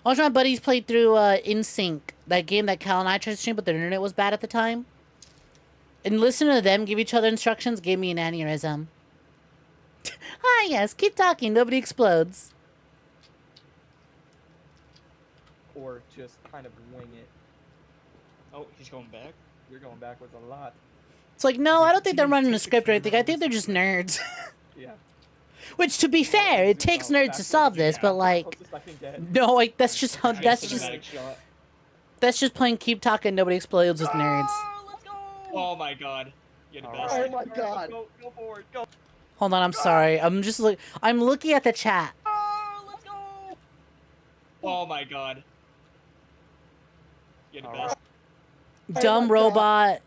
watched my buddies play through InSync, that game that Cal and I tried to stream, but their internet was bad at the time. And listening to them give each other instructions gave me an aneurysm. Ah, yes, keep talking, nobody explodes. Or just kind of wing it. Oh, he's going back. You're going backwards a lot. It's like, no, I don't think they're running a script or anything. I think they're just nerds. Yeah. Which, to be fair, it takes nerds to solve this, but like, no, like that's just playing keep talking, nobody explodes with nerds. Oh my god. You're the best. Oh my god. Go forward. Go. Hold on, I'm sorry. I'm looking at the chat. Oh my god. You're the best. Dumb robot,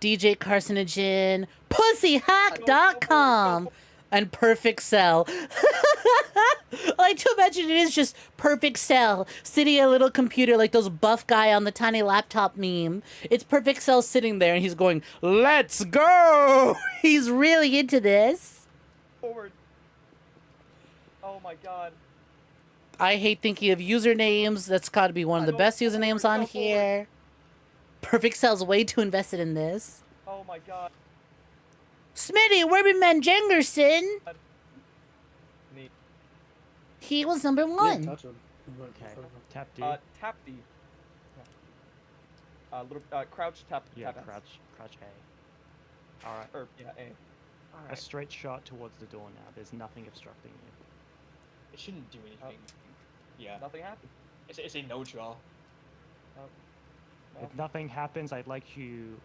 DJ Carcinogen, pussyhack.com, and Perfect Cell. I like to imagine it is just Perfect Cell sitting at a little computer like those buff guy on the tiny laptop meme. It's Perfect Cell sitting there and he's going, "Let's go!" He's really into this. Forward. Oh my god. I hate thinking of usernames. That's got to be one of the best usernames on here. Perfect Cell's way too invested in this. Oh my god. Smitty, Werbenman Jengerson. Neat. He was number one. Okay. Tap D. Tap D. Little crouch tap. Yeah, tap crouch A. Alright. Or yeah, A. A straight shot towards the door now. There's nothing obstructing you. It shouldn't do anything. Yeah. Nothing happened. It's a no draw. If nothing happens, I'd like you.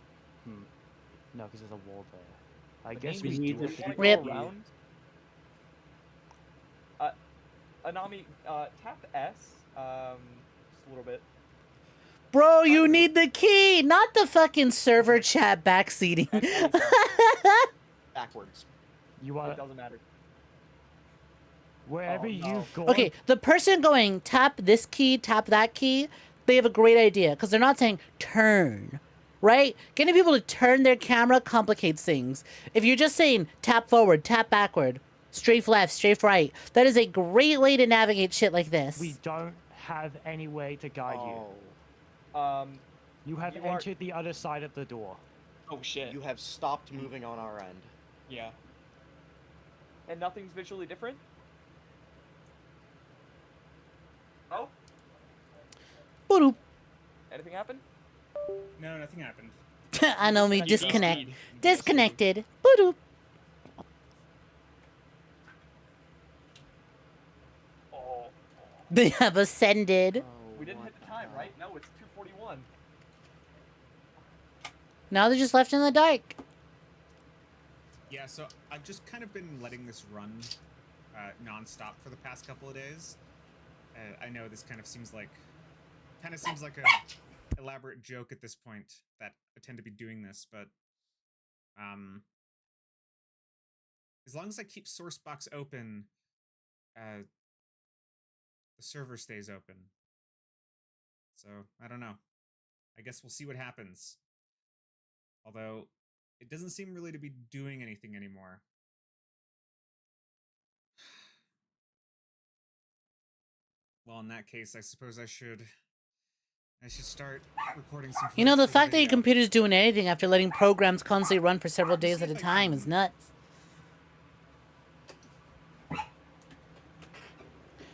No, because there's a wall there. I guess we need do to it. go around. Anami, tap S. Just a little bit. Bro, you need the key, not the fucking server chat backseating. Backwards. You want It doesn't matter. Wherever you've gone. Okay, the person going tap this key, tap that key, they have a great idea because they're not saying turn. right? Getting people to turn their camera complicates things. If you're just saying tap forward, tap backward, strafe left, strafe right, that is a great way to navigate shit like this. We don't have any way to guide you. You have You are- entered the other side of the door. Oh shit. You have stopped moving on our end. Yeah. And nothing's visually different? Oh? Boop. Anything happen? No, nothing happened. I know me disconnected. Boop. Oh. They have ascended. We didn't hit the time, right? No, it's 2:41. Now they're just left in the dark. Yeah, so I've just kind of been letting this run non-stop for the past couple of days. I know this kind of seems like a elaborate joke at this point that I tend to be doing this, but as long as I keep Sourcebox open, the server stays open. So I don't know. I guess we'll see what happens. Although it doesn't seem really to be doing anything anymore. Well, in that case, I suppose I should start recording some. You know, the footage for fact that your video. computer's doing anything after letting programs constantly run for several days at a time is nuts.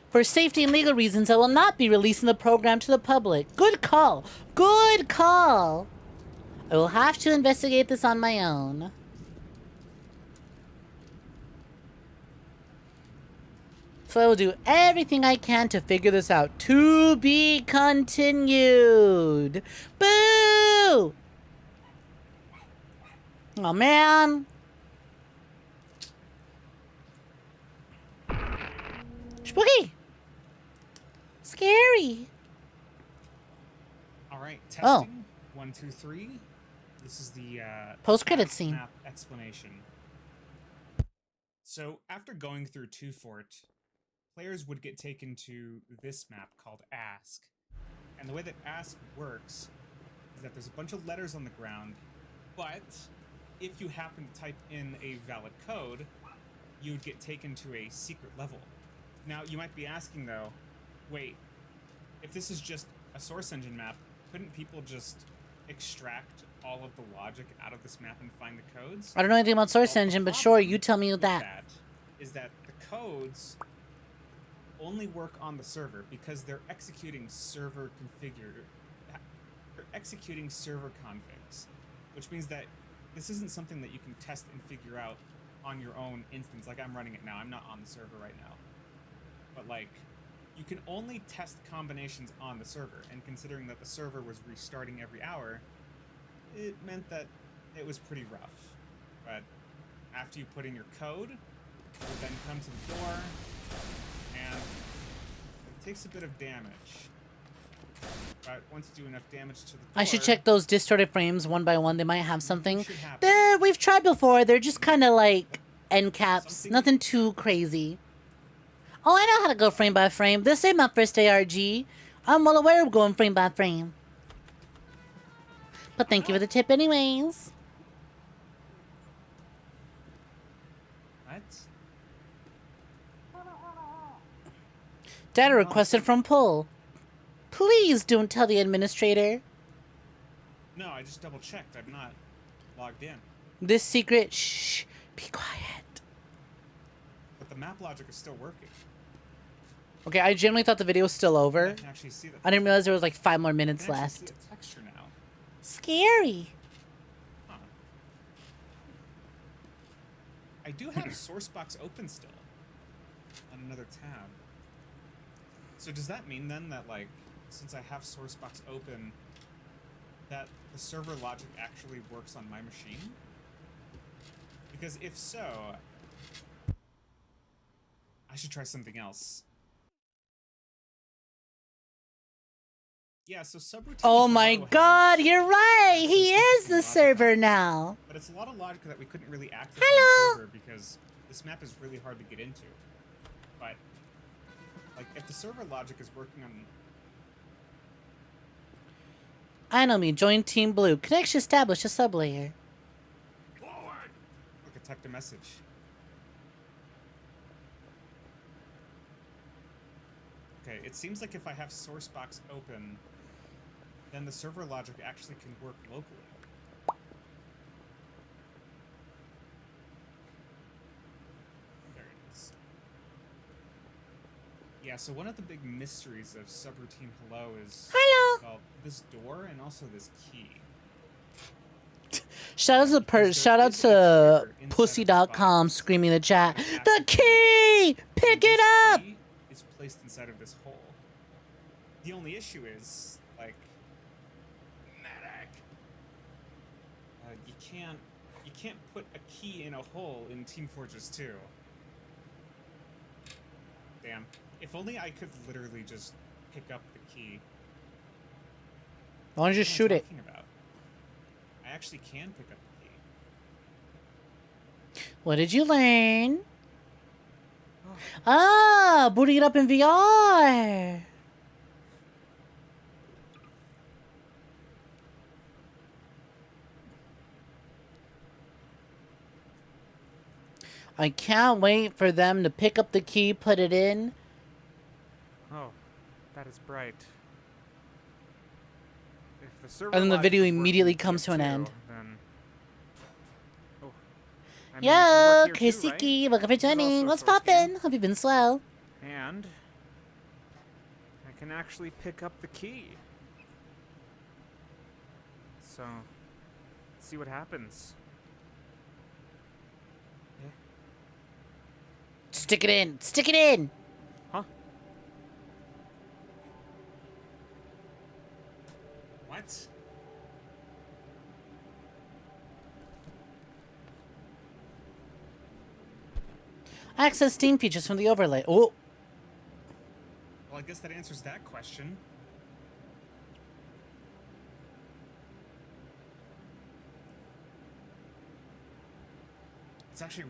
For safety and legal reasons, I will not be releasing the program to the public. Good call. Good call. I will have to investigate this on my own. So I will do everything I can to figure this out. To be continued. Boo! Oh, man. Spooky. Scary. All right, Oh. testing. 1, 2, 3. This is the Post-credit task scene. map explanation. So after going through Two Fort, players would get taken to this map called Ask. And the way that Ask works is that there's a bunch of letters on the ground, but if you happen to type in a valid code, you would get taken to a secret level. Now, you might be asking though, wait, if this is just a source engine map, couldn't people just extract all of the logic out of this map and find the codes? I don't know anything about Source Engine, but sure, you tell me that. Is that the codes only work on the server because they're executing server configs, which means that this isn't something that you can test and figure out on your own instance. Like I'm running it now. I'm not on the server right now. But like, you can only test combinations on the server, and considering that the server was restarting every hour, it meant that it was pretty rough. But after you put in your code, you then come to the door, and it takes a bit of damage. But once you do enough damage to the door, I should check those distorted frames one by one. They might have something. We've tried before. They're just kind of like end caps. Nothing too crazy. Oh, I know how to go frame by frame. This ain't my first ARG. I'm well aware of going frame by frame. But thank you for the tip anyways. What? Data requested from Pull. Please don't tell the administrator. No, I just double checked. I'm not logged in. This secret, shh, be quiet. But the map logic is still working. Okay, I genuinely thought the video was still over. I can actually see the I didn't realize there was like 5 more minutes I can actually left. see the texture now. Scary. Huh. I do have Sourcebox open still on another tab. So does that mean then that, like, since I have Sourcebox open, that the server logic actually works on my machine? Because if so, I should try something else. Yeah, so subroutine. Oh my god, you're right! He is the server now! But it's a lot of logic that we couldn't really access Hello! on the server because this map is really hard to get into. But, like, if the server logic is working on... Enemy, join Team Blue. Connection established a sublayer. Look, I typed a message. Okay, it seems like if I have Sourcebox open, then the server logic actually can work locally. There it is. Yeah, so one of the big mysteries of subroutine hello is well, this door and also this key. Shout out to pussy.com screaming in the chat. The key! Pick it up! Is placed inside of this hole. The only issue is, like, medic. You can't put a key in a hole in Team Fortress 2. Damn. If only I could literally just pick up the key. Why don't you just shoot it? About? I actually can pick up the key. What did you learn? Ah, booting it up in VR. I can't wait for them to pick up the key, put it in. Oh, that is bright. If the server And then the logic video is working immediately in comes to an TF2, end. Then... Oh. I mean, it should Yo, work here too, right? 𝐾𝐶, welcome for This is joining. also a What's source game. poppin'? Hope you've been slow. And I can actually pick up the key. So, let's see what happens. Stick it in. Stick it in. Huh? What? Access Steam features from the overlay. Oh. Well, I guess that answers that question. It's actually...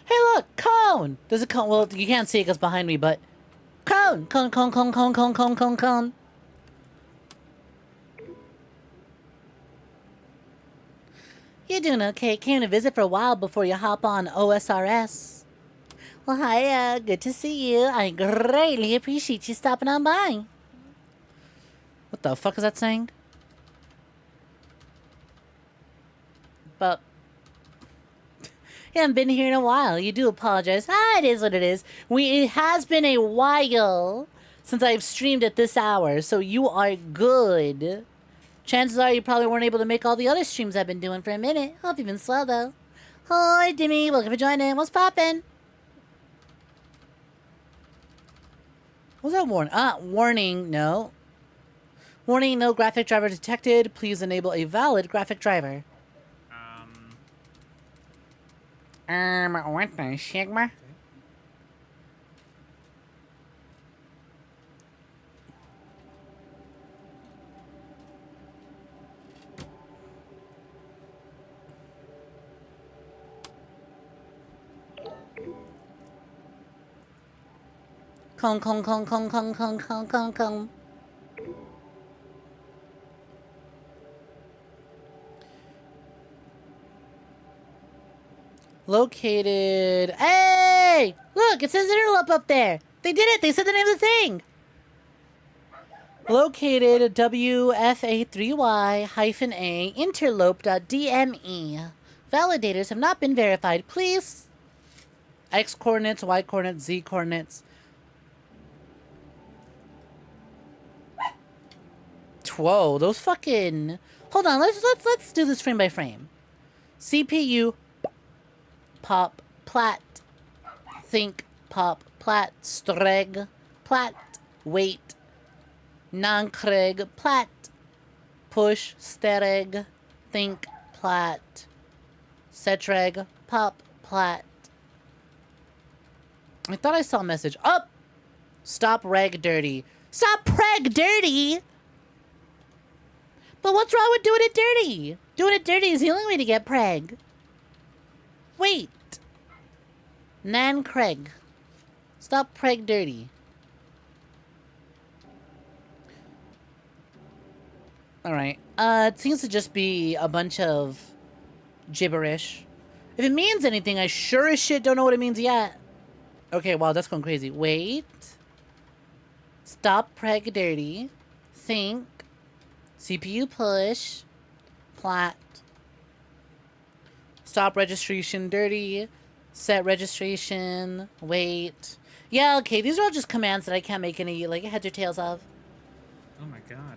Hey, look, cone. There's a cone. Well, you can't see it because behind me, but cone, cone, cone, cone, cone, cone, cone, cone, cone. You're doing okay. Came to visit for a while before you hop on OSRS. Well, hi, good to see you. I greatly appreciate you stopping on by. What the fuck is that saying? But you haven't been here in a while. You do apologize. Ah, it is what it is. It has been a while since I've streamed at this hour, so you are good. Chances are you probably weren't able to make all the other streams I've been doing for a minute. Hope you've been slow, though. Hi, Dimmy. Welcome for joining. What's poppin'? What's that warning? Warning. No. Warning, no graphic driver detected. Please enable a valid graphic driver. What the Sigma? Kong, kong, kong, kong, kong, kong, kong, kong, kong. Located. Hey! Look, it says Interloper up there. They did it. They said the name of the thing. Located WFA3Y-A interlope.dme. Validators have not been verified. Please. X coordinates, Y coordinates, Z coordinates. Whoa, those fucking. Hold on, let's do this frame by frame. CPU. Pop, plat, think, pop, plat, streg, plat, wait, non-kreg, plat, push, stereg, think, plat, setreg, pop, plat. I thought I saw a message. Up! Stop reg dirty. Stop preg dirty! But what's wrong with doing it dirty? Doing it dirty is the only way to get preg. Wait. Nan Craig. Stop preg dirty. All right. It seems to just be a bunch of gibberish. If it means anything, I sure as shit don't know what it means yet. Okay, wow, that's going crazy. Wait. Stop preg dirty. Think. CPU push. Plat. Stop registration dirty. Set registration. Wait. Yeah, okay, these are all just commands that I can't make any, like, heads or tails of. Oh my god.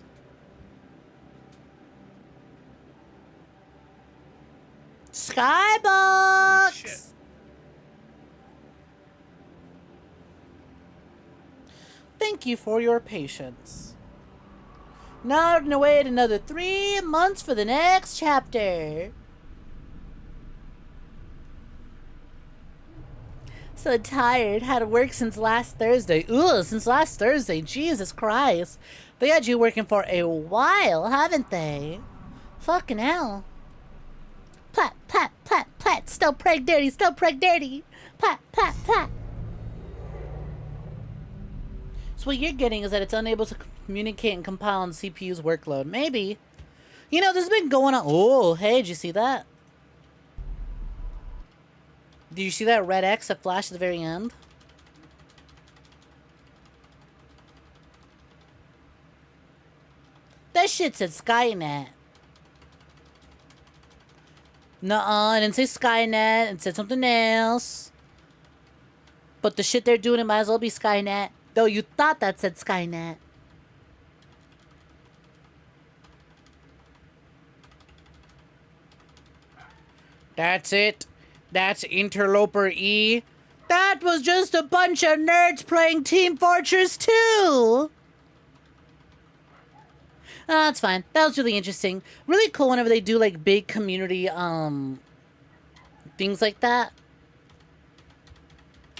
Skybox! Thank you for your patience. Now to wait another 3 months for the next chapter. So tired. Had to work since last Thursday. Ugh, since last Thursday. Jesus Christ. They had you working for a while, haven't they? Fucking hell. Plat, plat, plat, plat. Still preg dirty, still preg dirty. Plat, plat, plat. So what you're getting is that it's unable to communicate and compile on the CPU's workload. Maybe. You know, this has been going on. Oh, hey, did you see that? Did you see that red X that flashed at the very end? That shit said Skynet. Nuh-uh, I didn't say Skynet. It said something else. But the shit they're doing, it might as well be Skynet. Though you thought that said Skynet. That's it. That's Interloper E. That was just a bunch of nerds playing Team Fortress 2. That's fine. That was really interesting. Really cool whenever they do like big community things like that.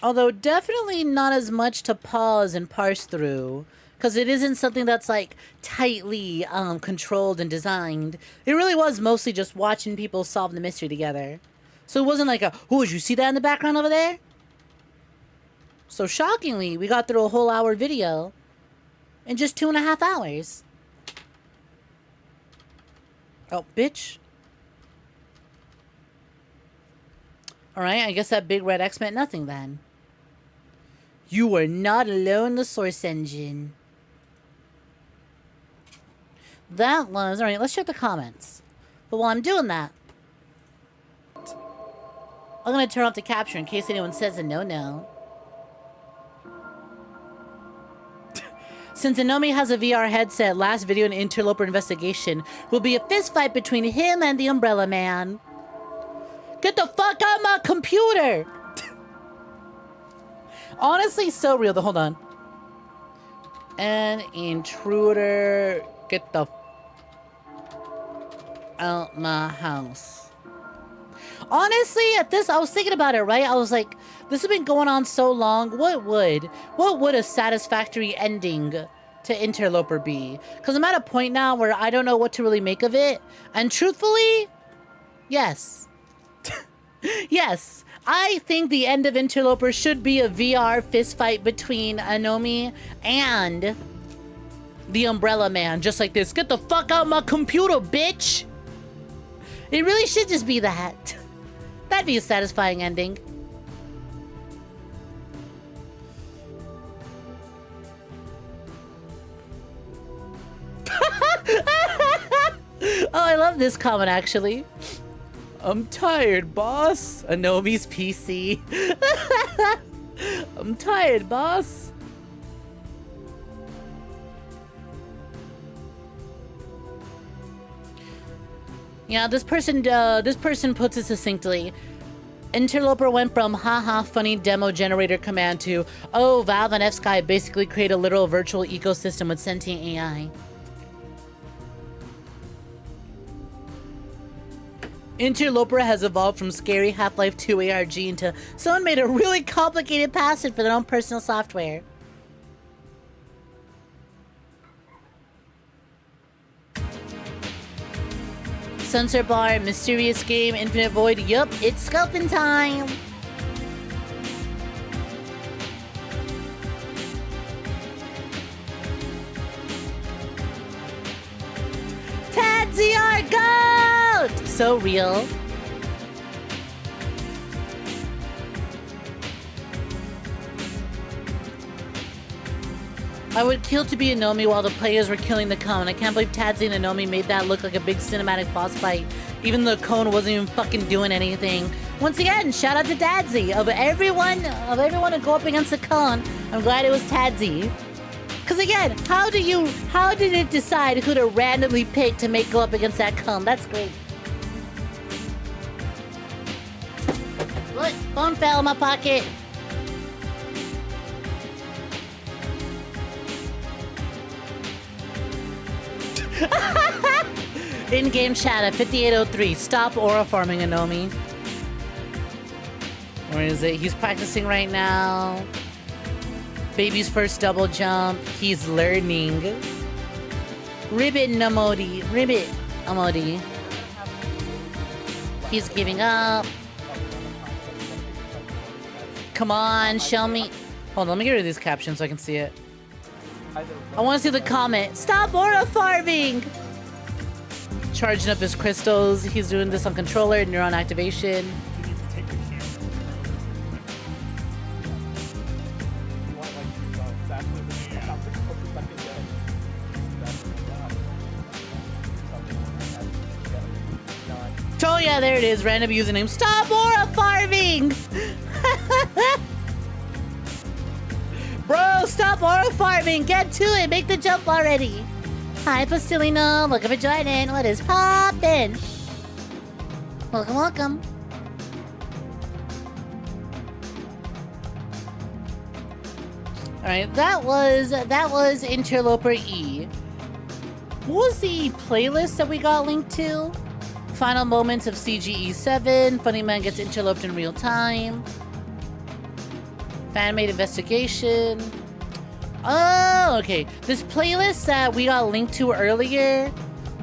Although definitely not as much to pause and parse through, because it isn't something that's like tightly controlled and designed. It really was mostly just watching people solve the mystery together. So it wasn't like a, oh, did you see that in the background over there? So shockingly, we got through a whole hour video in just 2.5 hours. Oh, bitch. Alright, I guess that big red X meant nothing then. You were not alone in the source engine. That was... Alright, let's check the comments. But while I'm doing that, I'm gonna turn off the capture in case anyone says a no-no. Since Anomi has a VR headset, last video in Interloper investigation will be a fist fight between him and the Umbrella Man. Get the fuck out of my computer! Honestly, so real. Hold on. An intruder. Get the out my house. Honestly, at this, I was thinking about it, right? I was like, this has been going on so long. What would a satisfactory ending to Interloper be? Because I'm at a point now where I don't know what to really make of it. And truthfully, yes. Yes. I think the end of Interloper should be a VR fistfight between Anomi and the Umbrella Man. Just like this. Get the fuck out of my computer, bitch! It really should just be that. That'd be a satisfying ending. Oh, I love this comment, actually. I'm tired, boss. Anomi's PC. I'm tired, boss. Yeah, this person puts it succinctly. Interloper went from haha funny demo generator command to, oh, Valve and FSky basically create a literal virtual ecosystem with sentient AI. Interloper has evolved from scary Half-Life 2 ARG into someone made a really complicated password for their own personal software. Sensor bar, mysterious game, infinite void. Yup, it's scoping time. so real. I would kill to be a Nomi while the players were killing the cone. I can't believe Tadzi and Nomi made that look like a big cinematic boss fight, even though the cone wasn't even fucking doing anything. Once again, shout out to Tadzi. Of everyone to go up against the cone, I'm glad it was Tadzi. Cause again, how did it decide who to randomly pick to make go up against that cone? That's great. Look, phone fell in my pocket. In-game chat at 5803. Stop aura farming, Anomi. Where is it? He's practicing right now. Baby's first double jump. He's learning. Ribbit Namodi. Ribbit Amodi. He's giving up. Come on, show me. Hold on, let me get rid of these captions so I can see it. I want to see the comment. Stop aura farming! Charging up his crystals. He's doing this on controller, neuron activation. Oh yeah, there it is. Random username. Stop aura farming! Bro, stop aura farming! Get to it! Make the jump already! Hi, Postilino. Welcome for joining. What is poppin'? Welcome, welcome. Alright, that was Interloper E. What was the playlist that we got linked to? Final moments of CGE7. Funny Man gets interloped in real time. Fan-made investigation. Oh, okay. This playlist that we got linked to earlier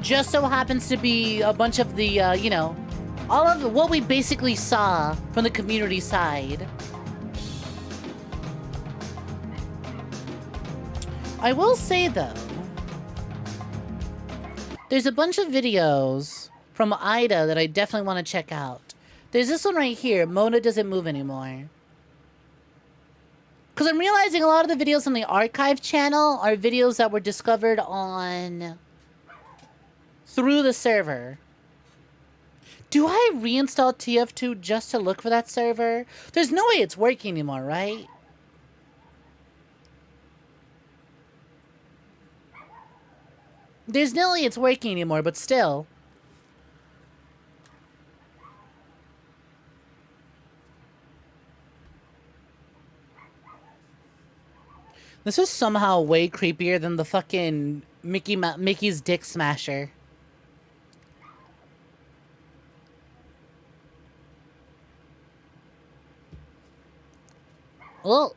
just so happens to be a bunch of the, you know, all of what we basically saw from the community side. I will say, though, there's a bunch of videos from 𝐼𝐸 that I definitely want to check out. There's this one right here, Mona Doesn't Move Anymore. Because I'm realizing a lot of the videos on the archive channel are videos that were discovered on... through the server. Do I reinstall TF2 just to look for that server? There's no way it's working anymore, right? There's no way it's working anymore, but still. This is somehow way creepier than the fucking Mickey's Dick Smasher. Well.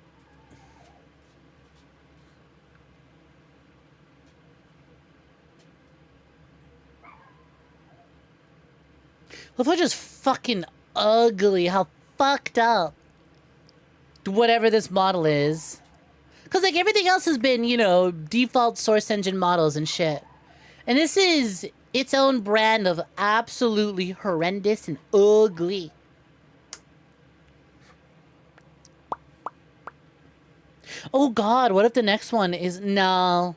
Look how just fucking ugly, how fucked up whatever this model is. Because, like, everything else has been, you know, default source engine models and shit. And this is its own brand of absolutely horrendous and ugly. Oh, God, what if the next one is... No.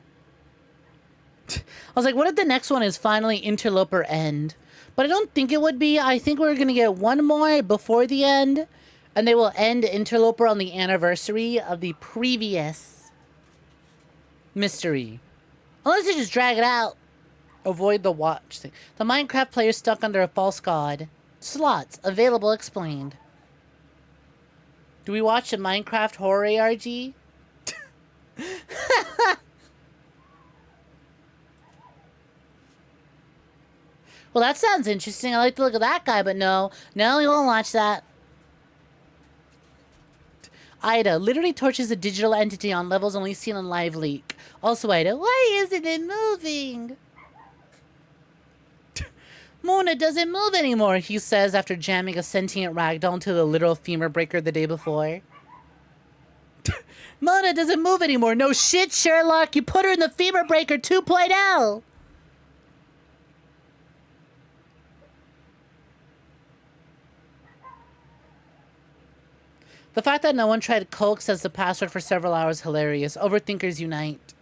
I was like, what if the next one is finally Interloper End? But I don't think it would be. I think we're going to get one more before the end. And they will end Interloper on the anniversary of the previous mystery. Unless they just drag it out. Avoid the watch thing. The Minecraft player stuck under a false god. Slots. Available explained. Do we watch a Minecraft horror ARG? Well, that sounds interesting. I like to look at that guy, but no. No, we won't watch that. 𝐼𝐸 literally torches a digital entity on levels only seen on Live Leak. Also, 𝐼𝐸, why isn't it moving? Mona doesn't move anymore, he says after jamming a sentient ragdoll into the literal femur breaker the day before. Mona doesn't move anymore. No shit, Sherlock. You put her in the femur breaker 2.0. The fact that no one tried Coke as the password for several hours hilarious. Overthinkers unite.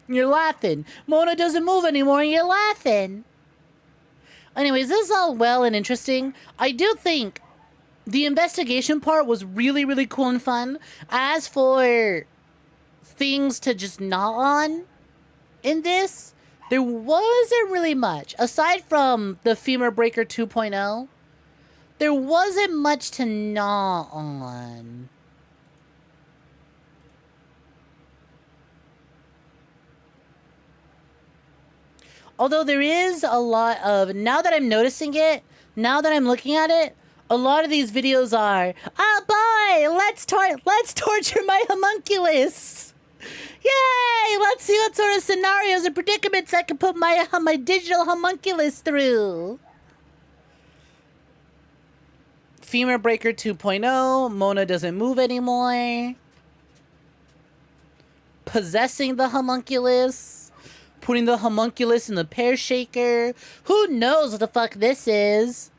You're laughing. Mona doesn't move anymore and you're laughing. Anyways, this is all well and interesting. I do think the investigation part was really, really cool and fun. As for things to just gnaw on in this, there wasn't really much. Aside from the Femur Breaker 2.0, there wasn't much to gnaw on. Although there is a lot of, now that I'm noticing it, now that I'm looking at it, a lot of these videos are, oh boy, let's torture my homunculus. Yay, let's see what sort of scenarios and predicaments I can put my digital homunculus through. Femur Breaker 2.0, Mona doesn't move anymore. Possessing the homunculus. Putting the homunculus in the pear shaker. Who knows what the fuck this is?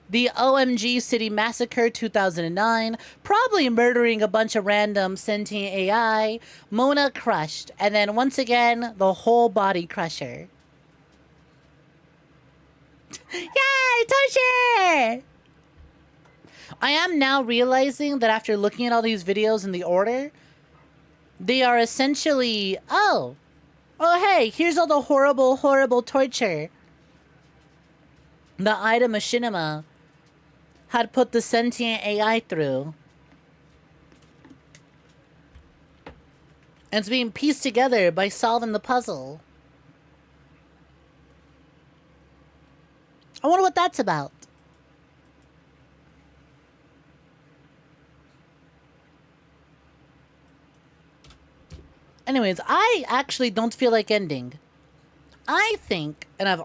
The OMG City Massacre 2009. Probably murdering a bunch of random sentient AI. Mona crushed. And then once again, the whole body crusher. Yay! Torture! I am now realizing that after looking at all these videos in the order, they are essentially, oh, hey, here's all the horrible, horrible torture that Ida Machinima had put the sentient AI through. And it's being pieced together by solving the puzzle. I wonder what that's about. Anyways, I actually don't feel like ending. I think, and I've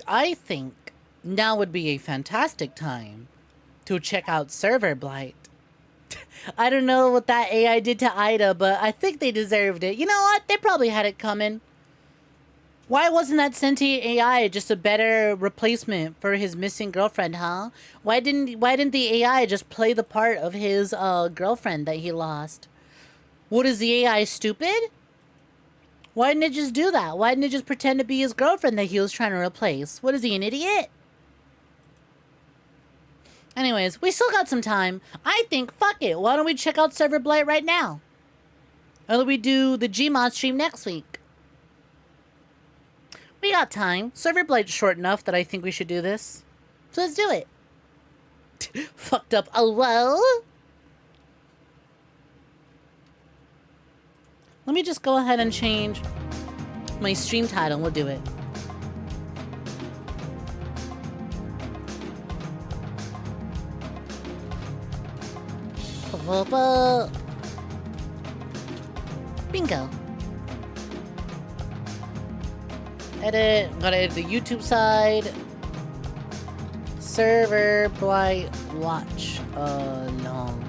I think now would be a fantastic time to check out Server Blight. I don't know what that AI did to Ida, but I think they deserved it. You know what? They probably had it coming. Why wasn't that sentient AI just a better replacement for his missing girlfriend, huh? Why didn't the AI just play the part of his girlfriend that he lost? What, is the AI stupid? Why didn't it just do that? Why didn't it just pretend to be his girlfriend that he was trying to replace? What, is he, an idiot? Anyways, we still got some time. I think, fuck it. Why don't we check out Server Blight right now? Or we do the Gmod stream next week? We got time. Server Blight's short enough that I think we should do this. So let's do it. Fucked up. Oh, whoa. Let me just go ahead and change my stream title. We'll do it. Bingo. Edit. Gotta edit the YouTube side. Server Blight watch along.